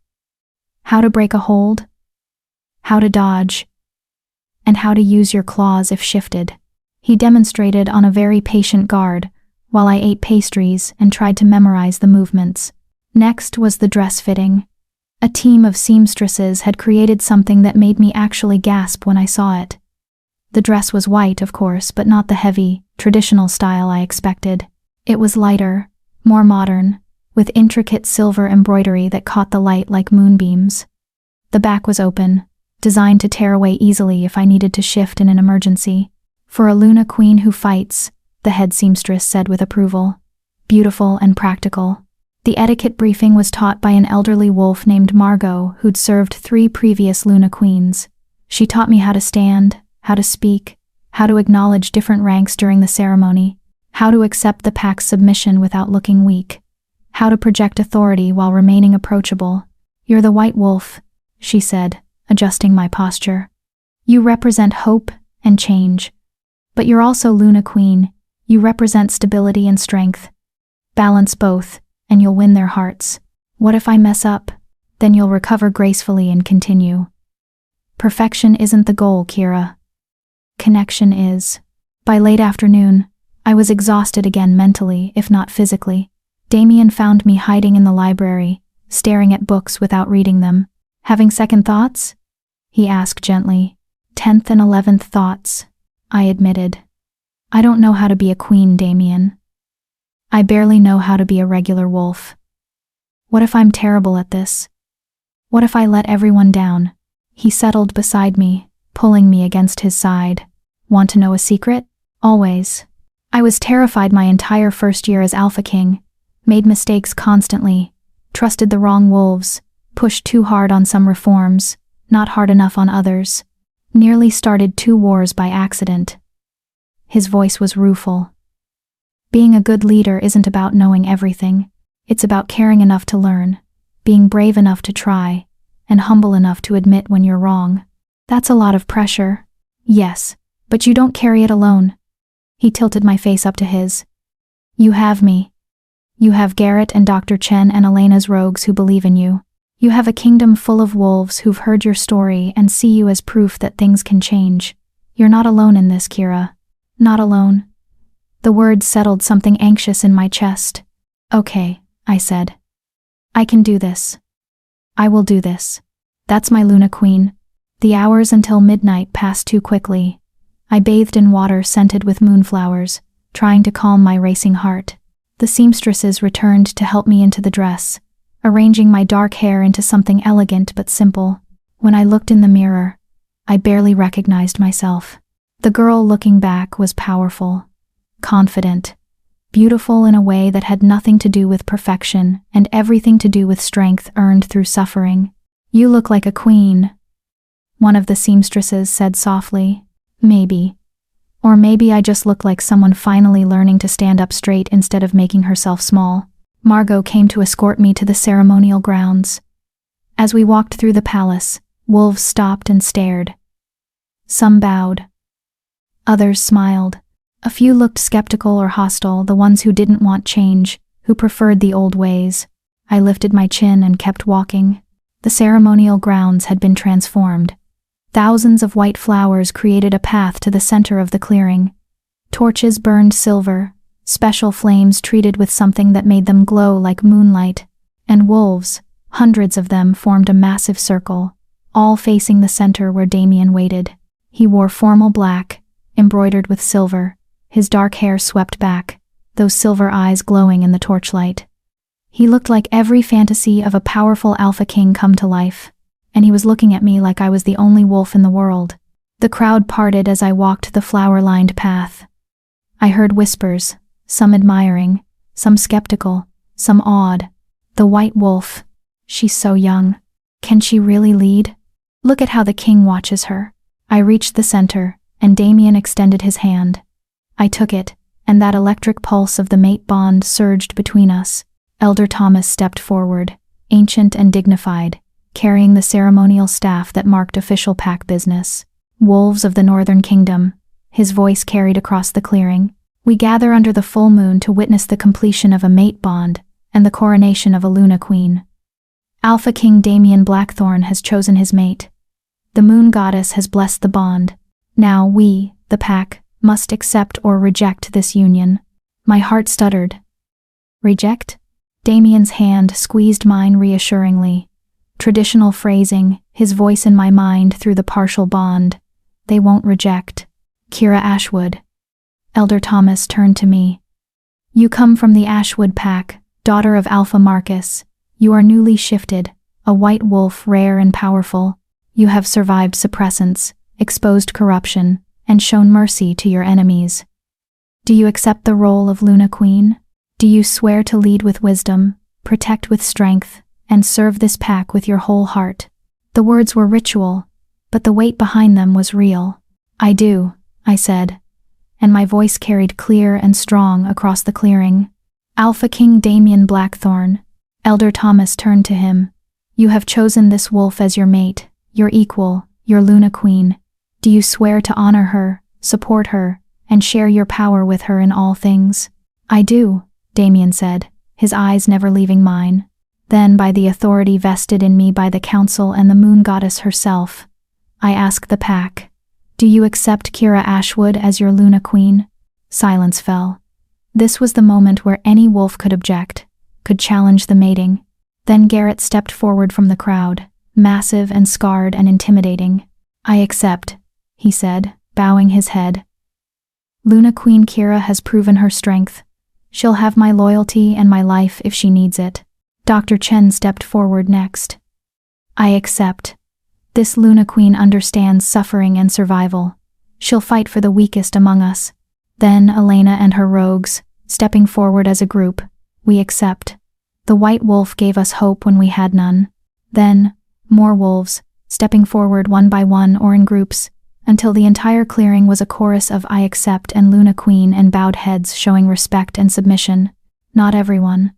How to break a hold, how to dodge, and how to use your claws if shifted. He demonstrated on a very patient guard, while I ate pastries and tried to memorize the movements. Next was the dress fitting. A team of seamstresses had created something that made me actually gasp when I saw it. The dress was white, of course, but not the heavy, traditional style I expected. It was lighter, more modern, with intricate silver embroidery that caught the light like moonbeams. The back was open, designed to tear away easily if I needed to shift in an emergency. For a Luna Queen who fights, the head seamstress said with approval. Beautiful and practical. The etiquette briefing was taught by an elderly wolf named Margot who'd served 3 previous Luna Queens. She taught me how to stand, how to speak, how to acknowledge different ranks during the ceremony, how to accept the pack's submission without looking weak, how to project authority while remaining approachable. You're the white wolf, she said, adjusting my posture. You represent hope and change. But you're also Luna Queen. You represent stability and strength. Balance both, and you'll win their hearts. What if I mess up? Then you'll recover gracefully and continue. Perfection isn't the goal, Kira. Connection is. By late afternoon, I was exhausted again mentally, if not physically. Damien found me hiding in the library, staring at books without reading them. Having second thoughts? He asked gently. 10th and 11th thoughts, I admitted. I don't know how to be a queen, Damien. I barely know how to be a regular wolf. What if I'm terrible at this? What if I let everyone down? He settled beside me, pulling me against his side. Want to know a secret? Always. I was terrified my entire first year as Alpha King, made mistakes constantly, trusted the wrong wolves, pushed too hard on some reforms, not hard enough on others. Nearly started 2 wars by accident. His voice was rueful. Being a good leader isn't about knowing everything. It's about caring enough to learn, being brave enough to try, and humble enough to admit when you're wrong. That's a lot of pressure. Yes, but you don't carry it alone. He tilted my face up to his. You have me. You have Garrett and Dr. Chen and Elena's rogues who believe in you. You have a kingdom full of wolves who've heard your story and see you as proof that things can change. You're not alone in this, Kira. Not alone. The words settled something anxious in my chest. Okay, I said. I can do this. I will do this. That's my Luna Queen. The hours until midnight passed too quickly. I bathed in water scented with moonflowers, trying to calm my racing heart. The seamstresses returned to help me into the dress, arranging my dark hair into something elegant but simple. When I looked in the mirror, I barely recognized myself. The girl looking back was powerful, confident, beautiful in a way that had nothing to do with perfection and everything to do with strength earned through suffering. You look like a queen, one of the seamstresses said softly. Maybe. Or maybe I just look like someone finally learning to stand up straight instead of making herself small. Margot came to escort me to the ceremonial grounds. As we walked through the palace, wolves stopped and stared. Some bowed. Others smiled. A few looked skeptical or hostile, the ones who didn't want change, who preferred the old ways. I lifted my chin and kept walking. The ceremonial grounds had been transformed. Thousands of white flowers created a path to the center of the clearing. Torches burned silver, special flames treated with something that made them glow like moonlight, and wolves, hundreds of them, formed a massive circle, all facing the center where Damien waited. He wore formal black, embroidered with silver, his dark hair swept back, those silver eyes glowing in the torchlight. He looked like every fantasy of a powerful alpha king come to life, and he was looking at me like I was the only wolf in the world. The crowd parted as I walked the flower-lined path. I heard whispers, some admiring, some skeptical, some awed. The white wolf. She's so young. Can she really lead? Look at how the king watches her. I reached the center, and Damien extended his hand. I took it, and that electric pulse of the mate bond surged between us. Elder Thomas stepped forward, ancient and dignified, carrying the ceremonial staff that marked official pack business. Wolves of the Northern Kingdom, his voice carried across the clearing. We gather under the full moon to witness the completion of a mate bond and the coronation of a Luna Queen. Alpha King Damien Blackthorn has chosen his mate. The moon goddess has blessed the bond. Now we, the pack, must accept or reject this union. My heart stuttered. Reject? Damien's hand squeezed mine reassuringly. Traditional phrasing, his voice in my mind through the partial bond. They won't reject. Kira Ashwood. Elder Thomas turned to me. You come from the Ashwood pack, daughter of Alpha Marcus. You are newly shifted, a white wolf rare and powerful. You have survived suppressants, exposed corruption, and shown mercy to your enemies. Do you accept the role of Luna Queen? Do you swear to lead with wisdom, protect with strength, and serve this pack with your whole heart? The words were ritual, but the weight behind them was real. I do, I said, and my voice carried clear and strong across the clearing. Alpha King Damien Blackthorn. Elder Thomas turned to him. You have chosen this wolf as your mate, your equal, your Luna Queen. Do you swear to honor her, support her, and share your power with her in all things? I do, Damien said, his eyes never leaving mine. Then, by the authority vested in me by the council and the moon goddess herself, I ask the pack, do you accept Kira Ashwood as your Luna Queen? Silence fell. This was the moment where any wolf could object, could challenge the mating. Then Garrett stepped forward from the crowd, massive and scarred and intimidating. I accept, he said, bowing his head. Luna Queen Kira has proven her strength. She'll have my loyalty and my life if she needs it. Dr. Chen stepped forward next. I accept. This Luna Queen understands suffering and survival. She'll fight for the weakest among us. Then Elena and her rogues, stepping forward as a group. We accept. The white wolf gave us hope when we had none. Then, more wolves, stepping forward one by one or in groups, until the entire clearing was a chorus of I accept and Luna Queen and bowed heads showing respect and submission. Not everyone.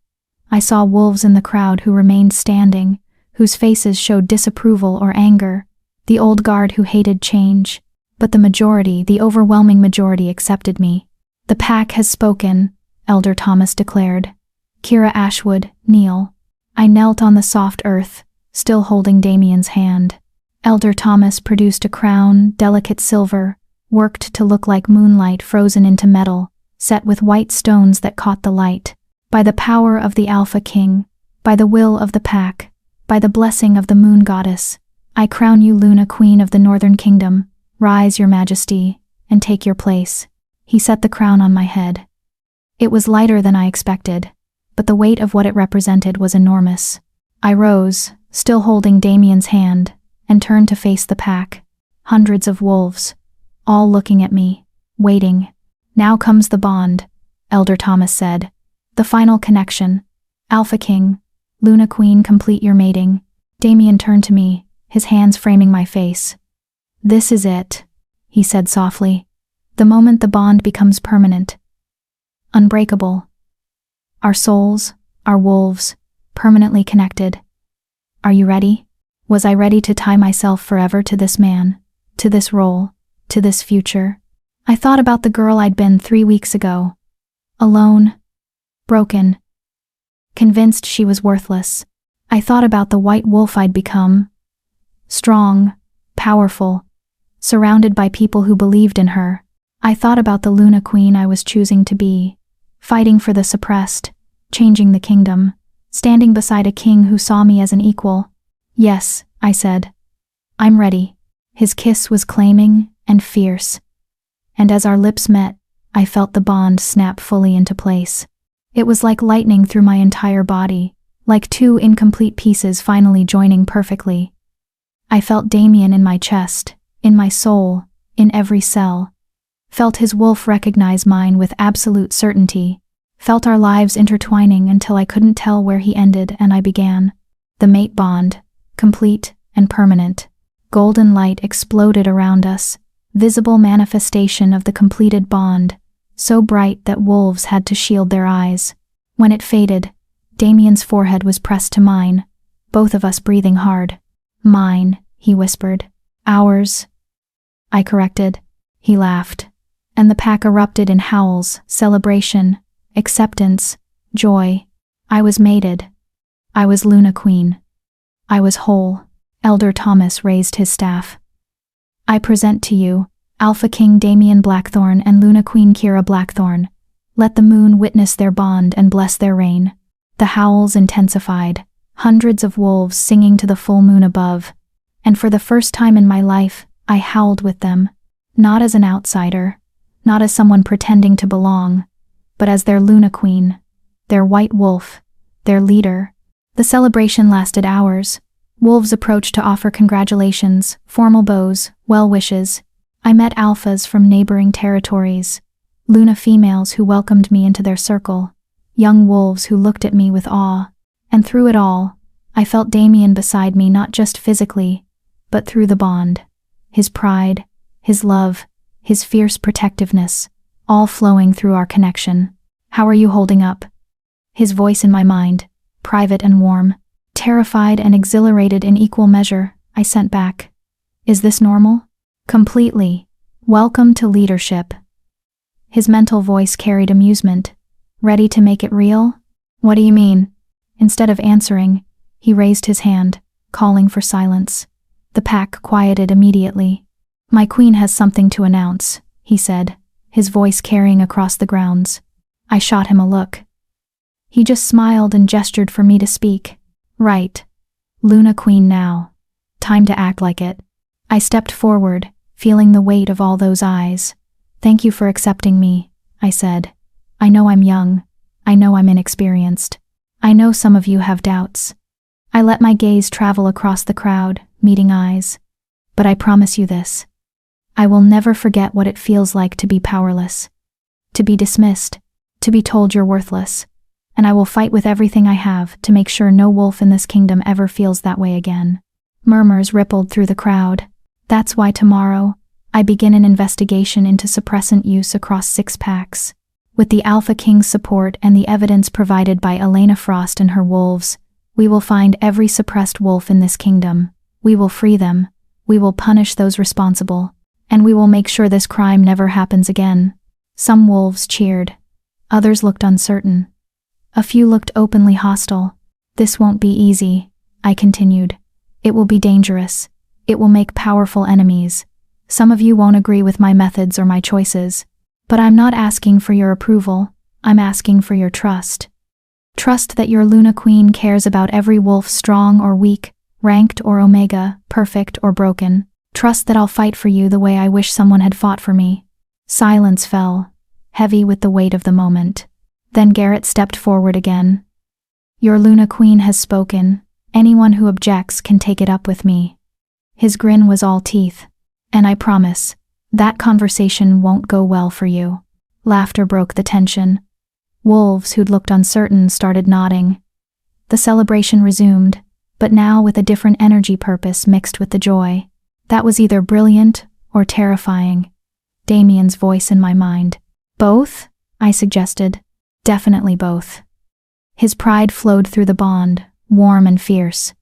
I saw wolves in the crowd who remained standing, whose faces showed disapproval or anger, the old guard who hated change. But the majority, the overwhelming majority accepted me. The pack has spoken, Elder Thomas declared. Kira Ashwood, kneel. I knelt on the soft earth, still holding Damien's hand. Elder Thomas produced a crown, delicate silver, worked to look like moonlight frozen into metal, set with white stones that caught the light. By the power of the Alpha King, by the will of the pack, by the blessing of the moon goddess, I crown you Luna Queen of the Northern Kingdom. Rise, your majesty, and take your place. He set the crown on my head. It was lighter than I expected, but the weight of what it represented was enormous. I rose, still holding Damien's hand, and turned to face the pack. Hundreds of wolves, all looking at me, waiting. Now comes the bond, Elder Thomas said. The final connection. Alpha King, Luna Queen, complete your mating. Damien turned to me, his hands framing my face. This is it, he said softly. The moment the bond becomes permanent. Unbreakable. Our souls, our wolves, permanently connected. Are you ready? Was I ready to tie myself forever to this man, to this role, to this future? I thought about the girl I'd been 3 weeks ago. Alone. Broken. Convinced she was worthless. I thought about the white wolf I'd become. Strong, powerful, surrounded by people who believed in her. I thought about the Luna Queen I was choosing to be, fighting for the suppressed, changing the kingdom, standing beside a king who saw me as an equal. Yes, I said. I'm ready." His kiss was claiming and fierce, and as our lips met, I felt the bond snap fully into place. It was like lightning through my entire body, like two incomplete pieces finally joining perfectly. I felt Damien in my chest, in my soul, in every cell. Felt his wolf recognize mine with absolute certainty. Felt our lives intertwining until I couldn't tell where he ended and I began. The mate bond, complete and permanent. Golden light exploded around us, visible manifestation of the completed bond, so bright that wolves had to shield their eyes. When it faded, Damien's forehead was pressed to mine, both of us breathing hard. "Mine," he whispered. "Ours," I corrected. He laughed, and the pack erupted in howls, celebration, acceptance, joy. I was mated. I was Luna Queen. I was whole. Elder Thomas raised his staff. "I present to you, Alpha King Damien Blackthorn and Luna Queen Kira Blackthorn. Let the moon witness their bond and bless their reign." The howls intensified, hundreds of wolves singing to the full moon above, and for the first time in my life, I howled with them, not as an outsider, not as someone pretending to belong, but as their Luna Queen, their white wolf, their leader. The celebration lasted hours. Wolves approached to offer congratulations, formal bows, well wishes. I met alphas from neighboring territories, Luna females who welcomed me into their circle, young wolves who looked at me with awe, and through it all, I felt Damien beside me not just physically, but through the bond. His pride, his love, his fierce protectiveness, all flowing through our connection. "How are you holding up?" His voice in my mind, private and warm. Terrified and exhilarated in equal measure, I sent back. "Is this normal?" "Completely. Welcome to leadership." His mental voice carried amusement. "Ready to make it real?" "What do you mean?" Instead of answering, he raised his hand, calling for silence. The pack quieted immediately. "My queen has something to announce," he said, his voice carrying across the grounds. I shot him a look. He just smiled and gestured for me to speak. "Right. Luna Queen now. Time to act like it." I stepped forward, feeling the weight of all those eyes. "Thank you for accepting me," I said. "I know I'm young. I know I'm inexperienced. I know some of you have doubts." I let my gaze travel across the crowd, meeting eyes. "But I promise you this. I will never forget what it feels like to be powerless, to be dismissed, to be told you're worthless. And I will fight with everything I have to make sure no wolf in this kingdom ever feels that way again." Murmurs rippled through the crowd. "That's why tomorrow, I begin an investigation into suppressant use across 6 packs. With the Alpha King's support and the evidence provided by Elena Frost and her wolves, we will find every suppressed wolf in this kingdom. We will free them, we will punish those responsible, and we will make sure this crime never happens again." Some wolves cheered. Others looked uncertain. A few looked openly hostile. "This won't be easy," I continued. "It will be dangerous. It will make powerful enemies. Some of you won't agree with my methods or my choices. But I'm not asking for your approval. I'm asking for your trust. Trust that your Luna Queen cares about every wolf, strong or weak, ranked or omega, perfect or broken. Trust that I'll fight for you the way I wish someone had fought for me." Silence fell, heavy with the weight of the moment. Then Garrett stepped forward again. "Your Luna Queen has spoken. Anyone who objects can take it up with me." His grin was all teeth. "And I promise, that conversation won't go well for you." Laughter broke the tension. Wolves who'd looked uncertain started nodding. The celebration resumed, but now with a different energy purpose mixed with the joy. That was either brilliant or terrifying. Damien's voice in my mind. "Both?" I suggested. "Definitely both." His pride flowed through the bond, warm and fierce.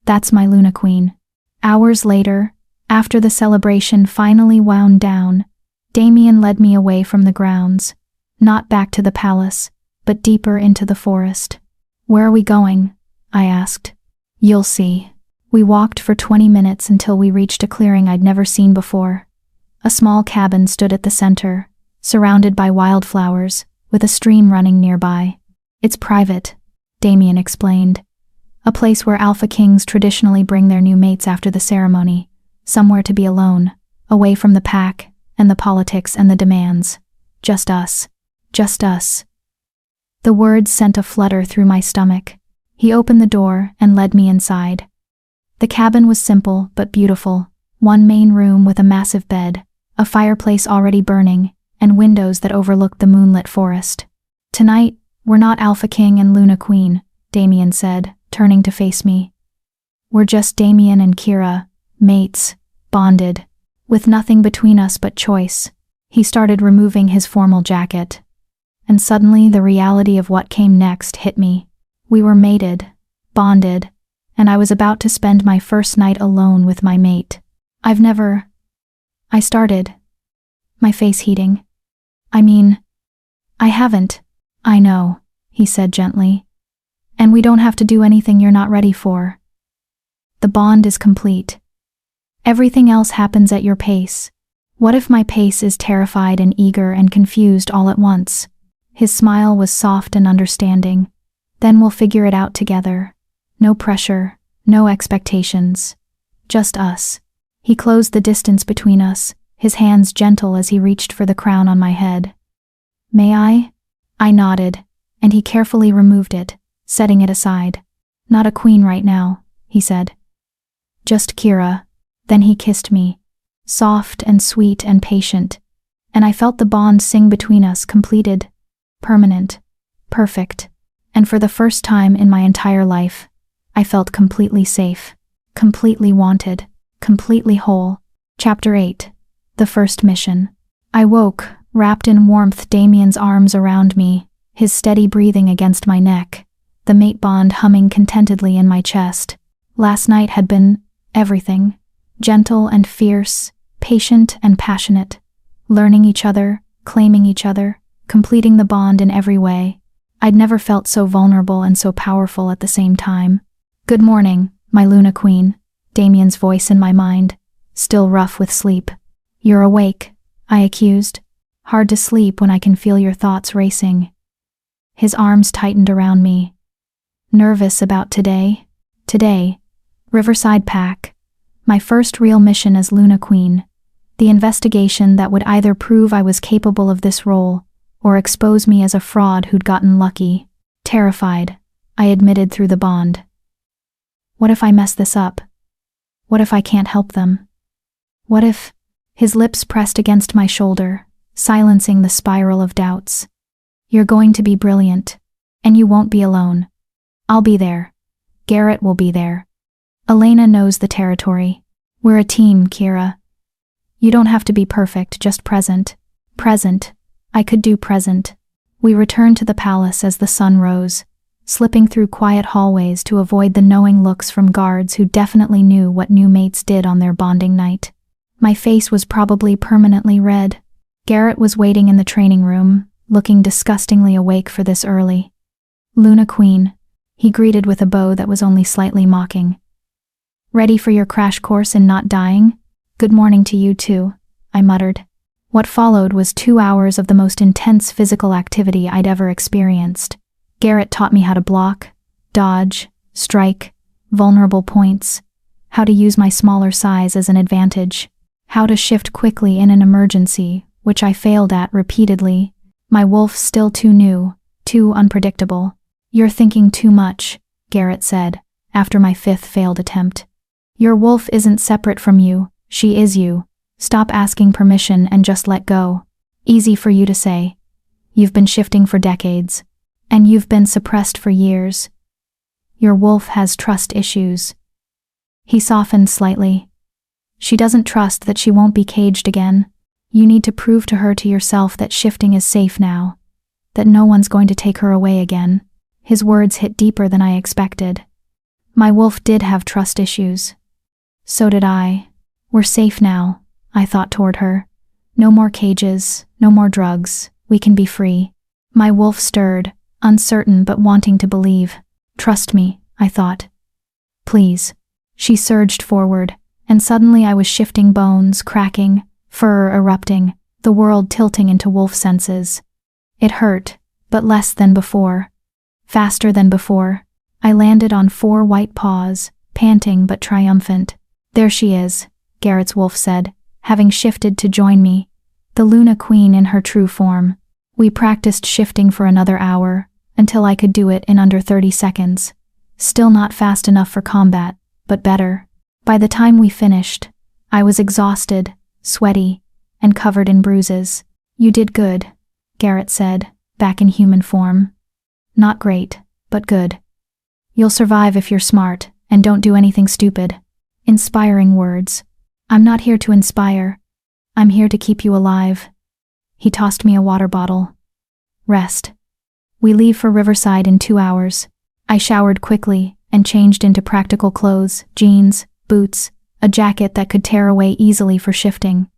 "That's my Luna Queen." Hours later, after the celebration finally wound down, Damien led me away from the grounds, not back to the palace, but deeper into the forest. "Where are we going?" I asked. "You'll see." We walked for 20 minutes until we reached a clearing I'd never seen before. A small cabin stood at the center, surrounded by wildflowers, with a stream running nearby. "It's private," Damien explained. "A place where Alpha Kings traditionally bring their new mates after the ceremony. somewhere to be alone, away from the pack, and the politics and the demands. Just us. Just us. The words sent a flutter through my stomach. He opened the door and led me inside. The cabin was simple but beautiful. One main room with a massive bed, a fireplace already burning, and windows that overlooked the moonlit forest. "Tonight, we're not Alpha King and Luna Queen," Damien said, turning to face me. "We're just Damien and Kira, mates, bonded, with nothing between us but choice." He started removing his formal jacket. And suddenly the reality of what came next hit me. We were mated, bonded, and I was about to spend my first night alone with my mate. I started, my face heating. I haven't. "I know," he said gently. "And we don't have to do anything you're not ready for. The bond is complete. Everything else happens at your pace." What if my pace is terrified and eager and confused all at once? His smile was soft and understanding. "Then we'll figure it out together. No pressure, no expectations. Just us." He closed the distance between us, his hands gentle as he reached for the crown on my head. "May I?" I nodded, and he carefully removed it, setting it aside. "Not a queen right now," he said. "Just Kira." Then he kissed me, soft and sweet and patient, and I felt the bond sing between us, completed, permanent, perfect, and for the first time in my entire life, I felt completely safe, completely wanted, completely whole. Chapter 8. The First Mission. I woke, wrapped in warmth, Damien's arms around me, his steady breathing against my neck, the mate bond humming contentedly in my chest. Last night had been everything, gentle and fierce, patient and passionate, learning each other, claiming each other, completing the bond in every way. I'd never felt so vulnerable and so powerful at the same time. "Good morning, my Luna Queen," Damien's voice in my mind, still rough with sleep. "You're awake," I accused. "Hard to sleep when I can feel your thoughts racing." His arms tightened around me. "Nervous about today?" Today, Riverside Pack, my first real mission as Luna Queen, the investigation that would either prove I was capable of this role or expose me as a fraud who'd gotten lucky. Terrified, I admitted through the bond. What if I mess this up? What if I can't help them? What if... His lips pressed against my shoulder, silencing the spiral of doubts. "You're going to be brilliant, and you won't be alone. I'll be there. Garrett will be there. Elena knows the territory. We're a team, Kira. You don't have to be perfect, just present." Present. I could do present. We returned to the palace as the sun rose, slipping through quiet hallways to avoid the knowing looks from guards who definitely knew what new mates did on their bonding night. My face was probably permanently red. Garrett was waiting in the training room, looking disgustingly awake for this early. "Luna Queen," he greeted with a bow that was only slightly mocking. "Ready for your crash course in not dying?" "Good morning to you too," I muttered. What followed was 2 hours of the most intense physical activity I'd ever experienced. Garrett taught me how to block, dodge, strike, vulnerable points, how to use my smaller size as an advantage, how to shift quickly in an emergency, which I failed at repeatedly. My wolf still too new, too unpredictable. "You're thinking too much," Garrett said, after my 5th failed attempt. "Your wolf isn't separate from you, she is you. Stop asking permission and just let go." Easy for you to say. You've been shifting for decades, and you've been suppressed for years. Your wolf has trust issues. He softened slightly. She doesn't trust that she won't be caged again. You need to prove to her, to yourself, that shifting is safe now, that no one's going to take her away again. His words hit deeper than I expected. My wolf did have trust issues. So did I. We're safe now, I thought toward her. No more cages, no more drugs, we can be free. My wolf stirred, uncertain but wanting to believe. Trust me, I thought. Please. She surged forward, and suddenly I was shifting bones, cracking, fur erupting, the world tilting into wolf senses. It hurt, but less than before. Faster than before. I landed on 4 white paws, panting but triumphant. There she is, Garrett's wolf said, having shifted to join me, the Luna Queen in her true form. We practiced shifting for another hour, until I could do it in under 30 seconds. Still not fast enough for combat, but better. By the time we finished, I was exhausted, sweaty, and covered in bruises. You did good, Garrett said, back in human form. Not great, but good. You'll survive if you're smart, and don't do anything stupid. Inspiring words. I'm not here to inspire. I'm here to keep you alive. He tossed me a water bottle. Rest. We leave for Riverside in 2 hours. I showered quickly and changed into practical clothes, jeans, boots, a jacket that could tear away easily for shifting.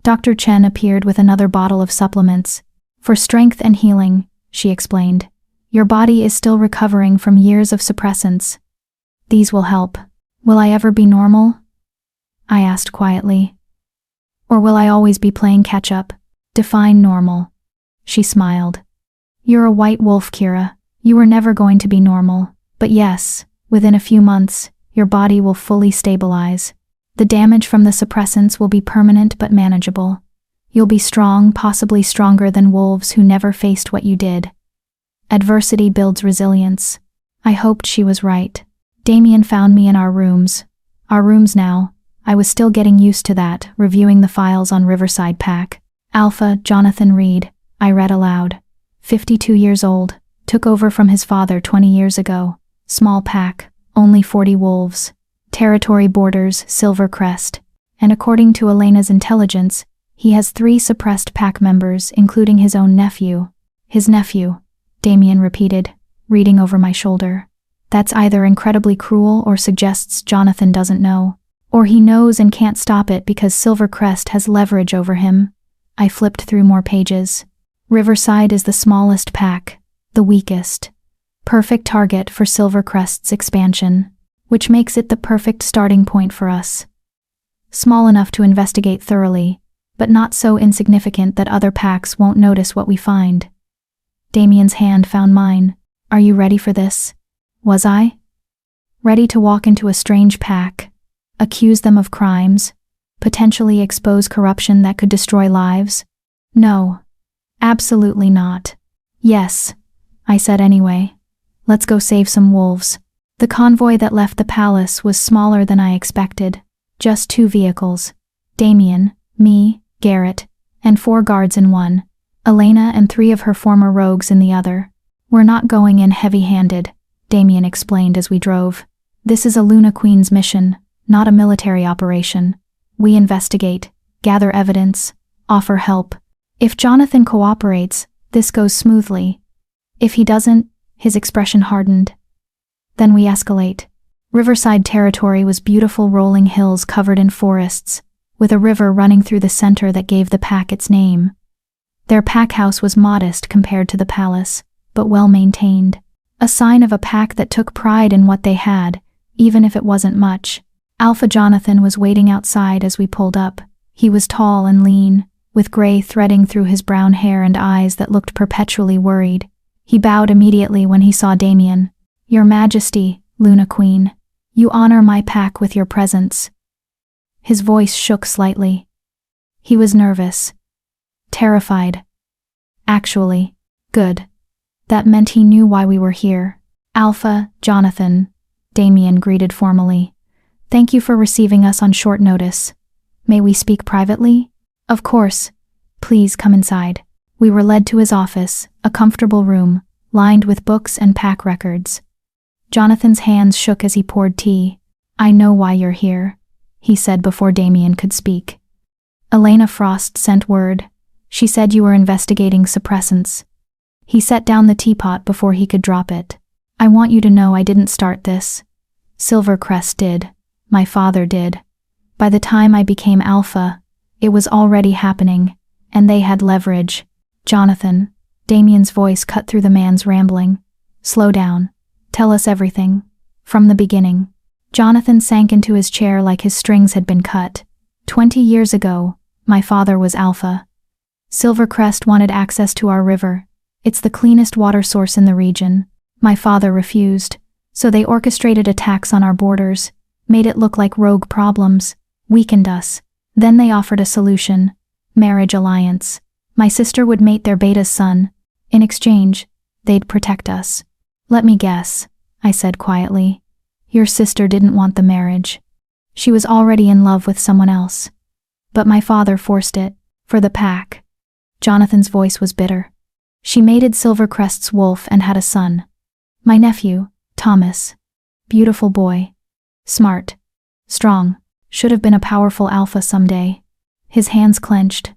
Dr. Chen appeared with another bottle of supplements. For strength and healing, she explained. Your body is still recovering from years of suppressants. These will help. Will I ever be normal? I asked quietly. Or will I always be playing catch-up? Define normal. She smiled. You're a white wolf, Kira. You were never going to be normal. But yes, within a few months, your body will fully stabilize. The damage from the suppressants will be permanent but manageable. You'll be strong, possibly stronger than wolves who never faced what you did. Adversity builds resilience. I hoped she was right. Damien found me in our rooms. Our rooms now. I was still getting used to that, reviewing the files on Riverside Pack. Alpha, Jonathan Reed, I read aloud. 52 years old, took over from his father 20 years ago. Small pack, only 40 wolves. Territory borders, Silver Crest. And according to Elena's intelligence, he has 3 suppressed pack members, including his own nephew. His nephew, Damien repeated, reading over my shoulder. That's either incredibly cruel or suggests Jonathan doesn't know. Or he knows and can't stop it because Silver Crest has leverage over him. I flipped through more pages. Riverside is the smallest pack, the weakest. Perfect target for Silver Crest's expansion, which makes it the perfect starting point for us. Small enough to investigate thoroughly, but not so insignificant that other packs won't notice what we find. Damien's hand found mine. Are you ready for this? Was I? Ready to walk into a strange pack, accuse them of crimes, potentially expose corruption that could destroy lives? No. Absolutely not. Yes, I said anyway. Let's go save some wolves. The convoy that left the palace was smaller than I expected. Just 2 vehicles. Damien, me, Garrett, and 4 guards in one. Elena and 3 of her former rogues in the other. We're not going in heavy-handed, Damien explained as we drove. This is a Luna Queen's mission, not a military operation. We investigate, gather evidence, offer help. If Jonathan cooperates, this goes smoothly. If he doesn't, his expression hardened. Then we escalate. Riverside territory was beautiful rolling hills covered in forests, with a river running through the center that gave the pack its name. Their pack house was modest compared to the palace, but well maintained. A sign of a pack that took pride in what they had, even if it wasn't much. Alpha Jonathan was waiting outside as we pulled up. He was tall and lean, with gray threading through his brown hair and eyes that looked perpetually worried. He bowed immediately when he saw Damien. Your Majesty, Luna Queen, you honor my pack with your presence. His voice shook slightly. He was nervous. Terrified. Actually, good. That meant he knew why we were here. Alpha, Jonathan, Damien greeted formally. Thank you for receiving us on short notice. May we speak privately? Of course. Please come inside. We were led to his office, a comfortable room, lined with books and pack records. Jonathan's hands shook as he poured tea. I know why you're here, he said before Damien could speak. Elena Frost sent word. She said you were investigating suppressants. He set down the teapot before he could drop it. I want you to know I didn't start this. Silver Crest did. My father did. By the time I became Alpha, it was already happening, and they had leverage. Jonathan, Damien's voice cut through the man's rambling. Slow down. Tell us everything. From the beginning. Jonathan sank into his chair like his strings had been cut. 20 years ago, my father was Alpha. Silver Crest wanted access to our river. It's the cleanest water source in the region. My father refused, so they orchestrated attacks on our borders, made it look like rogue problems. weakened us. Then they offered a solution: marriage alliance. My sister would mate their beta's son. In exchange, they'd protect us. Let me guess, I said quietly. Your sister didn't want the marriage. She was already in love with someone else. But my father forced it, for the pack. Jonathan's voice was bitter. She mated Silvercrest's wolf and had a son. My nephew, Thomas. Beautiful boy. Smart. Strong. Should have been a powerful alpha someday. His hands clenched.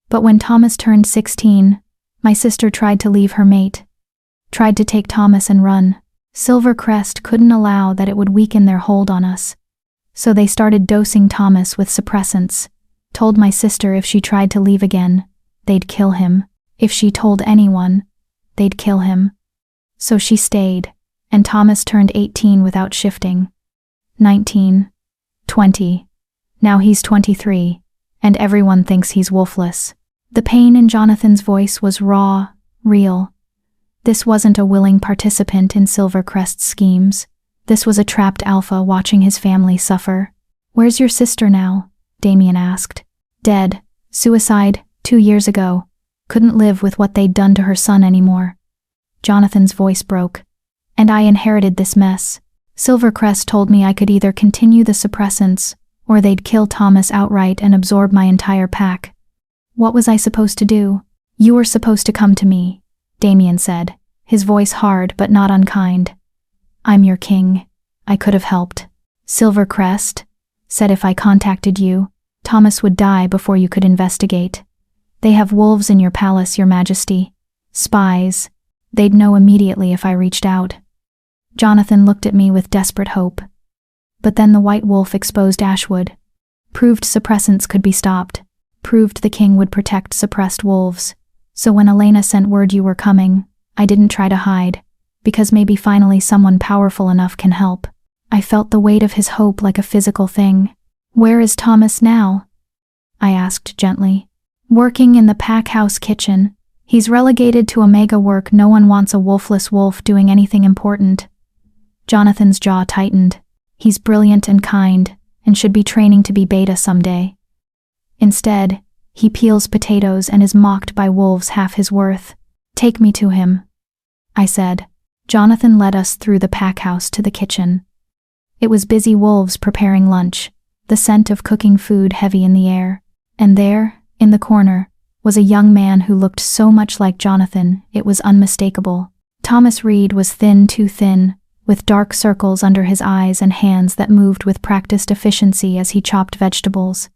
But when Thomas turned 16, my sister tried to leave her mate. Tried to take Thomas and run. Silvercrest couldn't allow that it would weaken their hold on us. So they started dosing Thomas with suppressants. Told my sister if she tried to leave again, they'd kill him. If she told anyone, they'd kill him. So she stayed, and Thomas turned 18 without shifting. 19. 20. Now he's 23, and everyone thinks he's wolfless. The pain in Jonathan's voice was raw, real. This wasn't a willing participant in Silvercrest's schemes. This was a trapped alpha watching his family suffer. Where's your sister now? Damien asked. Dead. Suicide, 2 years ago. Couldn't live with what they'd done to her son anymore. Jonathan's voice broke. And I inherited this mess. Silvercrest told me I could either continue the suppressants, or they'd kill Thomas outright and absorb my entire pack. What was I supposed to do? You were supposed to come to me, Damien said, his voice hard but not unkind. I'm your king. I could have helped. Silvercrest said if I contacted you, Thomas would die before you could investigate. They have wolves in your palace, your majesty. Spies. They'd know immediately if I reached out. Jonathan looked at me with desperate hope. But then the white wolf exposed Ashwood. Proved suppressants could be stopped. Proved the king would protect suppressed wolves. So when Elena sent word you were coming, I didn't try to hide, because maybe finally someone powerful enough can help. I felt the weight of his hope like a physical thing. Where is Thomas now? I asked gently. Working in the pack house kitchen. He's relegated to Omega work. No one wants a wolfless wolf doing anything important. Jonathan's jaw tightened. He's brilliant and kind, and should be training to be beta someday. Instead, he peels potatoes and is mocked by wolves half his worth. Take me to him, I said. Jonathan led us through the pack house to the kitchen. It was busy wolves preparing lunch, the scent of cooking food heavy in the air. And there, in the corner, was a young man who looked so much like Jonathan, it was unmistakable. Thomas Reed was thin, too thin, with dark circles under his eyes and hands that moved with practiced efficiency as he chopped vegetables.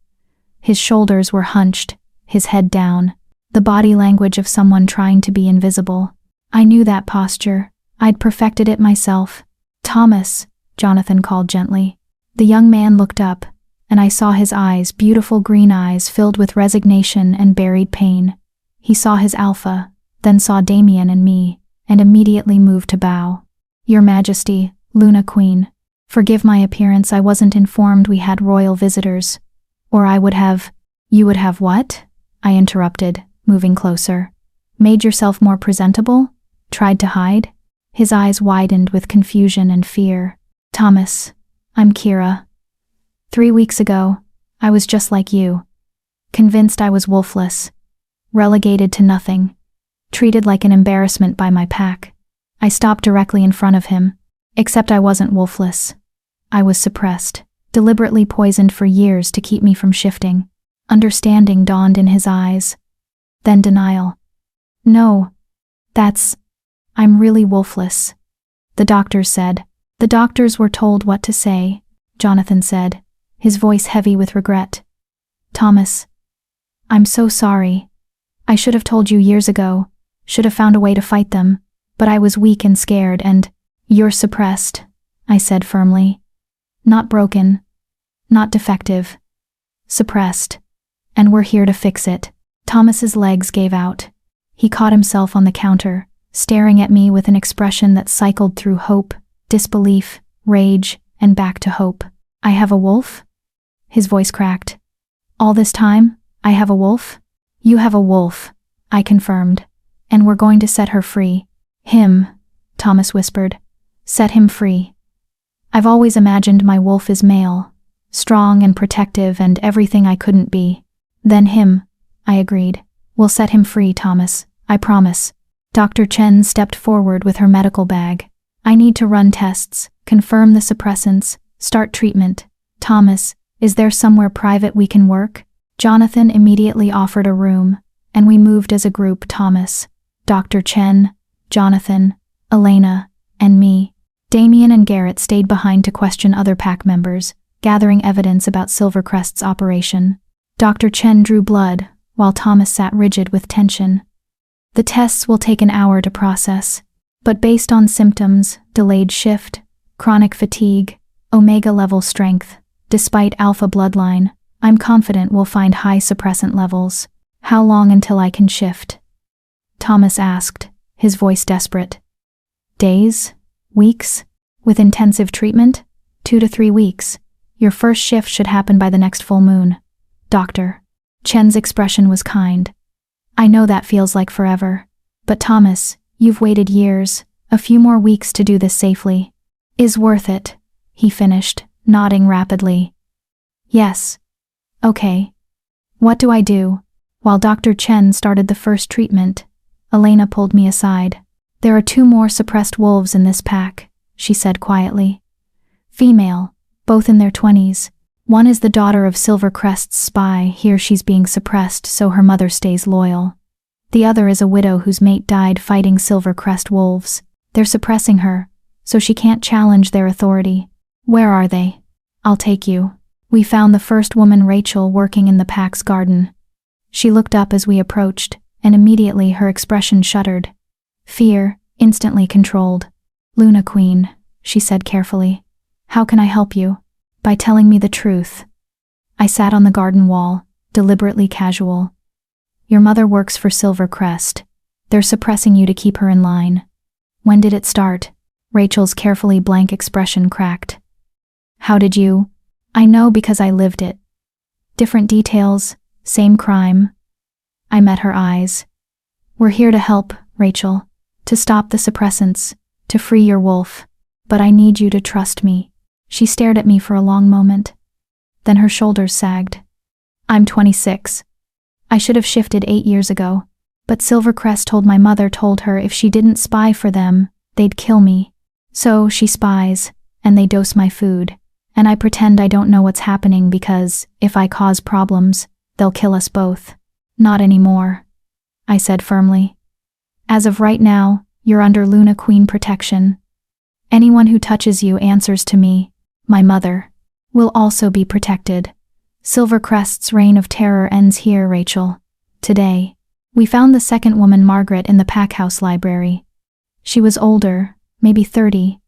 His shoulders were hunched, his head down, the body language of someone trying to be invisible. I knew that posture. I'd perfected it myself. Thomas, Jonathan called gently. The young man looked up, and I saw his eyes, beautiful green eyes filled with resignation and buried pain. He saw his alpha, then saw Damien and me, and immediately moved to bow. Your Majesty, Luna Queen, forgive my appearance. I wasn't informed we had royal visitors. Or I would have— You would have what? I interrupted, moving closer. Made yourself more presentable? Tried to hide? His eyes widened with confusion and fear. Thomas, I'm Kira. 3 weeks ago, I was just like you. Convinced I was wolfless. Relegated to nothing. Treated like an embarrassment by my pack. I stopped directly in front of him. Except I wasn't wolfless. I was suppressed. Deliberately poisoned for years to keep me from shifting. Understanding dawned in his eyes. Then denial. No. I'm really wolfless. The doctors said. The doctors were told what to say, Jonathan said, his voice heavy with regret. Thomas, I'm so sorry. I should have told you years ago, should have found a way to fight them, but I was weak and scared and— You're suppressed, I said firmly. Not broken. Not defective. Suppressed. And we're here to fix it. Thomas's legs gave out. He caught himself on the counter, staring at me with an expression that cycled through hope, disbelief, rage, and back to hope. I have a wolf? His voice cracked. All this time, I have a wolf? You have a wolf, I confirmed. And we're going to set her free. Him, Thomas whispered. Set him free. I've always imagined my wolf is male, strong and protective and everything I couldn't be. Then him, I agreed. We'll set him free, Thomas, I promise. Dr. Chen stepped forward with her medical bag. I need to run tests, confirm the suppressants, start treatment. Thomas, is there somewhere private we can work? Jonathan immediately offered a room, and we moved as a group. Thomas, Dr. Chen, Jonathan, Elena, and me. Damien and Garrett stayed behind to question other pack members, gathering evidence about Silvercrest's operation. Dr. Chen drew blood, while Thomas sat rigid with tension. The tests will take an hour to process, but based on symptoms, delayed shift, chronic fatigue, omega level strength, despite alpha bloodline, I'm confident we'll find high suppressant levels. How long until I can shift? Thomas asked, his voice desperate. Days? Weeks? With intensive treatment? 2 to 3 weeks. Your first shift should happen by the next full moon. Doctor. Chen's expression was kind. I know that feels like forever. But Thomas, you've waited years, a few more weeks to do this safely. Is worth it, he finished, nodding rapidly. Yes. Okay. What do I do? While Dr. Chen started the first treatment, Elena pulled me aside. There are 2 more suppressed wolves in this pack, she said quietly. Female, both in their 20s. One is the daughter of Silvercrest's spy. Here she's being suppressed so her mother stays loyal. The other is a widow whose mate died fighting Silvercrest wolves. They're suppressing her, so she can't challenge their authority. Where are they? I'll take you. We found the first woman, Rachel, working in the pack's garden. She looked up as we approached, and immediately her expression shuddered. Fear, instantly controlled. Luna Queen, she said carefully. How can I help you? By telling me the truth. I sat on the garden wall, deliberately casual. Your mother works for Silvercrest. They're suppressing you to keep her in line. When did it start? Rachel's carefully blank expression cracked. How did you? I know because I lived it. Different details, same crime. I met her eyes. We're here to help, Rachel. To stop the suppressants, to free your wolf. But I need you to trust me. She stared at me for a long moment. Then her shoulders sagged. I'm 26. I should have shifted 8 years ago. But Silvercrest told her if she didn't spy for them, they'd kill me. So she spies, and they dose my food. And I pretend I don't know what's happening because, if I cause problems, they'll kill us both. Not anymore, I said firmly. As of right now, you're under Luna Queen protection. Anyone who touches you answers to me. My mother will also be protected. Silvercrest's reign of terror ends here, Rachel. Today. We found the second woman, Margaret, in the packhouse library. She was older, maybe 30,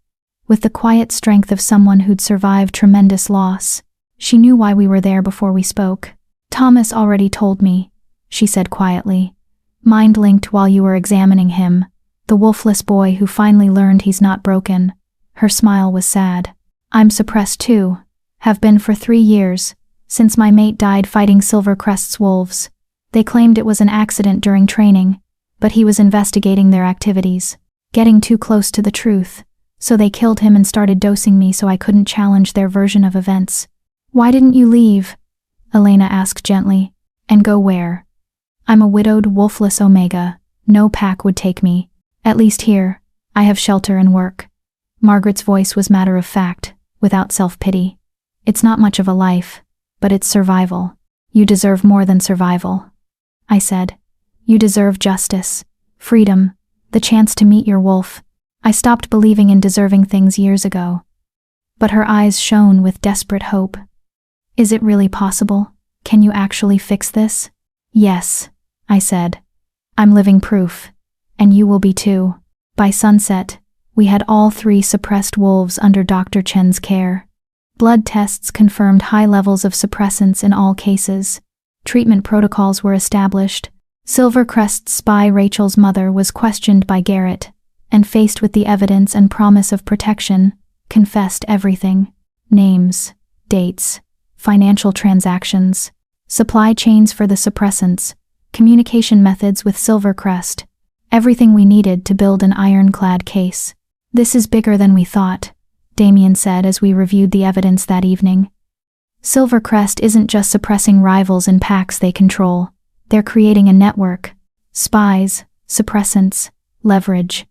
with the quiet strength of someone who'd survived tremendous loss. She knew why we were there before we spoke. Thomas already told me, she said quietly. Mind-linked while you were examining him, the wolfless boy who finally learned he's not broken. Her smile was sad. I'm suppressed too. Have been for 3 years, since my mate died fighting Silvercrest's wolves. They claimed it was an accident during training, but he was investigating their activities, getting too close to the truth, so they killed him and started dosing me so I couldn't challenge their version of events. Why didn't you leave? Elena asked gently. And go where? I'm a widowed, wolfless Omega. No pack would take me. At least here, I have shelter and work. Margaret's voice was matter of fact, without self-pity. It's not much of a life, but it's survival. You deserve more than survival, I said. You deserve justice, freedom, the chance to meet your wolf. I stopped believing in deserving things years ago. But her eyes shone with desperate hope. Is it really possible? Can you actually fix this? Yes, I said. I'm living proof. And you will be too. By sunset, we had all 3 suppressed wolves under Dr. Chen's care. Blood tests confirmed high levels of suppressants in all cases. Treatment protocols were established. Silvercrest's spy Rachel's mother was questioned by Garrett, and faced with the evidence and promise of protection, confessed everything. Names, dates, financial transactions, supply chains for the suppressants, communication methods with Silvercrest, everything we needed to build an ironclad case. This is bigger than we thought, Damien said as we reviewed the evidence that evening. Silvercrest isn't just suppressing rivals in packs they control. They're creating a network. Spies, suppressants, leverage.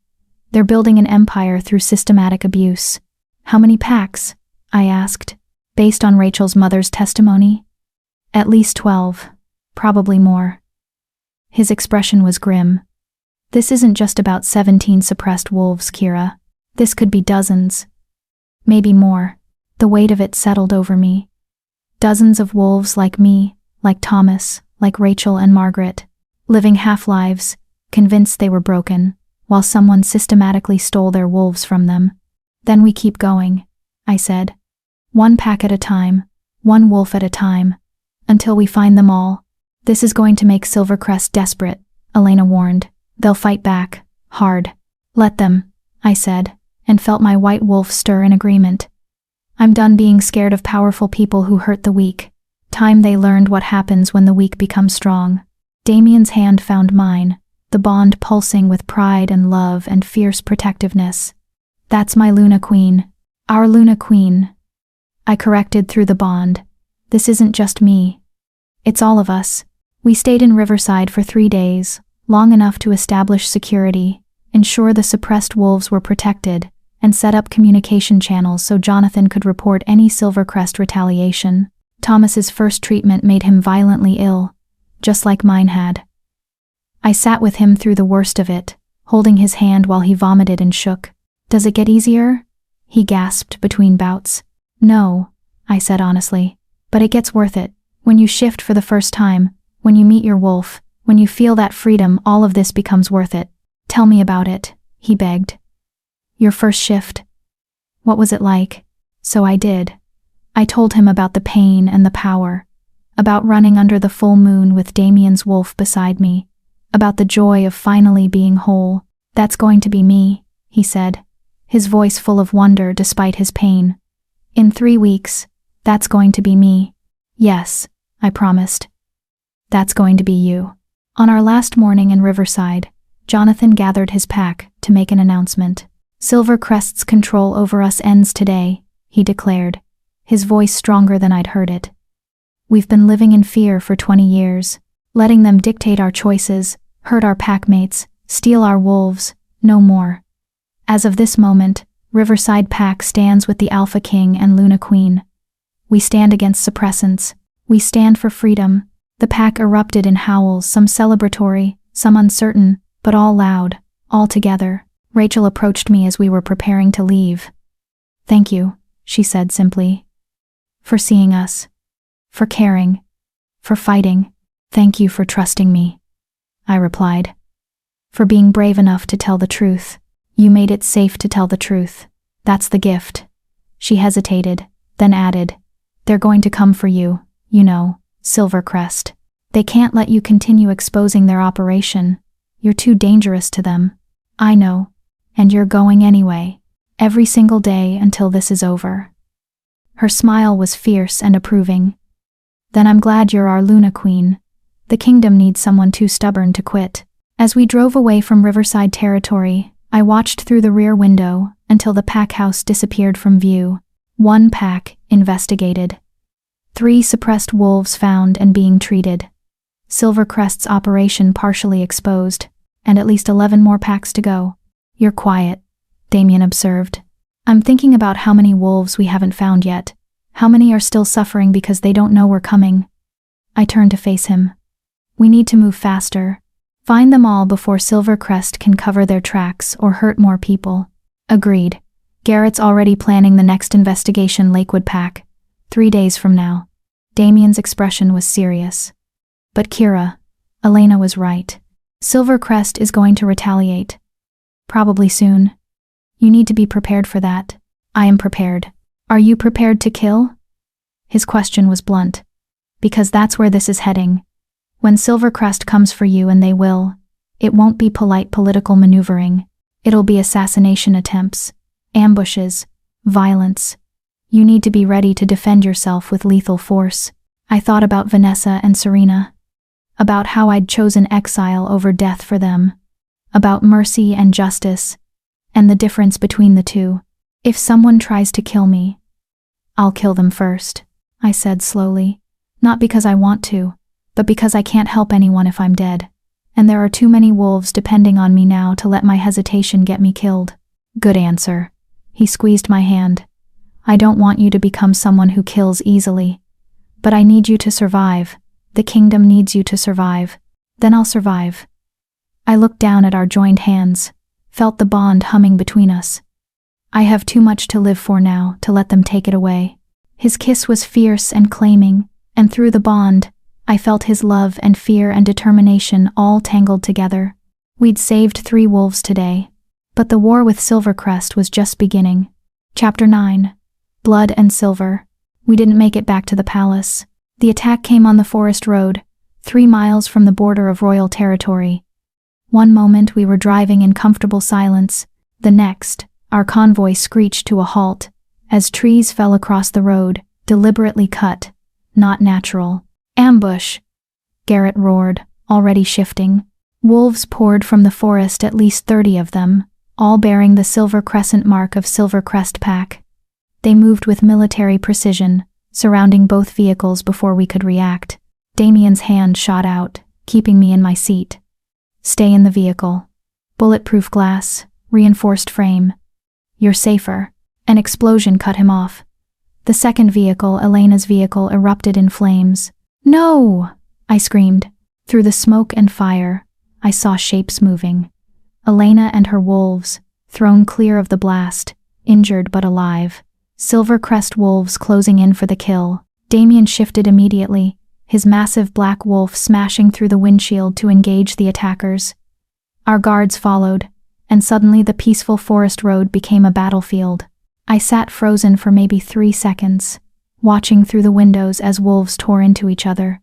They're building an empire through systematic abuse. How many packs? I asked, based on Rachel's mother's testimony. At least 12. Probably more. His expression was grim. This isn't just about 17 suppressed wolves, Kira. This could be dozens. Maybe more. The weight of it settled over me. Dozens of wolves like me, like Thomas, like Rachel and Margaret, living half-lives, convinced they were broken, while someone systematically stole their wolves from them. Then we keep going, I said. One pack at a time, one wolf at a time, until we find them all. This is going to make Silvercrest desperate, Elena warned. They'll fight back, hard. Let them, I said, and felt my white wolf stir in agreement. I'm done being scared of powerful people who hurt the weak. Time they learned what happens when the weak become strong. Damien's hand found mine, the bond pulsing with pride and love and fierce protectiveness. That's my Luna Queen. Our Luna Queen. I corrected through the bond. This isn't just me. It's all of us. We stayed in Riverside for 3 days, long enough to establish security, ensure the suppressed wolves were protected, and set up communication channels so Jonathan could report any Silvercrest retaliation. Thomas's first treatment made him violently ill, just like mine had. I sat with him through the worst of it, holding his hand while he vomited and shook. Does it get easier? He gasped between bouts. No, I said honestly, but it gets worth it. When you shift for the first time, when you meet your wolf, when you feel that freedom, all of this becomes worth it. Tell me about it, he begged. Your first shift. What was it like? So I did. I told him about the pain and the power, about running under the full moon with Damien's wolf beside me, about the joy of finally being whole. That's going to be me, he said, his voice full of wonder despite his pain. In 3 weeks, that's going to be me. Yes, I promised. That's going to be you. On our last morning in Riverside, Jonathan gathered his pack to make an announcement. Silvercrest's control over us ends today, he declared, his voice stronger than I'd heard it. We've been living in fear for 20 years, letting them dictate our choices, hurt our packmates, steal our wolves, no more. As of this moment, Riverside Pack stands with the Alpha King and Luna Queen. We stand against suppressants. We stand for freedom. The pack erupted in howls, some celebratory, some uncertain, but all loud, all together. Rachel approached me as we were preparing to leave. Thank you, she said simply. For seeing us. For caring. For fighting. Thank you for trusting me. I replied. For being brave enough to tell the truth. You made it safe to tell the truth. That's the gift. She hesitated, then added. They're going to come for you, you know, Silvercrest. They can't let you continue exposing their operation. You're too dangerous to them. I know. And you're going anyway, every single day until this is over. Her smile was fierce and approving. Then I'm glad you're our Luna Queen. The kingdom needs someone too stubborn to quit. As we drove away from Riverside territory, I watched through the rear window until the pack house disappeared from view. 1 pack investigated. 3 suppressed wolves found and being treated. Silvercrest's operation partially exposed, and at least 11 more packs to go. You're quiet, Damien observed. I'm thinking about how many wolves we haven't found yet. How many are still suffering because they don't know we're coming. I turned to face him. We need to move faster. Find them all before Silvercrest can cover their tracks or hurt more people. Agreed. Garrett's already planning the next investigation, Lakewood Pack. 3 days from now. Damien's expression was serious. But Kira, Elena was right. Silvercrest is going to retaliate. Probably soon. You need to be prepared for that. I am prepared. Are you prepared to kill? His question was blunt. Because that's where this is heading. When Silvercrest comes for you, and they will, it won't be polite political maneuvering. It'll be assassination attempts, ambushes, violence. You need to be ready to defend yourself with lethal force. I thought about Vanessa and Serena. About how I'd chosen exile over death for them. About mercy and justice, and the difference between the two. If someone tries to kill me, I'll kill them first. I said slowly. Not because I want to, but because I can't help anyone if I'm dead. And there are too many wolves depending on me now to let my hesitation get me killed. Good answer. He squeezed my hand. I don't want you to become someone who kills easily. But I need you to survive. The kingdom needs you to survive. Then I'll survive. I looked down at our joined hands, felt the bond humming between us. I have too much to live for now to let them take it away. His kiss was fierce and claiming, and through the bond, I felt his love and fear and determination all tangled together. We'd saved 3 wolves today, but the war with Silvercrest was just beginning. Chapter 9. Blood and Silver. We didn't make it back to the palace. The attack came on the forest road, 3 miles from the border of royal territory. One moment we were driving in comfortable silence, the next, our convoy screeched to a halt, as trees fell across the road, deliberately cut, not natural. Ambush! Garrett roared, already shifting. Wolves poured from the forest, at least 30 of them, all bearing the silver crescent mark of Silvercrest Pack. They moved with military precision, surrounding both vehicles before we could react. Damien's hand shot out, keeping me in my seat. Stay in the vehicle. Bulletproof glass, reinforced frame. You're safer. An explosion cut him off. The second vehicle, Elena's vehicle, erupted in flames. No! I screamed. Through the smoke and fire, I saw shapes moving. Elena and her wolves, thrown clear of the blast, injured but alive. Silvercrest wolves closing in for the kill. Damien shifted immediately, his massive black wolf smashing through the windshield to engage the attackers. Our guards followed, and suddenly the peaceful forest road became a battlefield. I sat frozen for maybe 3 seconds, watching through the windows as wolves tore into each other.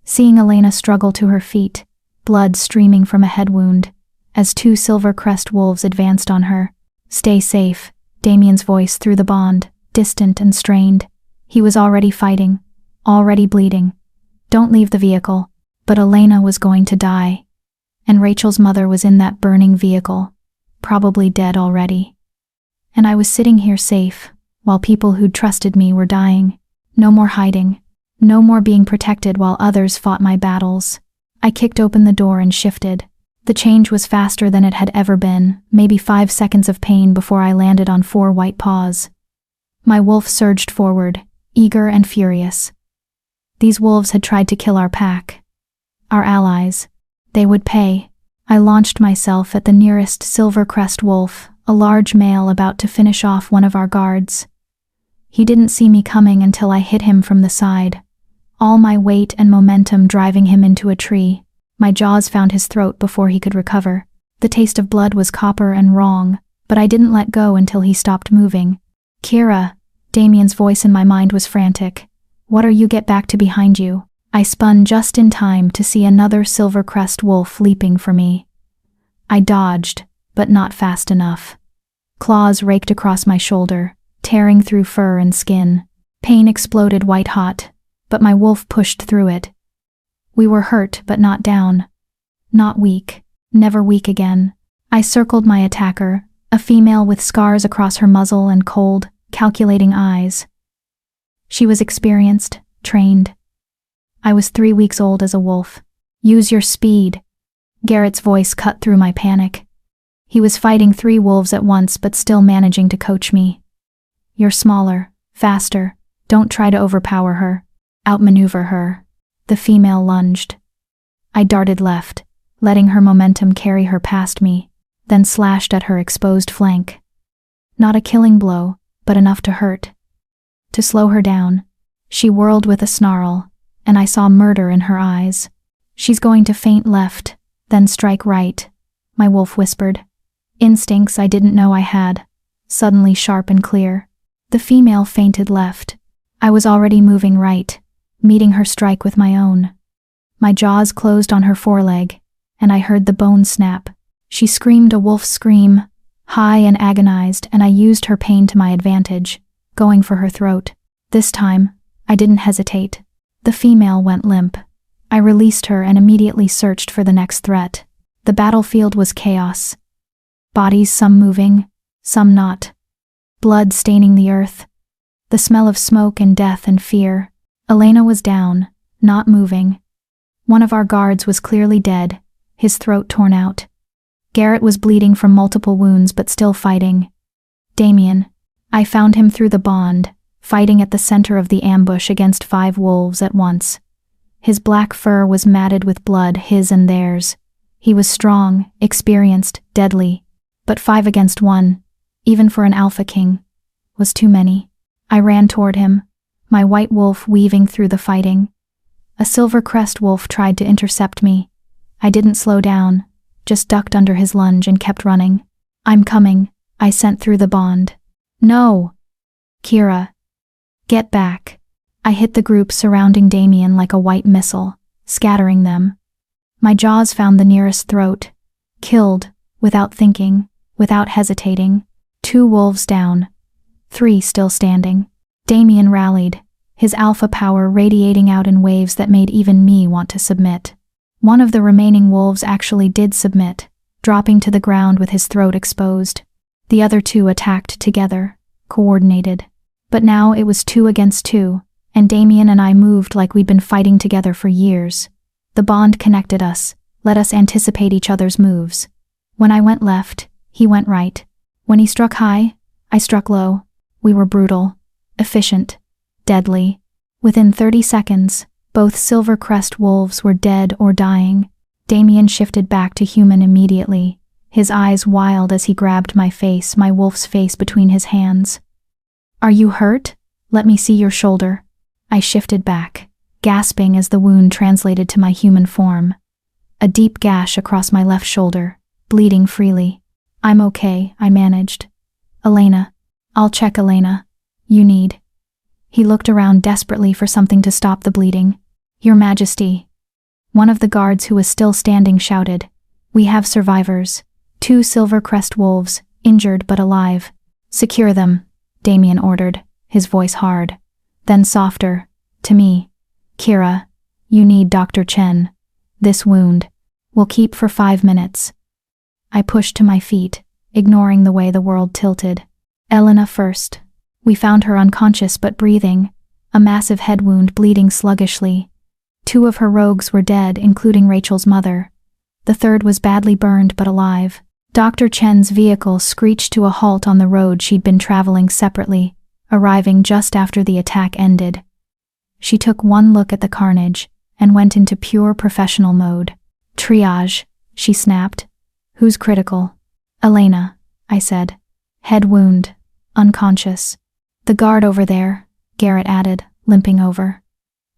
Seeing Elena struggle to her feet, blood streaming from a head wound, as 2 Silvercrest wolves advanced on her. Stay safe, Damien's voice through the bond, distant and strained. He was already fighting, already bleeding. Don't leave the vehicle. But Elena was going to die. And Rachel's mother was in that burning vehicle, probably dead already. And I was sitting here safe, while people who'd trusted me were dying. No more hiding. No more being protected while others fought my battles. I kicked open the door and shifted. The change was faster than it had ever been, maybe 5 seconds of pain before I landed on 4 white paws. My wolf surged forward, eager and furious. These wolves had tried to kill our pack. Our allies. They would pay. I launched myself at the nearest Silvercrest wolf, a large male about to finish off one of our guards. He didn't see me coming until I hit him from the side, all my weight and momentum driving him into a tree. My jaws found his throat before he could recover. The taste of blood was copper and wrong, but I didn't let go until he stopped moving. Kira, Damien's voice in my mind was frantic. What are you? Get back to behind you. I spun just in time to see another Silvercrest wolf leaping for me. I dodged, but not fast enough. Claws raked across my shoulder, tearing through fur and skin. Pain exploded white hot, but my wolf pushed through it. We were hurt but not down. Not weak, never weak again. I circled my attacker, a female with scars across her muzzle and cold, calculating eyes. She was experienced, trained. I was 3 weeks old as a wolf. Use your speed. Garrett's voice cut through my panic. He was fighting 3 wolves at once but still managing to coach me. You're smaller, faster. Don't try to overpower her. Outmaneuver her. The female lunged. I darted left, letting her momentum carry her past me, then slashed at her exposed flank. Not a killing blow, but enough to hurt. To slow her down. She whirled with a snarl, and I saw murder in her eyes. She's going to feint left, then strike right, my wolf whispered. Instincts I didn't know I had, suddenly sharp and clear. The female feinted left. I was already moving right, meeting her strike with my own. My jaws closed on her foreleg, and I heard the bone snap. She screamed a wolf's scream, high and agonized, and I used her pain to my advantage, going for her throat. This time, I didn't hesitate. The female went limp. I released her and immediately searched for the next threat. The battlefield was chaos. Bodies, some moving, some not. Blood staining the earth. The smell of smoke and death and fear. Elena was down, not moving. One of our guards was clearly dead, his throat torn out. Garrett was bleeding from multiple wounds but still fighting. Damien. I found him through the bond, fighting at the center of the ambush against 5 wolves at once. His black fur was matted with blood, his and theirs. He was strong, experienced, deadly. But 5 against 1, even for an alpha king, was too many. I ran toward him, my white wolf weaving through the fighting. A silver crest wolf tried to intercept me. I didn't slow down, just ducked under his lunge and kept running. I'm coming, I sent through the bond. No! Kira. Get back. I hit the group surrounding Damien like a white missile, scattering them. My jaws found the nearest throat. Killed, without thinking, without hesitating. 2 wolves down. 3 still standing. Damien rallied, his alpha power radiating out in waves that made even me want to submit. One of the remaining wolves actually did submit, dropping to the ground with his throat exposed. The other 2 attacked together, coordinated. But now it was 2 against 2, and Damien and I moved like we'd been fighting together for years. The bond connected us, let us anticipate each other's moves. When I went left, he went right. When he struck high, I struck low. We were brutal, efficient, deadly. Within 30 seconds, both Silver Crest wolves were dead or dying. Damien shifted back to human immediately, his eyes wild as he grabbed my face, my wolf's face between his hands. Are you hurt? Let me see your shoulder. I shifted back, gasping as the wound translated to my human form. A deep gash across my left shoulder, bleeding freely. I'm okay, I managed. Elena. I'll check Elena. You need. He looked around desperately for something to stop the bleeding. Your Majesty. One of the guards who was still standing shouted. We have survivors. 2 Silver Crest wolves, injured but alive. Secure them, Damien ordered, his voice hard. Then softer, to me. Kira, you need Dr. Chen. This wound will keep for 5 minutes. I pushed to my feet, ignoring the way the world tilted. Elena first. We found her unconscious but breathing, a massive head wound bleeding sluggishly. 2 of her rogues were dead, including Rachel's mother. The 3rd was badly burned but alive. Dr. Chen's vehicle screeched to a halt on the road she'd been traveling separately, arriving just after the attack ended. She took one look at the carnage and went into pure professional mode. Triage, she snapped. Who's critical? Elena, I said. Head wound, unconscious. The guard over there, Garrett added, limping over.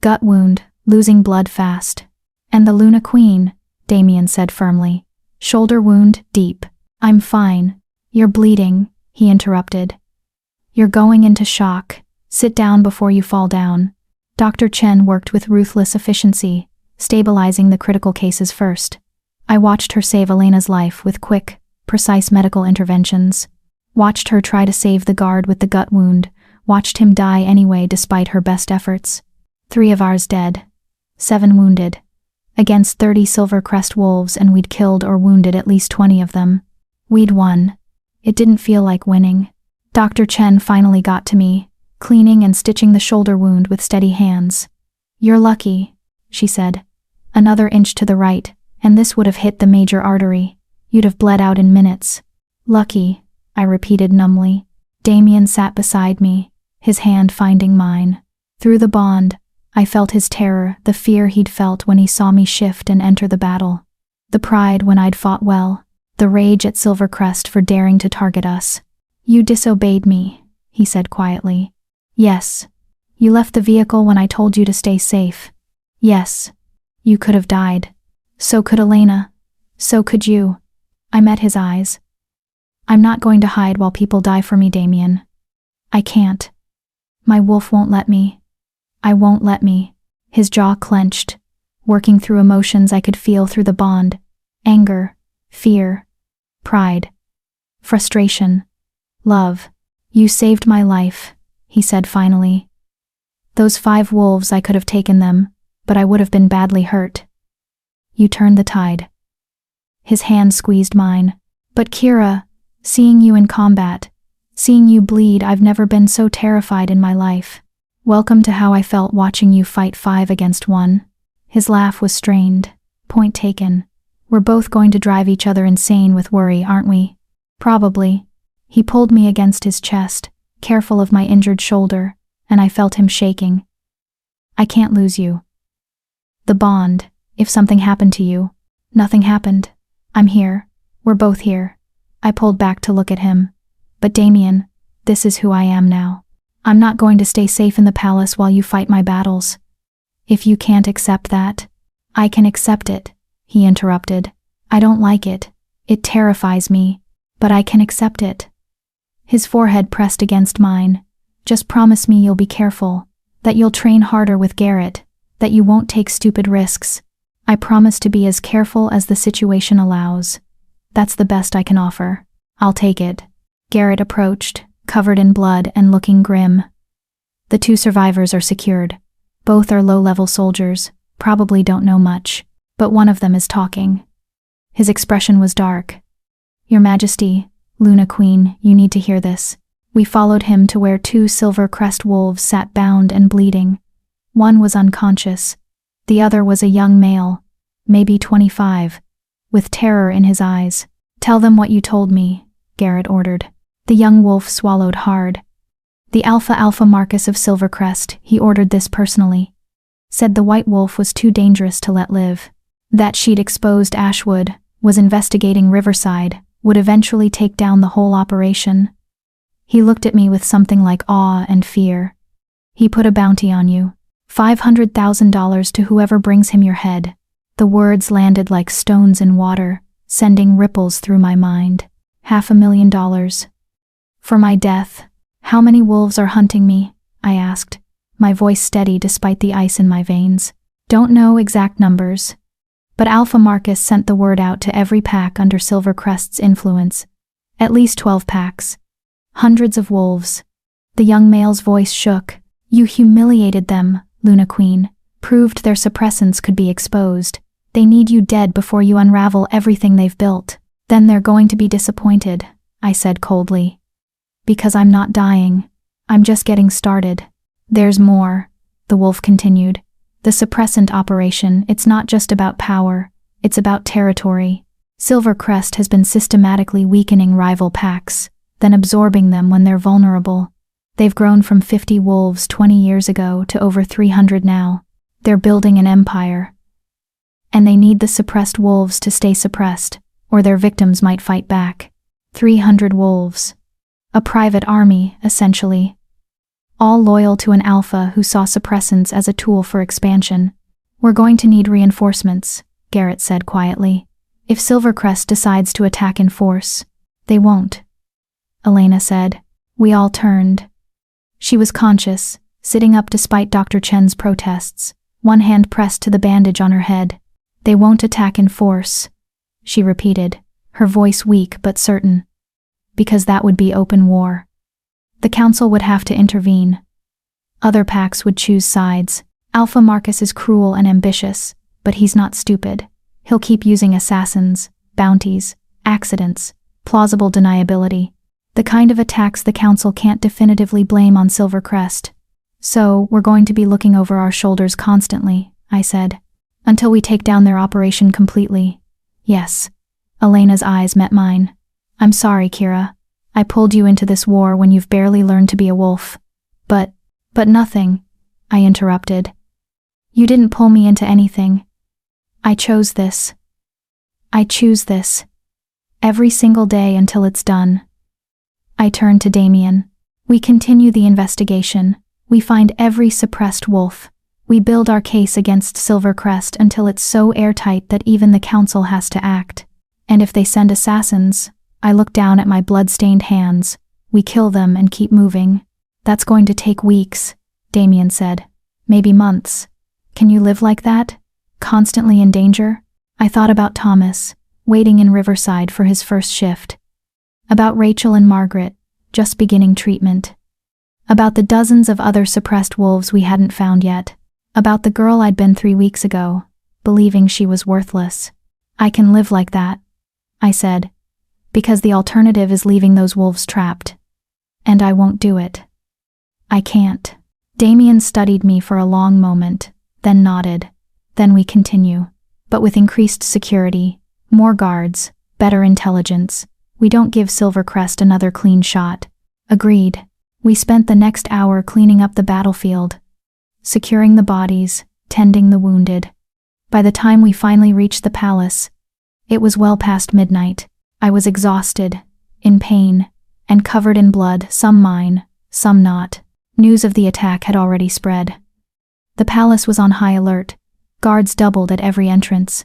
Gut wound, losing blood fast. And the Luna Queen, Damien said firmly. Shoulder wound, deep. I'm fine. You're bleeding, he interrupted. You're going into shock. Sit down before you fall down. Dr. Chen worked with ruthless efficiency, stabilizing the critical cases first. I watched her save Elena's life with quick, precise medical interventions. Watched her try to save the guard with the gut wound. Watched him die anyway despite her best efforts. 3 of ours dead. 7 wounded. Against 30 Silver Crest wolves, and we'd killed or wounded at least 20 of them. We'd won. It didn't feel like winning. Dr. Chen finally got to me, cleaning and stitching the shoulder wound with steady hands. You're lucky, she said. Another inch to the right, and this would have hit the major artery. You'd have bled out in minutes. Lucky, I repeated numbly. Damien sat beside me, his hand finding mine. Through the bond, I felt his terror, the fear he'd felt when he saw me shift and enter the battle. The pride when I'd fought well, the rage at Silver Crest for daring to target us. You disobeyed me, he said quietly. Yes. You left the vehicle when I told you to stay safe. Yes. You could have died. So could Elena. So could you. I met his eyes. I'm not going to hide while people die for me, Damien. I can't. My wolf won't let me. I won't let me. His jaw clenched, working through emotions I could feel through the bond. Anger, fear, pride, frustration, love. You saved my life, he said finally. Those 5 wolves, I could have taken them, but I would have been badly hurt. You turned the tide. His hand squeezed mine. But Kira, seeing you in combat, seeing you bleed, I've never been so terrified in my life. Welcome to how I felt watching you fight 5 against 1. His laugh was strained. Point taken. We're both going to drive each other insane with worry, aren't we? Probably. He pulled me against his chest, careful of my injured shoulder, and I felt him shaking. I can't lose you. The bond, if something happened to you. Nothing happened. I'm here. We're both here. I pulled back to look at him. But Damien, this is who I am now. I'm not going to stay safe in the palace while you fight my battles. If you can't accept that, I can accept it, he interrupted. I don't like it. It terrifies me. But I can accept it. His forehead pressed against mine. Just promise me you'll be careful, that you'll train harder with Garrett, that you won't take stupid risks. I promise to be as careful as the situation allows. That's the best I can offer. I'll take it. Garrett approached, covered in blood and looking grim. The 2 survivors are secured. Both are low-level soldiers, probably don't know much, but one of them is talking. His expression was dark. Your Majesty, Luna Queen, you need to hear this. We followed him to where 2 silver crest wolves sat bound and bleeding. One was unconscious. The other was a young male, maybe 25, with terror in his eyes. Tell them what you told me, Garrett ordered. The young wolf swallowed hard. The Alpha Marcus of Silvercrest, he ordered this personally. Said the white wolf was too dangerous to let live. That she'd exposed Ashwood, was investigating Riverside, would eventually take down the whole operation. He looked at me with something like awe and fear. He put a bounty on you. $500,000 to whoever brings him your head. The words landed like stones in water, sending ripples through my mind. $500,000. For my death. How many wolves are hunting me? I asked, my voice steady despite the ice in my veins. Don't know exact numbers. But Alpha Marcus sent the word out to every pack under Silvercrest's influence. At least 12 packs. Hundreds of wolves. The young male's voice shook. You humiliated them, Luna Queen. Proved their suppressants could be exposed. They need you dead before you unravel everything they've built. Then they're going to be disappointed, I said coldly. Because I'm not dying. I'm just getting started. There's more, the wolf continued. The suppressant operation, it's not just about power, it's about territory. Silvercrest has been systematically weakening rival packs, then absorbing them when they're vulnerable. They've grown from 50 wolves 20 years ago to over 300 now. They're building an empire. And they need the suppressed wolves to stay suppressed, or their victims might fight back. 300 wolves. A private army, essentially. All loyal to an alpha who saw suppressants as a tool for expansion. We're going to need reinforcements, Garrett said quietly. If Silvercrest decides to attack in force, they won't. Elena said. We all turned. She was conscious, sitting up despite Dr. Chen's protests, one hand pressed to the bandage on her head. They won't attack in force, she repeated, her voice weak but certain. Because that would be open war. The council would have to intervene. Other packs would choose sides. Alpha Marcus is cruel and ambitious, but he's not stupid. He'll keep using assassins, bounties, accidents, plausible deniability. The kind of attacks the council can't definitively blame on Silvercrest. So, we're going to be looking over our shoulders constantly, I said. Until we take down their operation completely. Yes. Elena's eyes met mine. I'm sorry, Kira. I pulled you into this war when you've barely learned to be a wolf. But nothing, I interrupted. You didn't pull me into anything. I chose this. I choose this. Every single day until it's done. I turned to Damien. We continue the investigation. We find every suppressed wolf. We build our case against Silvercrest until it's so airtight that even the council has to act. And if they send assassins, I look down at my blood-stained hands. We kill them and keep moving. That's going to take weeks, Damien said. Maybe months. Can you live like that? Constantly in danger? I thought about Thomas, waiting in Riverside for his first shift. About Rachel and Margaret, just beginning treatment. About the dozens of other suppressed wolves we hadn't found yet. About the girl I'd been 3 weeks ago, believing she was worthless. I can live like that, I said. Because the alternative is leaving those wolves trapped. And I won't do it. I can't. Damien studied me for a long moment, then nodded. Then we continue. But with increased security, more guards, better intelligence, we don't give Silvercrest another clean shot. Agreed. We spent the next hour cleaning up the battlefield, securing the bodies, tending the wounded. By the time we finally reached the palace, it was well past midnight. I was exhausted, in pain, and covered in blood, some mine, some not. News of the attack had already spread. The palace was on high alert. Guards doubled at every entrance.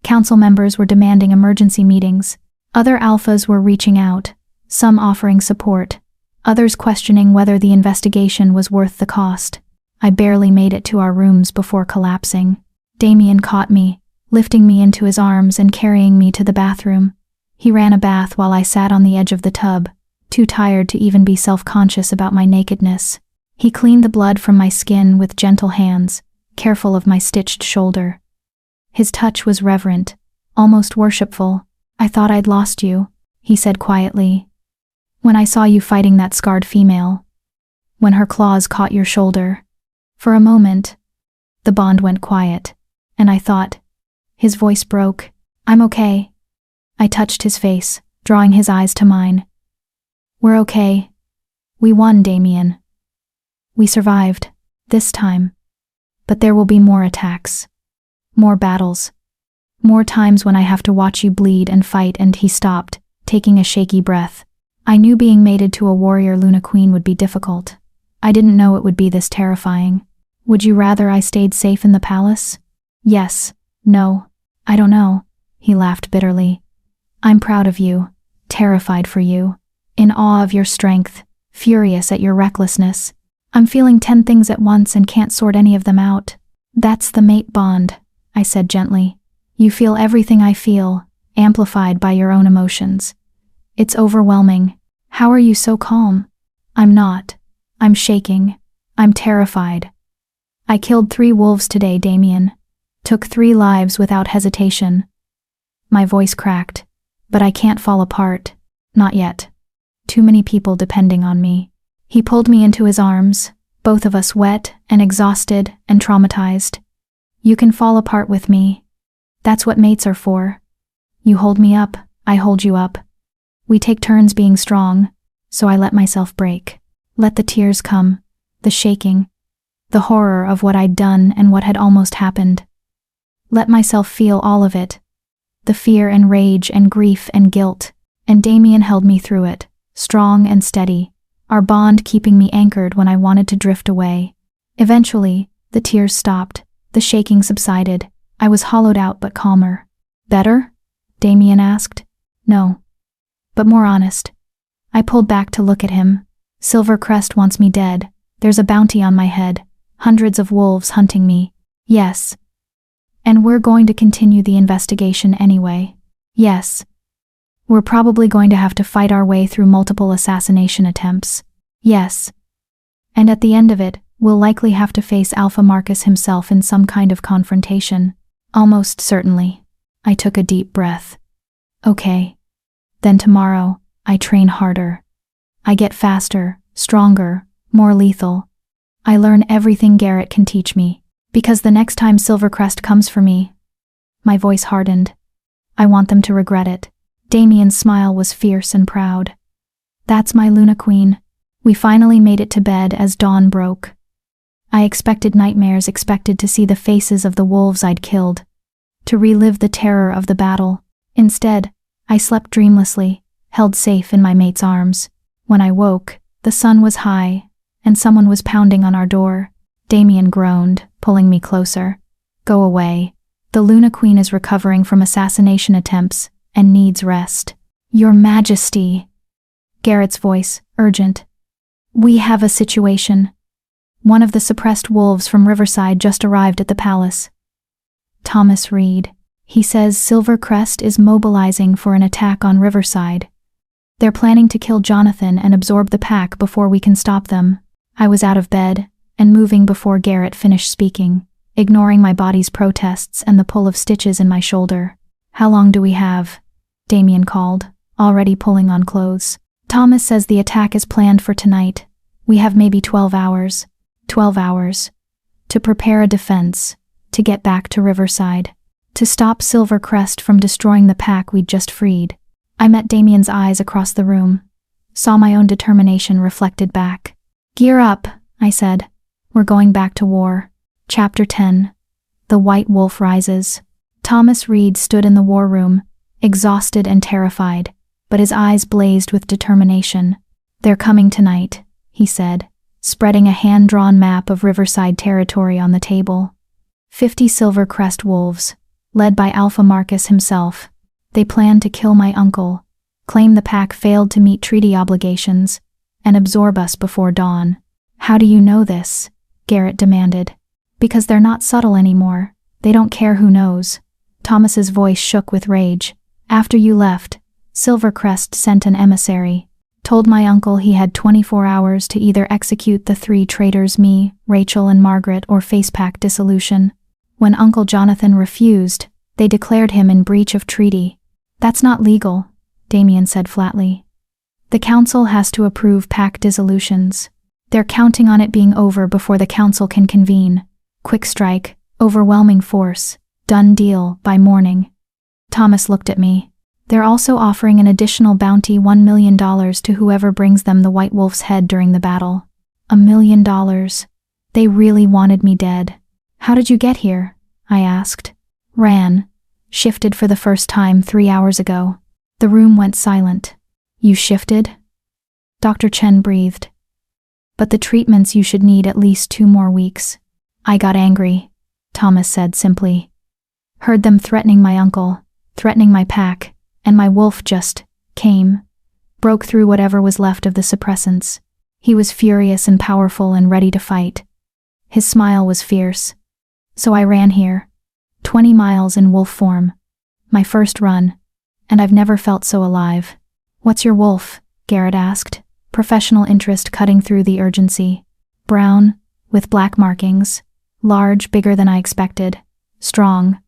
Council members were demanding emergency meetings. Other alphas were reaching out, some offering support, others questioning whether the investigation was worth the cost. I barely made it to our rooms before collapsing. Damien caught me, lifting me into his arms and carrying me to the bathroom. He ran a bath while I sat on the edge of the tub, too tired to even be self-conscious about my nakedness. He cleaned the blood from my skin with gentle hands, careful of my stitched shoulder. His touch was reverent, almost worshipful. "I thought I'd lost you," he said quietly. "When I saw you fighting that scarred female. When her claws caught your shoulder." For a moment, the bond went quiet, and I thought. His voice broke. "I'm okay." I touched his face, drawing his eyes to mine. "We're okay. We won, Damien. We survived, this time. But there will be more attacks. More battles. More times when I have to watch you bleed and fight." And he stopped, taking a shaky breath. I knew being mated to a warrior Luna Queen would be difficult. I didn't know it would be this terrifying. "Would you rather I stayed safe in the palace?" "Yes. No. I don't know." He laughed bitterly. "I'm proud of you, terrified for you, in awe of your strength, furious at your recklessness. I'm feeling 10 things at once and can't sort any of them out." "That's the mate bond," I said gently. "You feel everything I feel, amplified by your own emotions. It's overwhelming. How are you so calm?" "I'm not. I'm shaking. I'm terrified. I killed 3 wolves today, Damien. Took 3 lives without hesitation." My voice cracked. "But I can't fall apart. Not yet. Too many people depending on me." He pulled me into his arms, both of us wet and exhausted and traumatized. "You can fall apart with me. That's what mates are for. You hold me up, I hold you up. We take turns being strong." So I let myself break. Let the tears come, the shaking, the horror of what I'd done and what had almost happened. Let myself feel all of it. The fear and rage and grief and guilt. And Damien held me through it, strong and steady, our bond keeping me anchored when I wanted to drift away. Eventually, the tears stopped, the shaking subsided. I was hollowed out but calmer. "Better?" Damien asked. "No. But more honest." I pulled back to look at him. "Silvercrest wants me dead. There's a bounty on my head. Hundreds of wolves hunting me." "Yes." "And we're going to continue the investigation anyway." "Yes." "We're probably going to have to fight our way through multiple assassination attempts." "Yes." "And at the end of it, we'll likely have to face Alpha Marcus himself in some kind of confrontation." "Almost certainly." I took a deep breath. "Okay. Then tomorrow, I train harder. I get faster, stronger, more lethal. I learn everything Garrett can teach me. Because the next time Silvercrest comes for me," my voice hardened, "I want them to regret it." Damien's smile was fierce and proud. "That's my Luna Queen." We finally made it to bed as dawn broke. I expected nightmares, expected to see the faces of the wolves I'd killed, to relive the terror of the battle. Instead, I slept dreamlessly, held safe in my mate's arms. When I woke, the sun was high, and someone was pounding on our door. Damien groaned, pulling me closer. "Go away. The Luna Queen is recovering from assassination attempts and needs rest." "Your Majesty." Garrett's voice, urgent. "We have a situation. One of the suppressed wolves from Riverside just arrived at the palace. Thomas Reed. He says Silvercrest is mobilizing for an attack on Riverside. They're planning to kill Jonathan and absorb the pack before we can stop them." I was out of bed and moving before Garrett finished speaking, ignoring my body's protests and the pull of stitches in my shoulder. "How long do we have?" Damien called, already pulling on clothes. "Thomas says the attack is planned for tonight. We have maybe 12 hours. 12 hours. To prepare a defense, to get back to Riverside, to stop Silvercrest from destroying the pack we'd just freed. I met Damien's eyes across the room, saw my own determination reflected back. Gear up, I said. We're going back to war. Chapter 10. The White Wolf Rises. Thomas Reed stood in the war room, exhausted and terrified, but his eyes blazed with determination. They're coming tonight, he said, spreading a hand-drawn map of Riverside territory on the table. 50 Silvercrest wolves, led by Alpha Marcus himself. They planned to kill my uncle, claim the pack failed to meet treaty obligations, and absorb us before dawn. How do you know this? Garrett demanded. Because they're not subtle anymore. They don't care who knows. Thomas's voice shook with rage. After you left, Silvercrest sent an emissary. Told my uncle he had 24 hours to either execute the 3 traitors, me, Rachel and Margaret, or face pack dissolution. When Uncle Jonathan refused, they declared him in breach of treaty. That's not legal, Damien said flatly. The council has to approve pack dissolutions. They're counting on it being over before the council can convene. Quick strike, overwhelming force, done deal by morning. Thomas looked at me. They're also offering an additional bounty $1 million to whoever brings them the White Wolf's head during the battle. $1 million. They really wanted me dead. How did you get here? I asked. Ran. Shifted for the first time 3 hours ago. The room went silent. You shifted? Dr. Chen breathed. But the treatments you should need at least 2 more weeks. I got angry, Thomas said simply. Heard them threatening my uncle, threatening my pack, and my wolf just came. Broke through whatever was left of the suppressants. He was furious and powerful and ready to fight. His smile was fierce. So I ran here. 20 miles in wolf form. My first run. And I've never felt so alive. What's your wolf? Garrett asked, professional interest cutting through the urgency. Brown, with black markings. Large, bigger than I expected. Strong.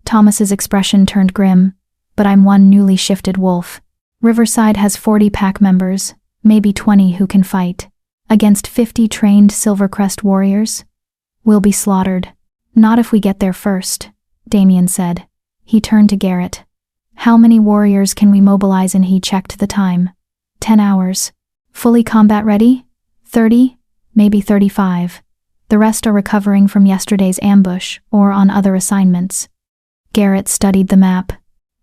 Thomas's expression turned grim. But I'm one newly shifted wolf. Riverside has 40 pack members, maybe 20 who can fight. Against 50 trained Silvercrest warriors? We'll be slaughtered. Not if we get there first, Damien said. He turned to Garrett. How many warriors can we mobilize? And he checked the time. 10 hours. Fully combat ready? 30, maybe 35. The rest are recovering from yesterday's ambush or on other assignments. Garrett studied the map.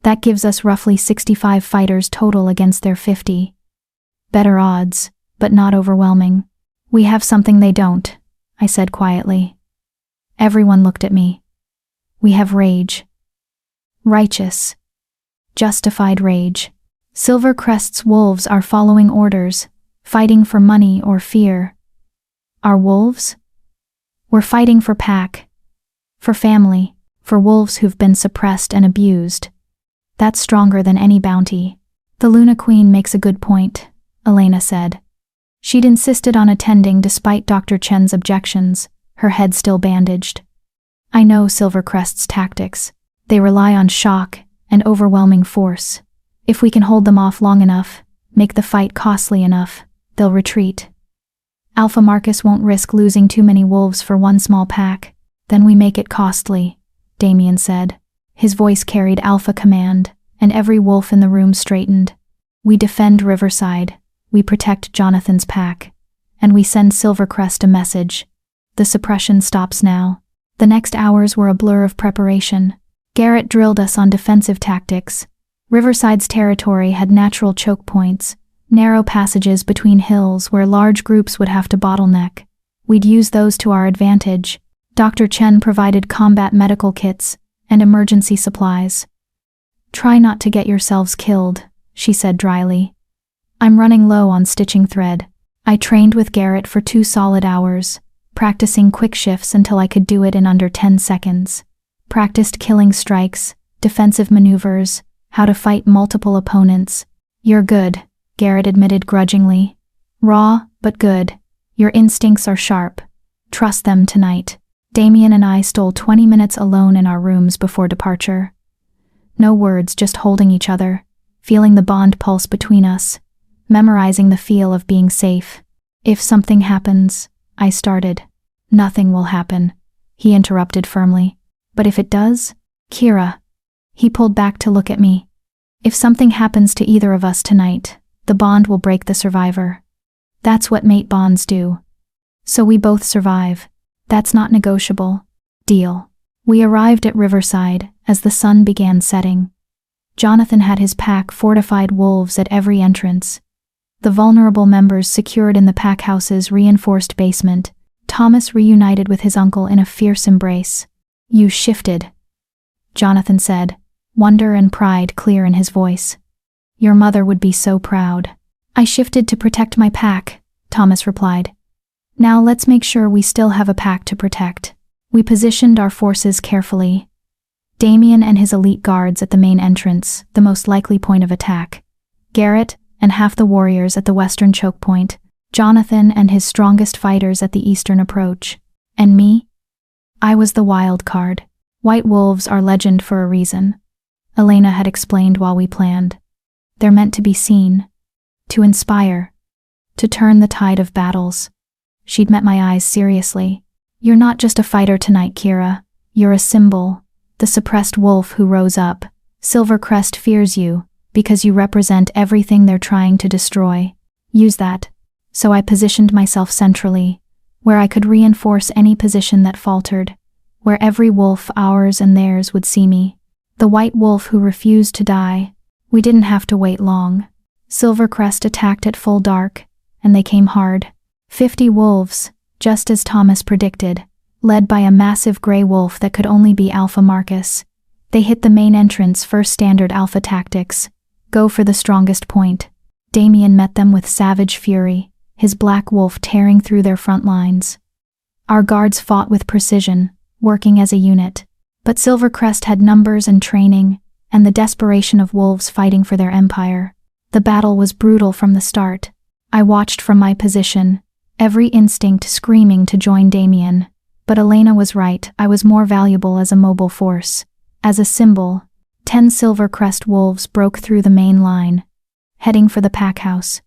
That gives us roughly 65 fighters total against their 50. Better odds, but not overwhelming. We have something they don't, I said quietly. Everyone looked at me. We have rage. Righteous. Justified rage. Silvercrest's wolves are following orders, fighting for money or fear. Our wolves? We're fighting for pack. For family. For wolves who've been suppressed and abused. That's stronger than any bounty. The Luna Queen makes a good point, Elena said. She'd insisted on attending despite Dr. Chen's objections, her head still bandaged. I know Silvercrest's tactics. They rely on shock and overwhelming force. If we can hold them off long enough, make the fight costly enough, they'll retreat. Alpha Marcus won't risk losing too many wolves for one small pack. Then we make it costly, Damien said. His voice carried alpha command, and every wolf in the room straightened. We defend Riverside, we protect Jonathan's pack, and we send Silvercrest a message. The suppression stops now. The next hours were a blur of preparation. Garrett drilled us on defensive tactics. Riverside's territory had natural choke points, narrow passages between hills where large groups would have to bottleneck. We'd use those to our advantage. Dr. Chen provided combat medical kits and emergency supplies. Try not to get yourselves killed, she said dryly. I'm running low on stitching thread. I trained with Garrett for 2 solid hours, practicing quick shifts until I could do it in under 10 seconds. Practiced killing strikes, defensive maneuvers, how to fight multiple opponents. You're good, Garrett admitted grudgingly. Raw, but good. Your instincts are sharp. Trust them tonight. Damien and I stole 20 minutes alone in our rooms before departure. No words, just holding each other, feeling the bond pulse between us, memorizing the feel of being safe. If something happens, I started. Nothing will happen, he interrupted firmly. But if it does? Kira. He pulled back to look at me. If something happens to either of us tonight, the bond will break the survivor. That's what mate bonds do. So we both survive. That's not negotiable. Deal. We arrived at Riverside as the sun began setting. Jonathan had his pack fortified wolves at every entrance. The vulnerable members secured in the pack house's reinforced basement. Thomas reunited with his uncle in a fierce embrace. You shifted, Jonathan said, wonder and pride clear in his voice. Your mother would be so proud. I shifted to protect my pack, Thomas replied. Now let's make sure we still have a pack to protect. We positioned our forces carefully. Damien and his elite guards at the main entrance, the most likely point of attack. Garrett and half the warriors at the western choke point. Jonathan and his strongest fighters at the eastern approach. And me? I was the wild card. White wolves are legend for a reason. Elena had explained while we planned. They're meant to be seen, to inspire, to turn the tide of battles. She'd met my eyes seriously. You're not just a fighter tonight, Kira. You're a symbol, the suppressed wolf who rose up. Silvercrest fears you, because you represent everything they're trying to destroy. Use that. So I positioned myself centrally, where I could reinforce any position that faltered, where every wolf, ours and theirs, would see me. The white wolf who refused to die. We didn't have to wait long. Silvercrest attacked at full dark, and they came hard. 50 wolves, just as Thomas predicted, led by a massive gray wolf that could only be Alpha Marcus. They hit the main entrance, first standard Alpha tactics. Go for the strongest point. Damien met them with savage fury, his black wolf tearing through their front lines. Our guards fought with precision, working as a unit. But Silvercrest had numbers and training, and the desperation of wolves fighting for their empire. The battle was brutal from the start. I watched from my position, every instinct screaming to join Damien. But Elena was right, I was more valuable as a mobile force. As a symbol, 10 Silvercrest wolves broke through the main line, heading for the pack house.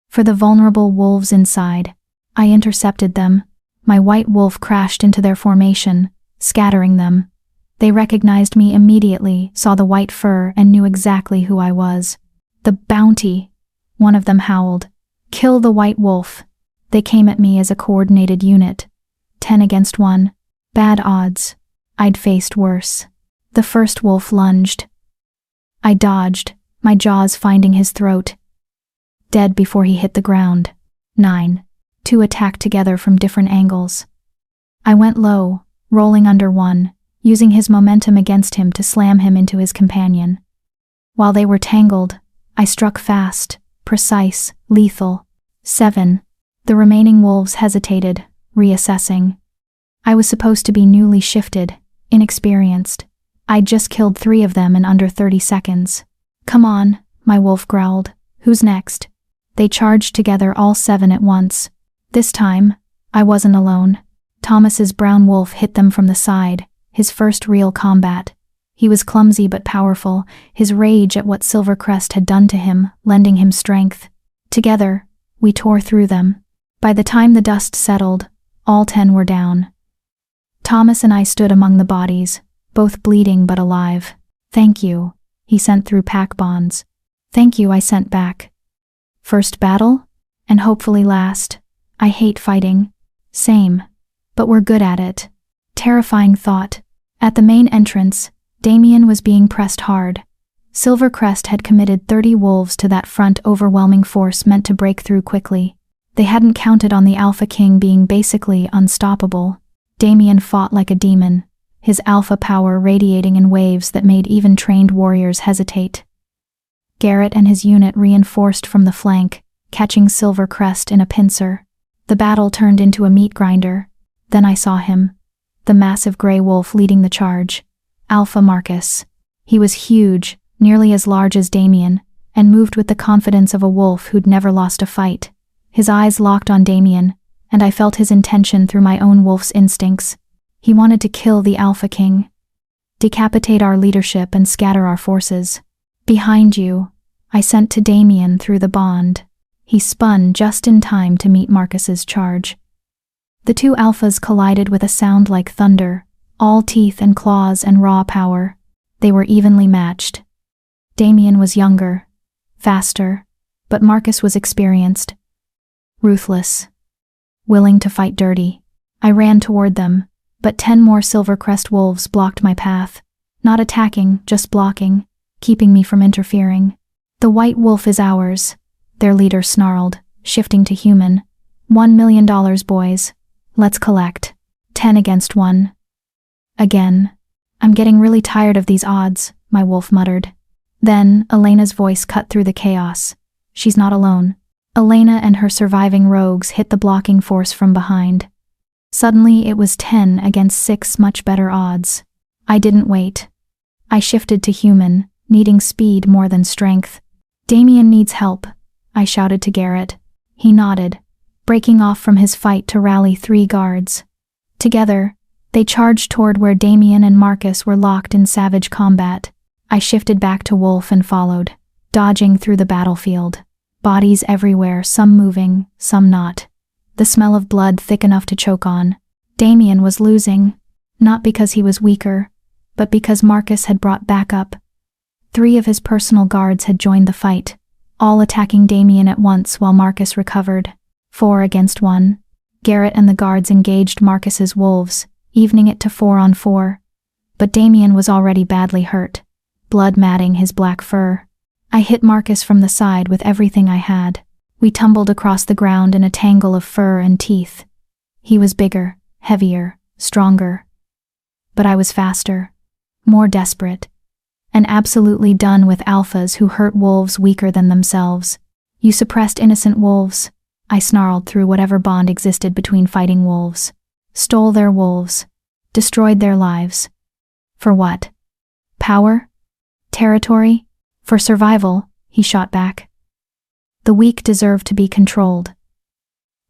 For the vulnerable wolves inside, I intercepted them. My white wolf crashed into their formation, scattering them. They recognized me immediately, saw the white fur, and knew exactly who I was. The bounty, one of them howled. Kill the white wolf. They came at me as a coordinated unit. 10 against 1. Bad odds. I'd faced worse. The first wolf lunged. I dodged, my jaws finding his throat. Dead before he hit the ground. 9. 2 attacked together from different angles. I went low, rolling under one, using his momentum against him to slam him into his companion. While they were tangled, I struck fast, precise, lethal. 7. The remaining wolves hesitated, reassessing. I was supposed to be newly shifted, inexperienced. I'd just killed 3 of them in under 30 seconds. Come on, my wolf growled. Who's next? They charged together, all 7 at once. This time, I wasn't alone. Thomas's brown wolf hit them from the side, his first real combat. He was clumsy but powerful, his rage at what Silvercrest had done to him, lending him strength. Together, we tore through them. By the time the dust settled, all 10 were down. Thomas and I stood among the bodies, both bleeding but alive. Thank you, he sent through pack bonds. Thank you, I sent back. First battle? And hopefully last. I hate fighting. Same. But we're good at it. Terrifying thought. At the main entrance, Damien was being pressed hard. Silvercrest had committed 30 wolves to that front, overwhelming force meant to break through quickly. They hadn't counted on the Alpha King being basically unstoppable. Damien fought like a demon, his alpha power radiating in waves that made even trained warriors hesitate. Garrett and his unit reinforced from the flank, catching Silvercrest in a pincer. The battle turned into a meat grinder. Then I saw him, the massive gray wolf leading the charge. Alpha Marcus. He was huge, nearly as large as Damien, and moved with the confidence of a wolf who'd never lost a fight. His eyes locked on Damien, and I felt his intention through my own wolf's instincts. He wanted to kill the Alpha King, decapitate our leadership and scatter our forces. Behind you, I sent to Damien through the bond. He spun just in time to meet Marcus's charge. The two alphas collided with a sound like thunder, all teeth and claws and raw power. They were evenly matched. Damien was younger, faster, but Marcus was experienced, ruthless, willing to fight dirty. I ran toward them, but 10 more Silvercrest wolves blocked my path, not attacking, just blocking, keeping me from interfering. "The white wolf is ours," their leader snarled, shifting to human. $1 million, boys. Let's collect. 10 against 1. Again. "I'm getting really tired of these odds," my wolf muttered. Then, Elena's voice cut through the chaos. "She's not alone." Elena and her surviving rogues hit the blocking force from behind. Suddenly, it was 10 against 6, much better odds. I didn't wait. I shifted to human, needing speed more than strength. "Damien needs help," I shouted to Garrett. He nodded, breaking off from his fight to rally 3 guards. Together, they charged toward where Damien and Marcus were locked in savage combat. I shifted back to wolf and followed, dodging through the battlefield. Bodies everywhere, some moving, some not. The smell of blood thick enough to choke on. Damien was losing, not because he was weaker, but because Marcus had brought backup. 3 of his personal guards had joined the fight, all attacking Damien at once while Marcus recovered. 4 against 1. Garrett and the guards engaged Marcus's wolves, evening it to 4 on 4. But Damien was already badly hurt, blood matting his black fur. I hit Marcus from the side with everything I had. We tumbled across the ground in a tangle of fur and teeth. He was bigger, heavier, stronger. But I was faster, more desperate, and absolutely done with alphas who hurt wolves weaker than themselves. "You suppressed innocent wolves," I snarled through whatever bond existed between fighting wolves. "Stole their wolves, destroyed their lives. For what? Power? Territory? For survival," he shot back. "The weak deserve to be controlled.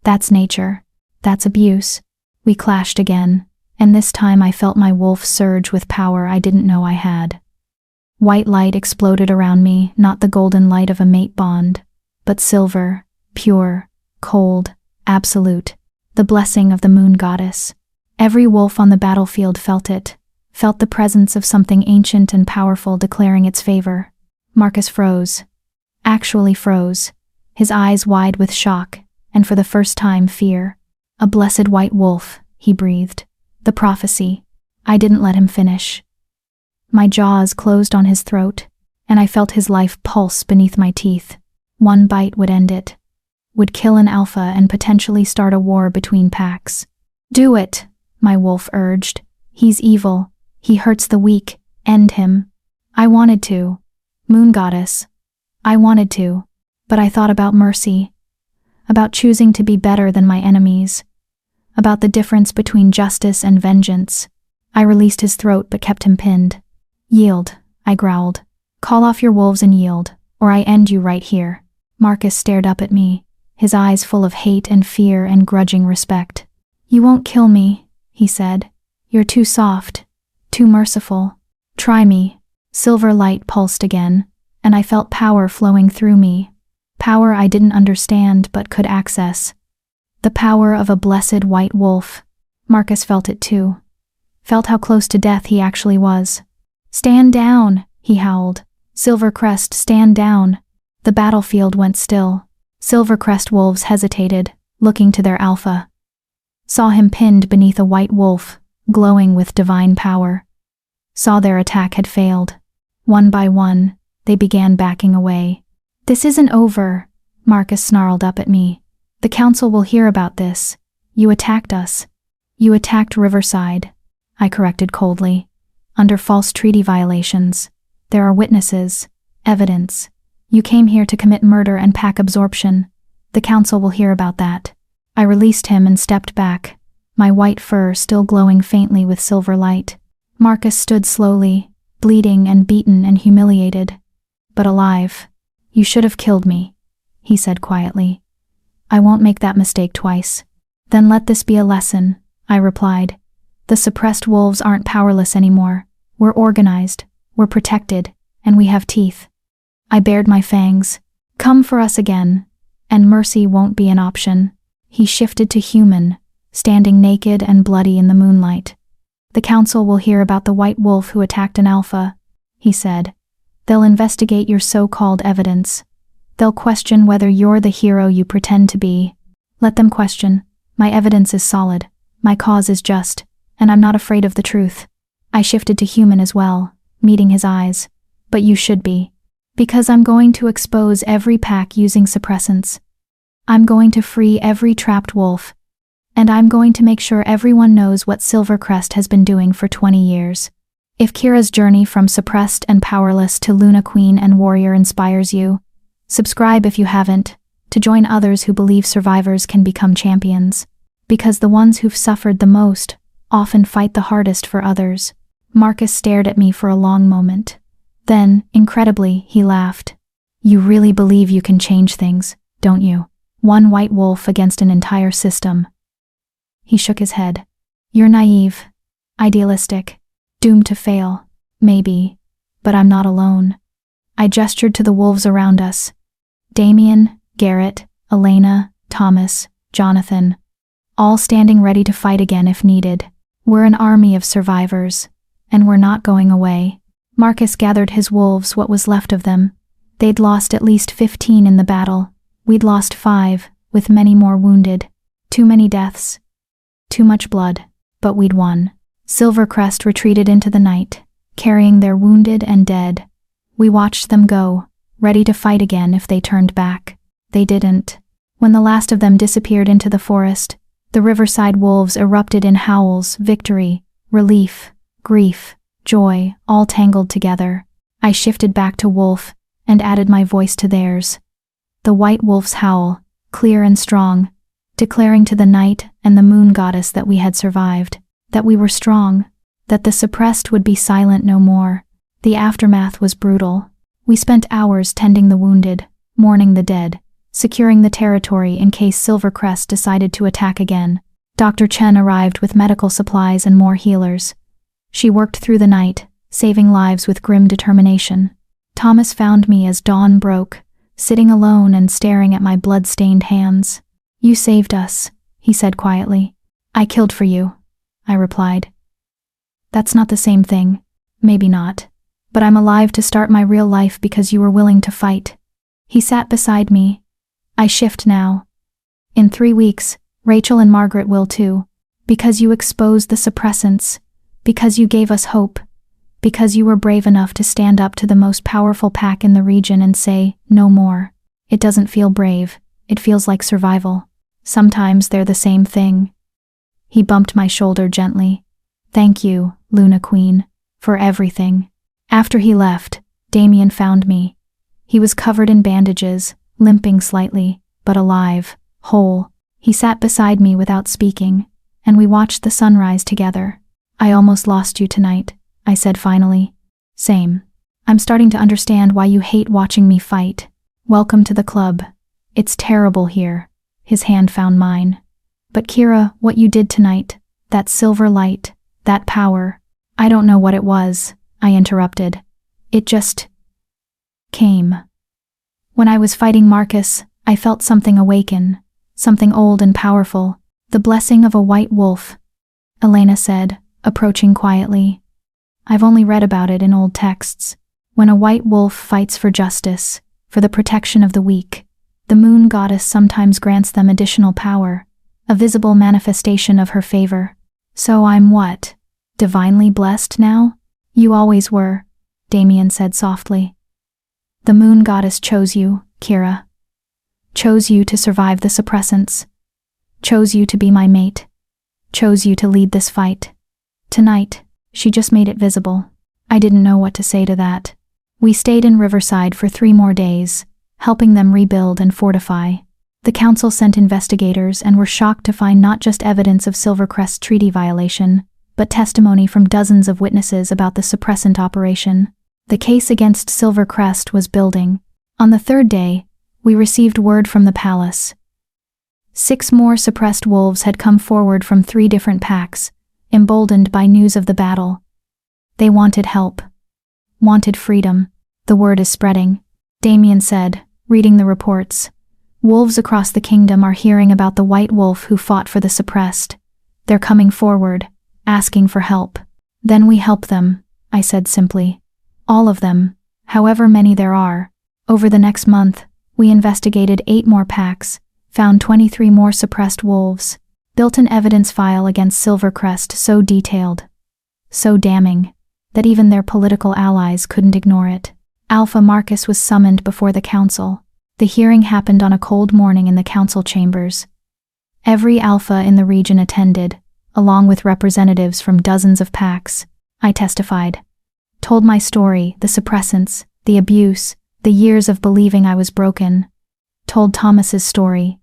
That's nature. That's abuse." We clashed again, and this time I felt my wolf surge with power I didn't know I had. White light exploded around me, not the golden light of a mate bond, but silver, pure, cold, absolute, the blessing of the moon goddess. Every wolf on the battlefield felt it, felt the presence of something ancient and powerful declaring its favor. Marcus froze. Actually froze, his eyes wide with shock, and for the first time fear. "A blessed white wolf," he breathed. "The prophecy." I didn't let him finish. My jaws closed on his throat, and I felt his life pulse beneath my teeth. One bite would end it. Would kill an alpha and potentially start a war between packs. "Do it," my wolf urged. "He's evil. He hurts the weak. End him." I wanted to. Moon goddess. I wanted to. But I thought about mercy. About choosing to be better than my enemies. About the difference between justice and vengeance. I released his throat but kept him pinned. "Yield," I growled. "Call off your wolves and yield, or I end you right here." Marcus stared up at me, his eyes full of hate and fear and grudging respect. "You won't kill me," he said. "You're too soft, too merciful. Try me." Silver light pulsed again, and I felt power flowing through me. Power I didn't understand but could access. The power of a blessed white wolf. Marcus felt it too. Felt how close to death he actually was. "Stand down," he howled. "Silvercrest, stand down." The battlefield went still. Silvercrest wolves hesitated, looking to their alpha. Saw him pinned beneath a white wolf, glowing with divine power. Saw their attack had failed. One by one, they began backing away. "This isn't over," Marcus snarled up at me. "The council will hear about this. You attacked us. You attacked Riverside," I corrected coldly. "Under false treaty violations. There are witnesses, evidence. You came here to commit murder and pack absorption. The council will hear about that." I released him and stepped back, my white fur still glowing faintly with silver light. Marcus stood slowly, bleeding and beaten and humiliated, but alive. "You should have killed me," he said quietly. "I won't make that mistake twice." "Then let this be a lesson," I replied. "The suppressed wolves aren't powerless anymore. We're organized, we're protected, and we have teeth." I bared my fangs. "Come for us again, and mercy won't be an option." He shifted to human, standing naked and bloody in the moonlight. "The council will hear about the white wolf who attacked an alpha," he said. "They'll investigate your so-called evidence. They'll question whether you're the hero you pretend to be. Let them question. My evidence is solid. My cause is just, and I'm not afraid of the truth." I shifted to human as well, meeting his eyes. "But you should be. Because I'm going to expose every pack using suppressants. I'm going to free every trapped wolf. And I'm going to make sure everyone knows what Silvercrest has been doing for 20 years. If Kira's journey from suppressed and powerless to Luna Queen and warrior inspires you, subscribe if you haven't, to join others who believe survivors can become champions. Because the ones who've suffered the most often fight the hardest for others." Marcus stared at me for a long moment. Then, incredibly, he laughed. "You really believe you can change things, don't you? One white wolf against an entire system." He shook his head. "You're naive, idealistic, doomed to fail. Maybe, but I'm not alone." I gestured to the wolves around us. Damien, Garrett, Elena, Thomas, Jonathan, all standing ready to fight again if needed. We're an army of survivors, and we're not going away. Marcus gathered his wolves, what was left of them. They'd lost at least 15 in the battle. We'd lost 5, with many more wounded. Too many deaths. Too much blood. But we'd won. Silvercrest retreated into the night, carrying their wounded and dead. We watched them go, ready to fight again if they turned back. They didn't. When the last of them disappeared into the forest, the riverside wolves erupted in howls, victory, relief, grief, joy, all tangled together. I shifted back to wolf and added my voice to theirs. The white wolf's howl, clear and strong, declaring to the night and the moon goddess that we had survived, that we were strong, that the suppressed would be silent no more. The aftermath was brutal. We spent hours tending the wounded, mourning the dead, securing the territory in case Silvercrest decided to attack again. Dr. Chen arrived with medical supplies and more healers. She worked through the night, saving lives with grim determination. Thomas found me as dawn broke, sitting alone and staring at my blood-stained hands. "You saved us," he said quietly. "I killed for you," I replied. "That's not the same thing." "Maybe not. But I'm alive to start my real life because you were willing to fight." He sat beside me. "I shift now. In 3 weeks, Rachel and Margaret will too. Because you exposed the suppressants. Because you gave us hope. Because you were brave enough to stand up to the most powerful pack in the region and say, no more. It doesn't feel brave. It feels like survival. Sometimes they're the same thing." He bumped my shoulder gently. "Thank you, Luna Queen, for everything." After he left, Damien found me. He was covered in bandages, limping slightly, but alive, whole. He sat beside me without speaking, and we watched the sunrise together. "I almost lost you tonight," I said finally. "Same. I'm starting to understand why you hate watching me fight. Welcome to the club. It's terrible here." His hand found mine. "But Kira, what you did tonight, that silver light, that power, I don't know what it was," I interrupted. "It just came. When I was fighting Marcus, I felt something awaken, something old and powerful, the blessing of a white wolf," Elena said, approaching quietly. "I've only read about it in old texts. When a white wolf fights for justice, for the protection of the weak, the moon goddess sometimes grants them additional power, a visible manifestation of her favor. So I'm what? Divinely blessed now?" "You always were," Damien said softly. "The moon goddess chose you, Kira. Chose you to survive the suppressants. Chose you to be my mate. Chose you to lead this fight. Tonight, she just made it visible." I didn't know what to say to that. We stayed in Riverside for 3 more days, helping them rebuild and fortify. The council sent investigators and were shocked to find not just evidence of Silvercrest's treaty violation, but testimony from dozens of witnesses about the suppressant operation. The case against Silvercrest was building. On the 3rd day, we received word from the palace. 6 more suppressed wolves had come forward from 3 different packs, emboldened by news of the battle. They wanted help. Wanted freedom. "The word is spreading," Damien said, reading the reports. "Wolves across the kingdom are hearing about the white wolf who fought for the suppressed. They're coming forward, asking for help. Then we help them, I said simply. All of them, however many there are. Over the next month, we investigated 8 more packs, found 23 more suppressed wolves, built an evidence file against Silvercrest so detailed, so damning, that even their political allies couldn't ignore it. Alpha Marcus was summoned before the council. The hearing happened on a cold morning in the council chambers. Every alpha in the region attended, along with representatives from dozens of packs. I testified. Told my story, the suppressants, the abuse, the years of believing I was broken. Told Thomas's story,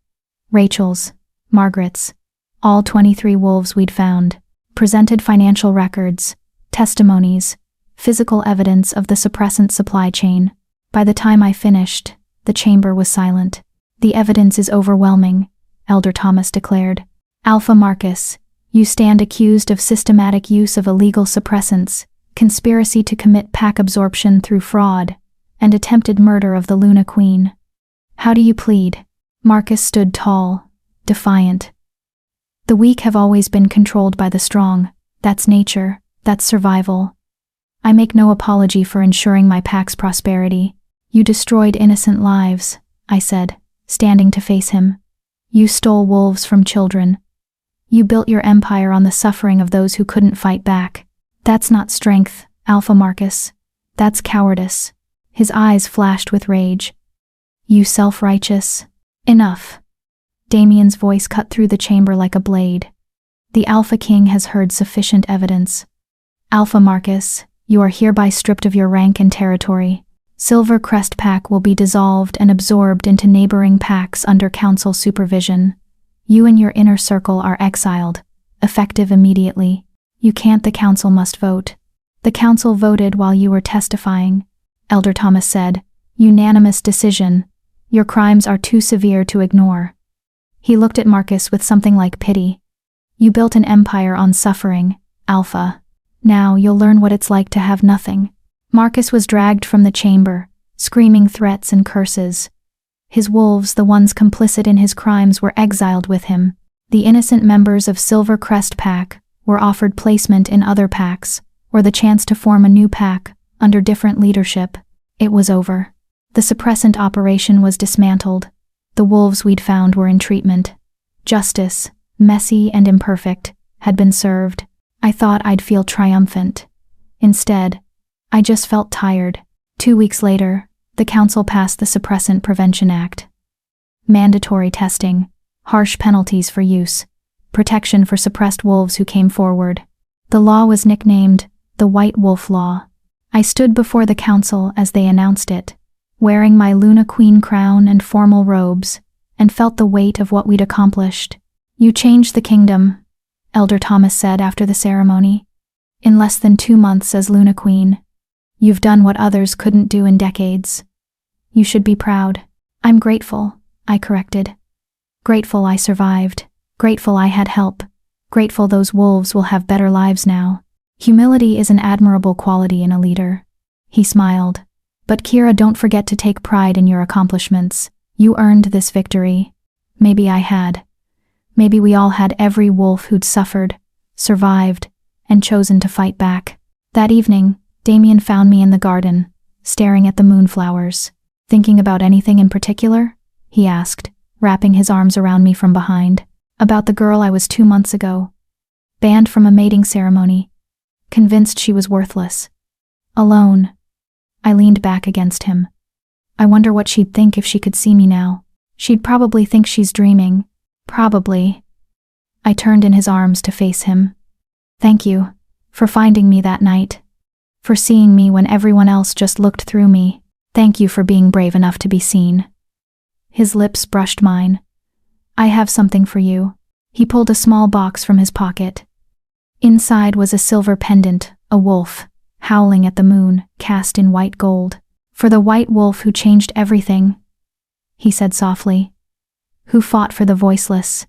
Rachel's, Margaret's, all 23 wolves we'd found. Presented financial records, testimonies, physical evidence of the suppressant supply chain. By the time I finished, the chamber was silent. The evidence is overwhelming, Elder Thomas declared. Alpha Marcus, you stand accused of systematic use of illegal suppressants, conspiracy to commit pack absorption through fraud, and attempted murder of the Luna Queen. How do you plead? Marcus stood tall, defiant. The weak have always been controlled by the strong. That's nature, that's survival. I make no apology for ensuring my pack's prosperity. You destroyed innocent lives, I said, standing to face him. You stole wolves from children. You built your empire on the suffering of those who couldn't fight back. That's not strength, Alpha Marcus. That's cowardice. His eyes flashed with rage. You self-righteous. Enough. Damien's voice cut through the chamber like a blade. The Alpha King has heard sufficient evidence. Alpha Marcus, you are hereby stripped of your rank and territory. Silvercrest Pack will be dissolved and absorbed into neighboring packs under council supervision. You and your inner circle are exiled, effective immediately. You can't, the council must vote. The council voted while you were testifying, Elder Thomas said. Unanimous decision. Your crimes are too severe to ignore. He looked at Marcus with something like pity. You built an empire on suffering, Alpha. Now you'll learn what it's like to have nothing. Marcus was dragged from the chamber, screaming threats and curses. His wolves, the ones complicit in his crimes, were exiled with him. The innocent members of Silvercrest Pack were offered placement in other packs, or the chance to form a new pack, under different leadership. It was over. The suppressant operation was dismantled. The wolves we'd found were in treatment. Justice, messy and imperfect, had been served. I thought I'd feel triumphant. Instead, I just felt tired. 2 weeks later, the council passed the Suppressant Prevention Act. Mandatory testing, harsh penalties for use, protection for suppressed wolves who came forward. The law was nicknamed the White Wolf Law. I stood before the council as they announced it, wearing my Luna Queen crown and formal robes, and felt the weight of what we'd accomplished. You changed the kingdom, Elder Thomas said after the ceremony. In less than 2 months as Luna Queen, you've done what others couldn't do in decades. You should be proud. I'm grateful, I corrected. Grateful I survived. Grateful I had help. Grateful those wolves will have better lives now. Humility is an admirable quality in a leader. He smiled. But Kira, don't forget to take pride in your accomplishments. You earned this victory. Maybe I had. Maybe we all had, every wolf who'd suffered, survived, and chosen to fight back. That evening, Damien found me in the garden, staring at the moonflowers. Thinking about anything in particular? He asked, wrapping his arms around me from behind. About the girl I was 2 months ago. Banned from a mating ceremony. Convinced she was worthless. Alone. I leaned back against him. I wonder what she'd think if she could see me now. She'd probably think she's dreaming. Probably. I turned in his arms to face him. Thank you, for finding me that night. For seeing me when everyone else just looked through me. Thank you for being brave enough to be seen. His lips brushed mine. I have something for you. He pulled a small box from his pocket. Inside was a silver pendant, a wolf, howling at the moon, cast in white gold. For the white wolf who changed everything, he said softly. Who fought for the voiceless,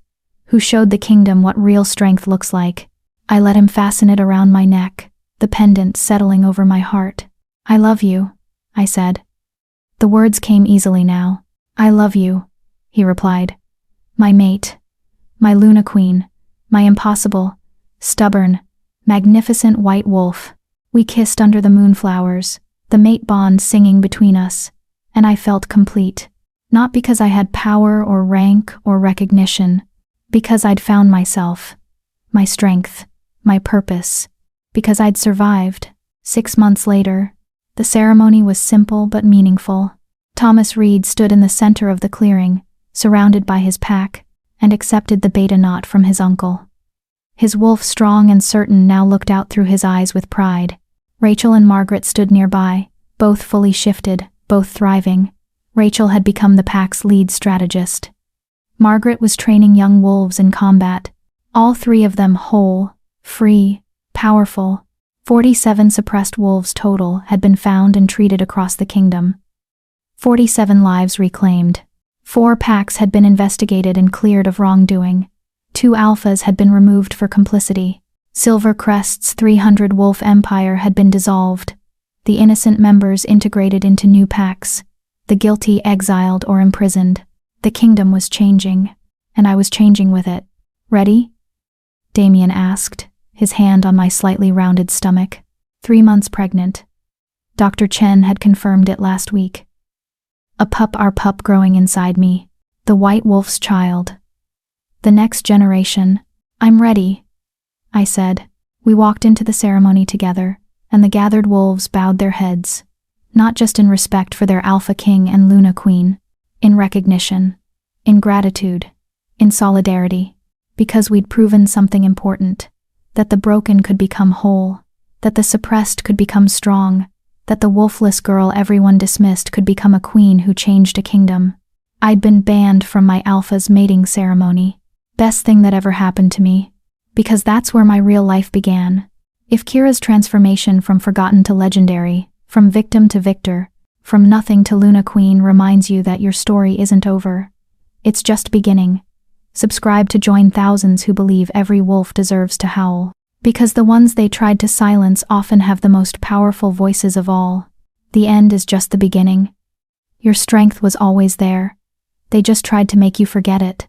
who showed the kingdom what real strength looks like. I let him fasten it around my neck, the pendant settling over my heart. I love you, I said. The words came easily now. I love you, he replied. My mate, my Luna Queen, My impossible, stubborn, magnificent white wolf. We kissed under the moonflowers, the mate bond singing between us, and I felt complete. Not because I had power or rank or recognition, because I'd found myself, my strength, my purpose, because I'd survived. 6 months later, the ceremony was simple but meaningful. Thomas Reed stood in the center of the clearing, surrounded by his pack, and accepted the beta knot from his uncle. His wolf, strong and certain, now looked out through his eyes with pride. Rachel and Margaret stood nearby, both fully shifted, both thriving. Rachel had become the pack's lead strategist. Margaret was training young wolves in combat, all 3 of them whole, free, powerful. 47 suppressed wolves total had been found and treated across the kingdom. 47 lives reclaimed. 4 packs had been investigated and cleared of wrongdoing. 2 alphas had been removed for complicity. Silver Crest's 300-wolf empire had been dissolved. The innocent members integrated into new packs. The guilty exiled or imprisoned. The kingdom was changing, and I was changing with it. Ready? Damien asked, his hand on my slightly rounded stomach. 3 months pregnant. Dr. Chen had confirmed it last week. Our pup growing inside me. The white wolf's child. The next generation. I'm ready, I said. We walked into the ceremony together, and the gathered wolves bowed their heads, not just in respect for their Alpha King and Luna Queen, in recognition, in gratitude, in solidarity, because we'd proven something important, that the broken could become whole, that the suppressed could become strong, that the wolfless girl everyone dismissed could become a queen who changed a kingdom. I'd been banned from my alpha's mating ceremony. Best thing that ever happened to me, because that's where my real life began. If Kira's transformation from forgotten to legendary, from victim to victor, from nothing to Luna Queen reminds you that your story isn't over, it's just beginning. Subscribe to join thousands who believe every wolf deserves to howl, because the ones they tried to silence often have the most powerful voices of all. The end is just the beginning. Your strength was always there. They just tried to make you forget it.